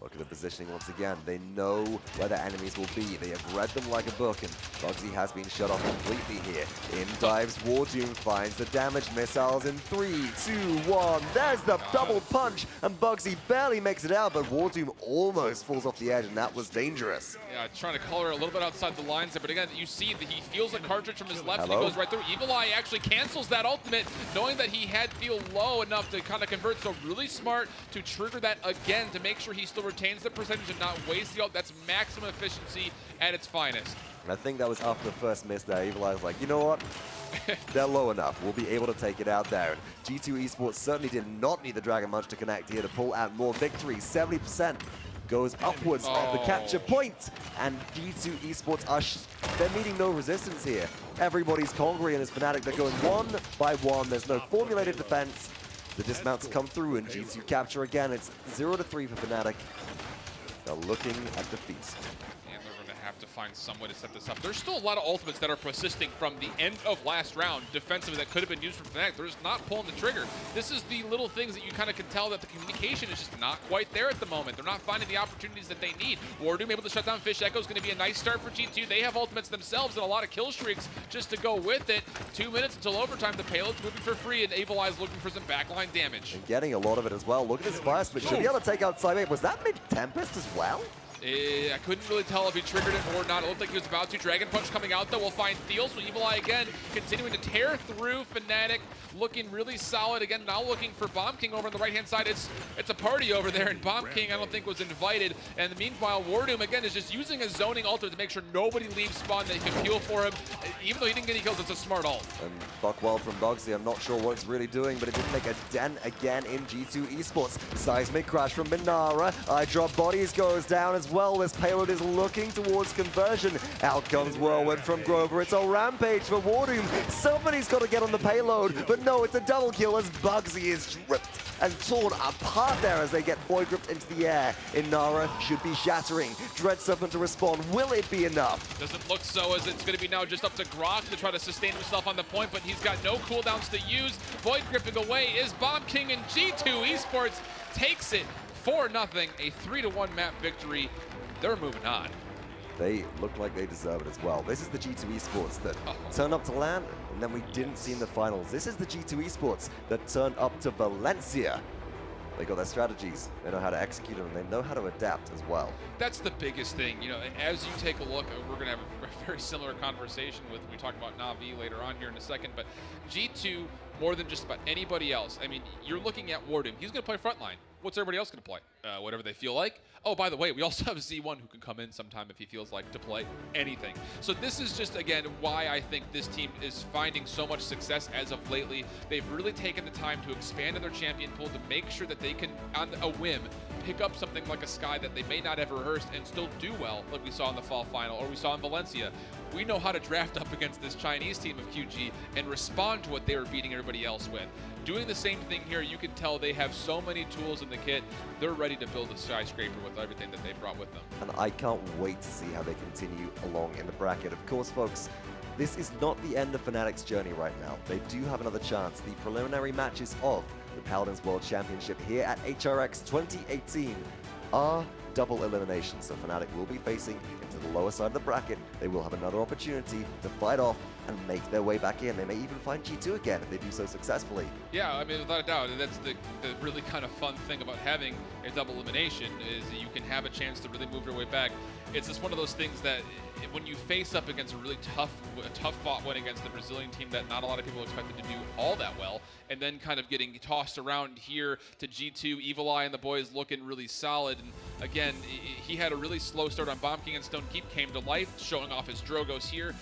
Look at the positioning once again. They know where their enemies will be. They have read them like a book, and bugzy has been shut off completely here. In dives WarDoom, finds the damage missiles in 3, 2, 1. There's the double punch, and bugzy barely makes it out, but WarDoom almost falls off the edge, and that was dangerous. Yeah, trying to color a little bit outside the lines there, but again, you see that he feels a cartridge from his left, and he goes right through. Evulli actually cancels that ultimate, knowing that he had Thiel low enough to kind of convert, so really smart to trigger that again to make sure he still retains the percentage and not waste the ult. That's maximum efficiency at its finest. And I think that was after the first miss there. Evulli was like, you know what? They're low enough. We'll be able to take it out there. G2 Esports certainly did not need the Dragon Punch to connect here to pull out more victory. 70% goes upwards of the capture point. And G2 Esports they're meeting no resistance here. Everybody's Conquering and his Fnatic. They're going one by one. There's no formulated defense. The dismounts come through and G2 capture again. It's 0-3 for Fnatic. They're looking at defeat. And they're going to have to find some way to set this up. There's still a lot of ultimates that are persisting from the end of last round defensively that could have been used for Fnatic. They're just not pulling the trigger. This is the little things that you kind of can tell that the communication is just not quite there at the moment. They're not finding the opportunities that they need. WarDoom able to shut down Fisheko is going to be a nice start for G2. They have ultimates themselves and a lot of kill streaks just to go with it. 2 minutes until overtime. The payload's moving for free, and Evulli is looking for some backline damage. And getting a lot of it as well. Look at this fire split. Should be able to take out Side. Was that mid-Tempest as well? I couldn't really tell if he triggered it or not. It looked like he was about to. Dragon Punch coming out, though. We'll find Thiel, so Evulli again continuing to tear through Fnatic, looking really solid. Again, now looking for Bomb King over on the right-hand side. It's a party over there, and Bomb King I don't think was invited. And meanwhile, WarDoom, again, is just using a zoning ultimate to make sure nobody leaves spawn that he can peel for him. Even though he didn't get any kills, it's a smart ult. And Buckwald from bugzy, I'm not sure what it's really doing, but it did make a dent again in G2 Esports. Seismic crash from Minara. iDropBodies goes down as well. This payload is looking towards conversion. Out comes Whirlwind from Grover. It's a rampage for WarDoom. Somebody's got to get on the payload, but no, it's a double kill as bugzy is ripped and torn apart there as they get void gripped into the air. Inara should be shattering. Dread Serpent to respond. Will it be enough? Doesn't look so, as it's going to be now just up to Grok to try to sustain himself on the point, but he's got no cooldowns to use. Void gripping away is Bomb King, and G2 Esports takes it 4-0, a 3-1 map victory. They're moving on. They look like they deserve it as well. This is the G2 Esports that turned up to LAN, and then we didn't see in the finals. This is the G2 Esports that turned up to Valencia. They got their strategies, they know how to execute them, and they know how to adapt as well. That's the biggest thing. You know, as you take a look, we're going to have a very similar conversation with, we talk about Na'Vi later on here in a second, but G2, more than just about anybody else, I mean, you're looking at WarDoom. He's going to play frontline. What's everybody else going to play? Whatever they feel like. Oh, by the way, we also have Z1 who can come in sometime if he feels like to play anything. So this is just, again, why I think this team is finding so much success as of lately. They've really taken the time to expand in their champion pool to make sure that they can, on a whim, pick up something like a Sky that they may not have rehearsed and still do well, like we saw in the fall final, or we saw in Valencia. We know how to draft up against this Chinese team of QG and respond to what they were beating everybody else with. Doing the same thing here, you can tell they have so many tools in the kit. They're ready to build a skyscraper with everything that they brought with them. And I can't wait to see how they continue along in the bracket. Of course, folks, this is not the end of Fnatic's journey right now. They do have another chance. The preliminary matches of the Paladins World Championship here at HRX 2018 are double elimination. So Fnatic will be facing into the lower side of the bracket. They will have another opportunity to fight off and make their way back in. They may even find G2 again if they do so successfully. Yeah, I mean, without a doubt, that's the really kind of fun thing about having a double elimination is that you can have a chance to really move your way back. It's just one of those things that when you face up against a really tough fought win against the Brazilian team that not a lot of people expected to do all that well, and then kind of getting tossed around here to G2, Evulli and the boys looking really solid. And again, he had a really slow start on Bomb King, and Stone Keep came to life, showing off his Drogos here.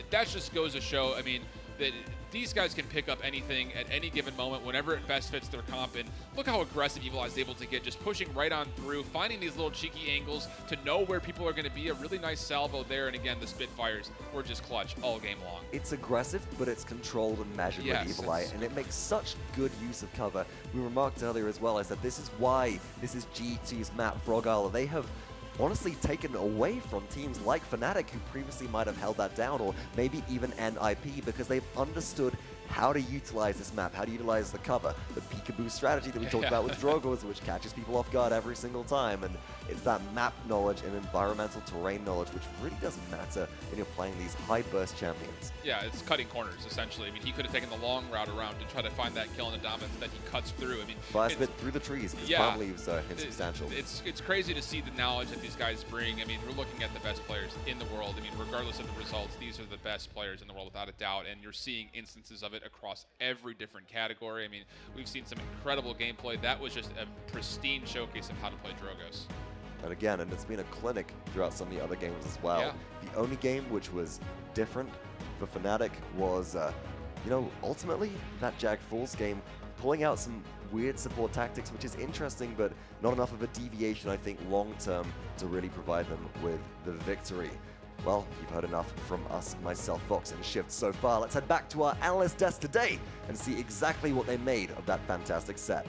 That just goes to show, I mean, that these guys can pick up anything at any given moment whenever it best fits their comp. And look how aggressive Evulli is able to get, just pushing right on through, finding these little cheeky angles to know where people are going to be. A really nice salvo there. And again, the Spitfires were just clutch all game long. It's aggressive, but it's controlled and measured with Evulli, and it makes such good use of cover. We remarked earlier as well, I said this is why this is G2's map, Frog Isle. They have honestly taken away from teams like FNATIC, who previously might have held that down, or maybe even NIP, because they've understood how to utilize this map, how to utilize the cover, the peekaboo strategy that we talked about with Drogos, which catches people off guard every single time. And it's that map knowledge and environmental terrain knowledge, which really doesn't matter when you're playing these high burst champions. Yeah, it's cutting corners, essentially. I mean, he could have taken the long route around to try to find that kill in the dominance that he cuts through. I mean, Fire spit through the trees, because palm leaves are insubstantial. It's crazy to see the knowledge that these guys bring. I mean, we're looking at the best players in the world. I mean, regardless of the results, these are the best players in the world without a doubt, and you're seeing instances of it across every different category. I mean, we've seen some incredible gameplay. That was just a pristine showcase of how to play Drogos. And again, and it's been a clinic throughout some of the other games as well. Yeah. The only game which was different for FNATIC was, you know, ultimately that Jaguar Falls game, pulling out some weird support tactics, which is interesting, but not enough of a deviation, I think, long-term to really provide them with the victory. Well, you've heard enough from us, myself, Vox, and Shift so far. Let's head back to our analyst desk today and see exactly what they made of that fantastic set.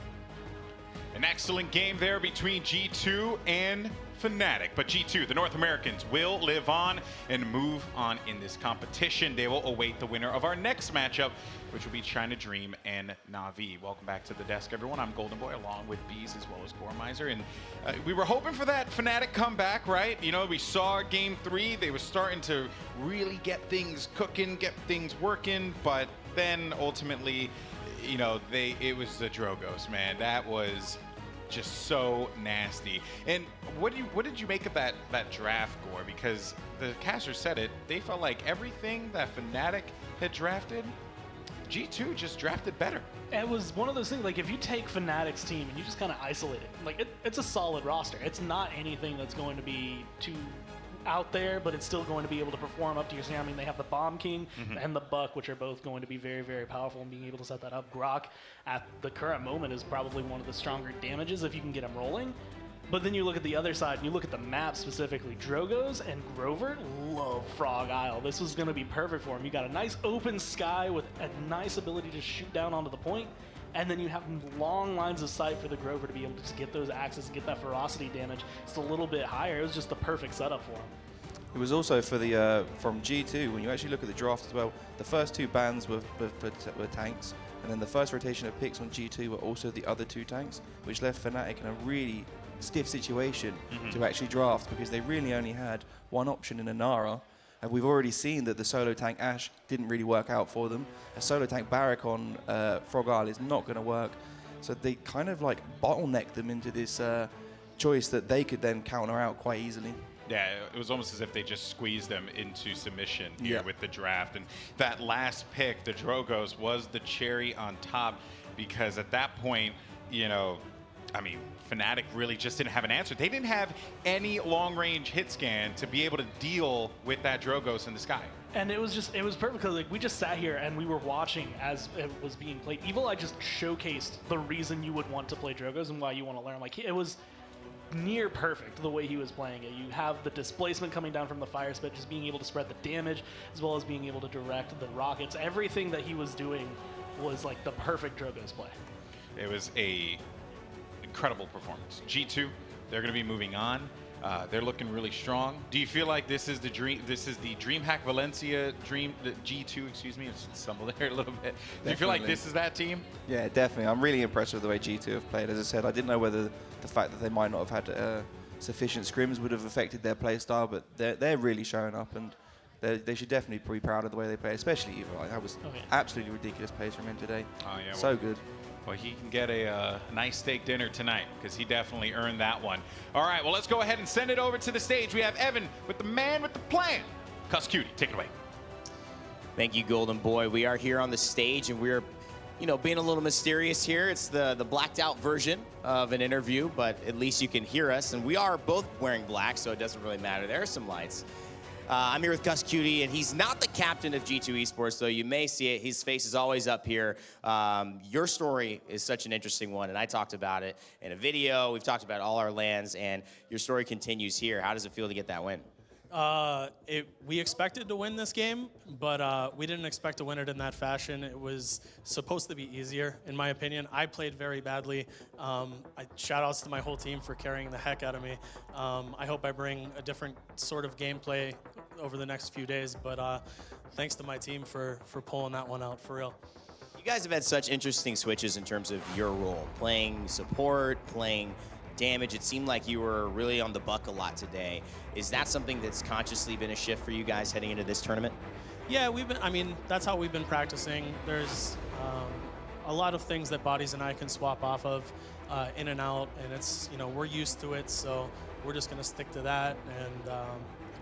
An excellent game there between G2 and FNATIC. But G2, the North Americans, will live on and move on in this competition. They will await the winner of our next matchup, which will be China Dream and Na'Vi. Welcome back to the desk, everyone. I'm Golden Boy, along with Bees as well as Gormizer. And we were hoping for that FNATIC comeback, right? You know, we saw Game 3. They were starting to really get things cooking, get things working. But then ultimately, you know, it was the Drogos, man. That was just so nasty. And what did you make of that draft, Gore? Because the casters said it, they felt like everything that FNATIC had drafted, G2 just drafted better. It was one of those things, like if you take FNATIC's team and you just kind of isolate it, like it's a solid roster. It's not anything that's going to be too out there, but it's still going to be able to perform up to your standard. I mean, they have the Bomb King and the Buck, which are both going to be very, very powerful, and being able to set that up. Grok, at the current moment, is probably one of the stronger damages if you can get him rolling. But then you look at the other side, and you look at the map specifically. Drogos and Grover love Frog Isle. This was going to be perfect for him. You got a nice open sky with a nice ability to shoot down onto the point, and then you have long lines of sight for the Grover to be able to just get those axes and get that ferocity damage just a little bit higher. It was just the perfect setup for him. It was also for the from G2, when you actually look at the draft as well, the first two bans were tanks, and then the first rotation of picks on G2 were also the other two tanks, which left FNATIC in a really stiff situation to actually draft, because they really only had one option in Inara, and we've already seen that the solo tank Ashe didn't really work out for them. A solo tank Barrack on Frog Isle is not going to work, so they kind of like bottlenecked them into this choice that they could then counter out quite easily. Yeah, it was almost as if they just squeezed them into submission here with the draft. And that last pick, the Drogos, was the cherry on top, because at that point, you know, I mean, FNATIC really just didn't have an answer. They didn't have any long-range hit scan to be able to deal with that Drogos in the sky. And it was perfect, because like we just sat here and we were watching as it was being played. Evulli just showcased the reason you would want to play Drogos and why you want to learn. Like, it was near perfect the way he was playing it. You have the displacement coming down from the fire spit, just being able to spread the damage, as well as being able to direct the rockets. Everything that he was doing was like the perfect Drogos play. It was a incredible performance. G2, they're going to be moving on. They're looking really strong. Do you feel like this is the dream? This is the DreamHack Valencia dream. The G2, excuse me, I stumbled there a little bit. Do you feel like this is that team? Yeah, definitely. I'm really impressed with the way G2 have played. As I said, I didn't know whether the fact that they might not have had sufficient scrims would have affected their play style, but they're really showing up, and they should definitely be proud of the way they play, especially Evulli. That was absolutely ridiculous plays from him today. Oh yeah, so good. Well, he can get a nice steak dinner tonight, because he definitely earned that one. All right, well, let's go ahead and send it over to the stage. We have Evan with the man with the plan. kusqt, take it away. Thank you, Golden Boy. We are here on the stage, and we're, you know, being a little mysterious here. It's the blacked out version of an interview, but at least you can hear us. And we are both wearing black, so it doesn't really matter. There are some lights. I'm here with kusqt, and he's not the captain of G2 Esports, though you may see it. His face is always up here. Your story is such an interesting one, and I talked about it in a video. We've talked about all our lands, and your story continues here. How does it feel to get that win? We expected to win this game, but we didn't expect to win it in that fashion. It was supposed to be easier, in my opinion. I played very badly. Shout outs to my whole team for carrying the heck out of me. I hope I bring a different sort of gameplay over the next few days, but thanks to my team for pulling that one out, for real. You guys have had such interesting switches in terms of your role, playing support, playing damage. It seemed like you were really on the buck a lot today. Is that something that's consciously been a shift for you guys heading into this tournament? Yeah, that's how we've been practicing. There's a lot of things that Bodies and I can swap off of in and out, and it's, we're used to it, so we're just gonna stick to that, and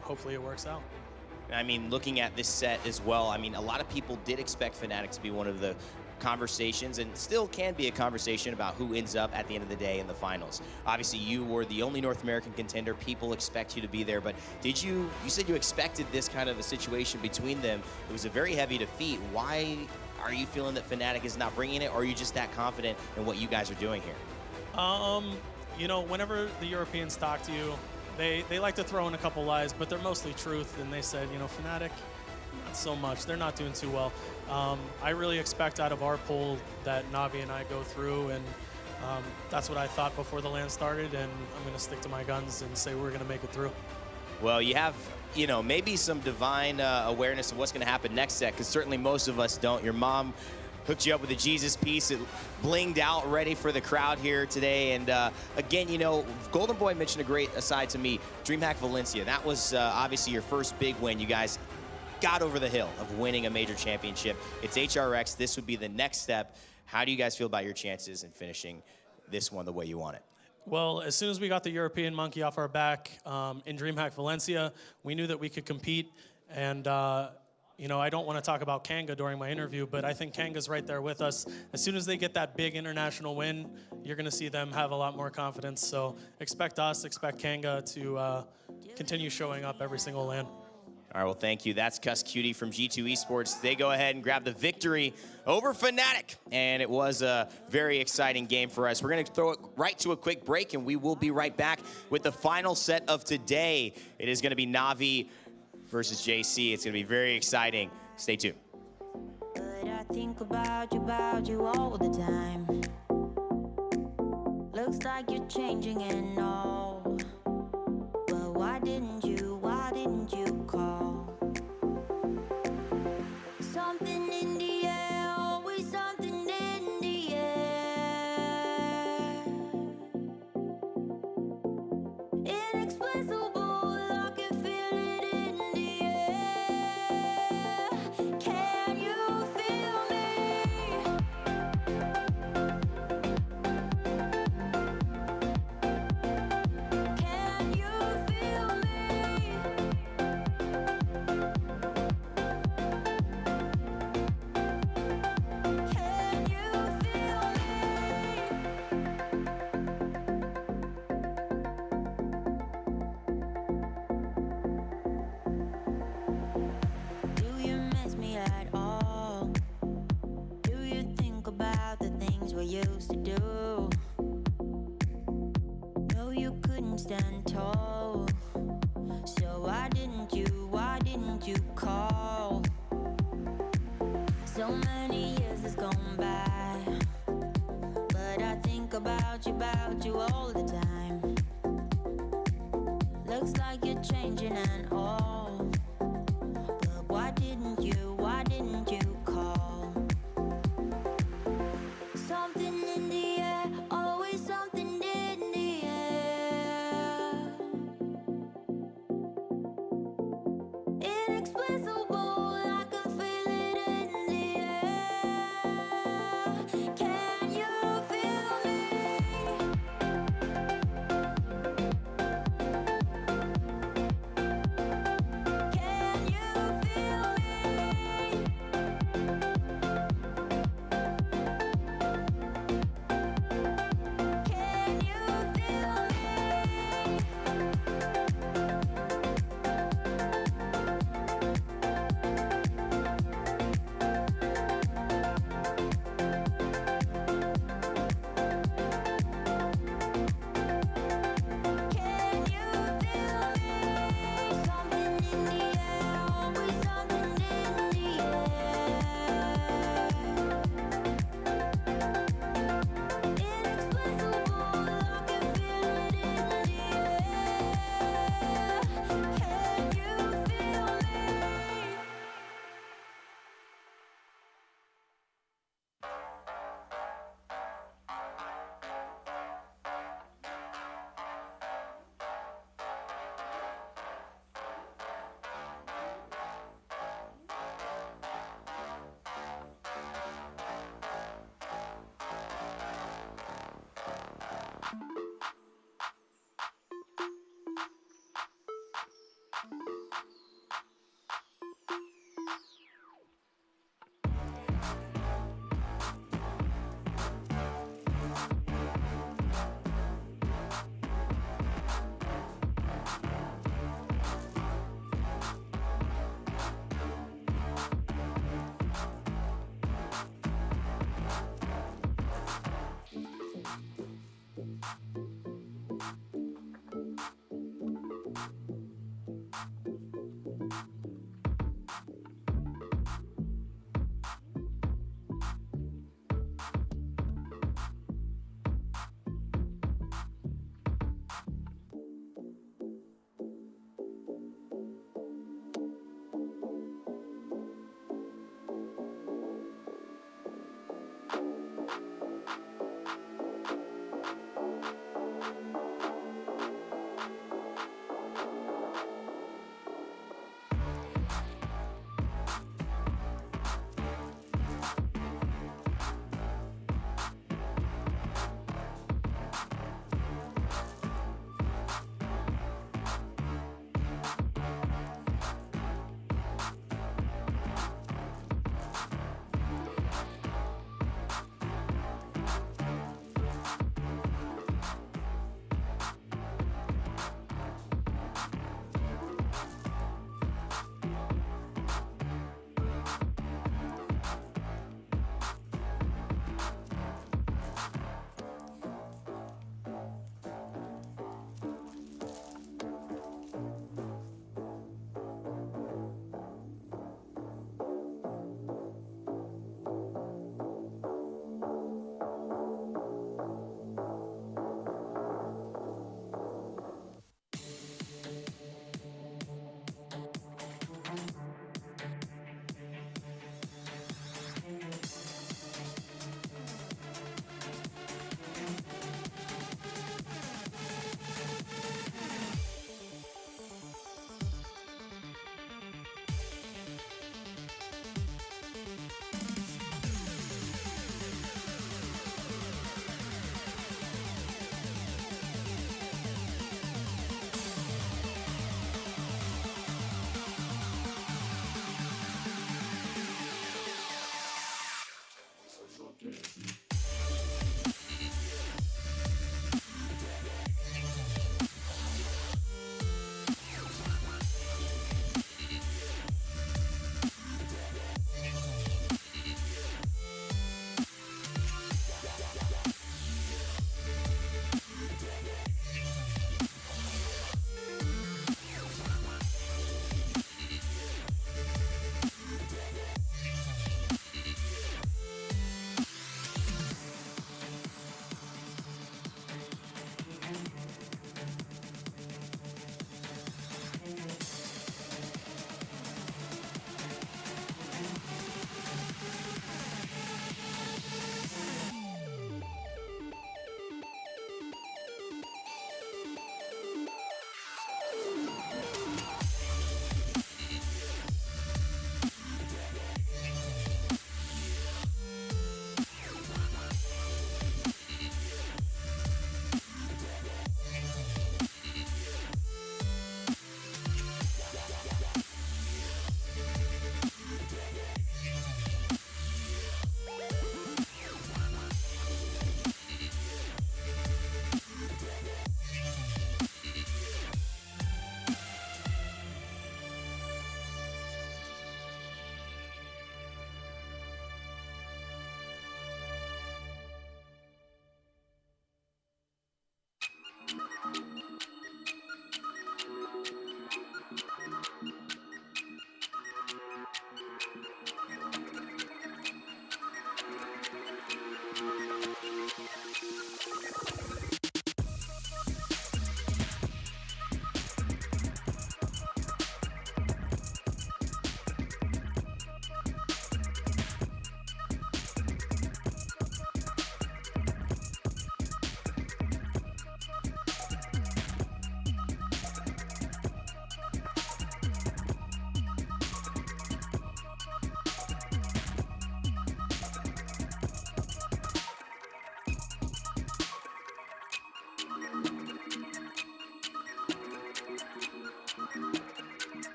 hopefully it works out. I mean, looking at this set as well, I mean, a lot of people did expect FNATIC to be one of the conversations, and still can be a conversation about who ends up at the end of the day in the finals. Obviously, you were the only North American contender. People expect you to be there, but you said you expected this kind of a situation between them. It was a very heavy defeat. Why are you feeling that FNATIC is not bringing it, or are you just that confident in what you guys are doing here? Whenever the Europeans talk to you, they like to throw in a couple lies, but they're mostly truth, and they said, FNATIC, not so much. They're not doing too well. I really expect out of our pool that Navi and I go through, and that's what I thought before the LAN started, and I'm going to stick to my guns and say we're going to make it through. Well, you have, maybe some divine awareness of what's going to happen next set, because certainly most of us don't. Your mom hooked you up with a Jesus piece. It blinged out, ready for the crowd here today. And again, Golden Boy mentioned a great aside to me, DreamHack Valencia. That was obviously your first big win. You guys got over the hill of winning a major championship. It's HRX. This would be the next step. How do you guys feel about your chances in finishing this one the way you want it? Well, as soon as we got the European monkey off our back in DreamHack Valencia, we knew that we could compete. And I don't want to talk about Kanga during my interview, but I think Kanga's right there with us. As soon as they get that big international win, you're going to see them have a lot more confidence. So expect Kanga to continue showing up every single LAN. All right, well, thank you. That's kusqt from G2 Esports. They go ahead and grab the victory over FNATIC, and it was a very exciting game for us. We're going to throw it right to a quick break, and we will be right back with the final set of today. It is going to be Navi versus JC. It's going to be very exciting. Stay tuned. But I think about you all the time. Looks like you're changing and all. But why didn't you call? Something in the air, always something in the air. Inexplicable, I can feel it in the air. Can you feel me? Can you feel me? Can you feel me? Do you miss me at all? Do you think about the things we used to do? No, you couldn't stand tall. So why didn't you call? So many years has gone by, but I think about you all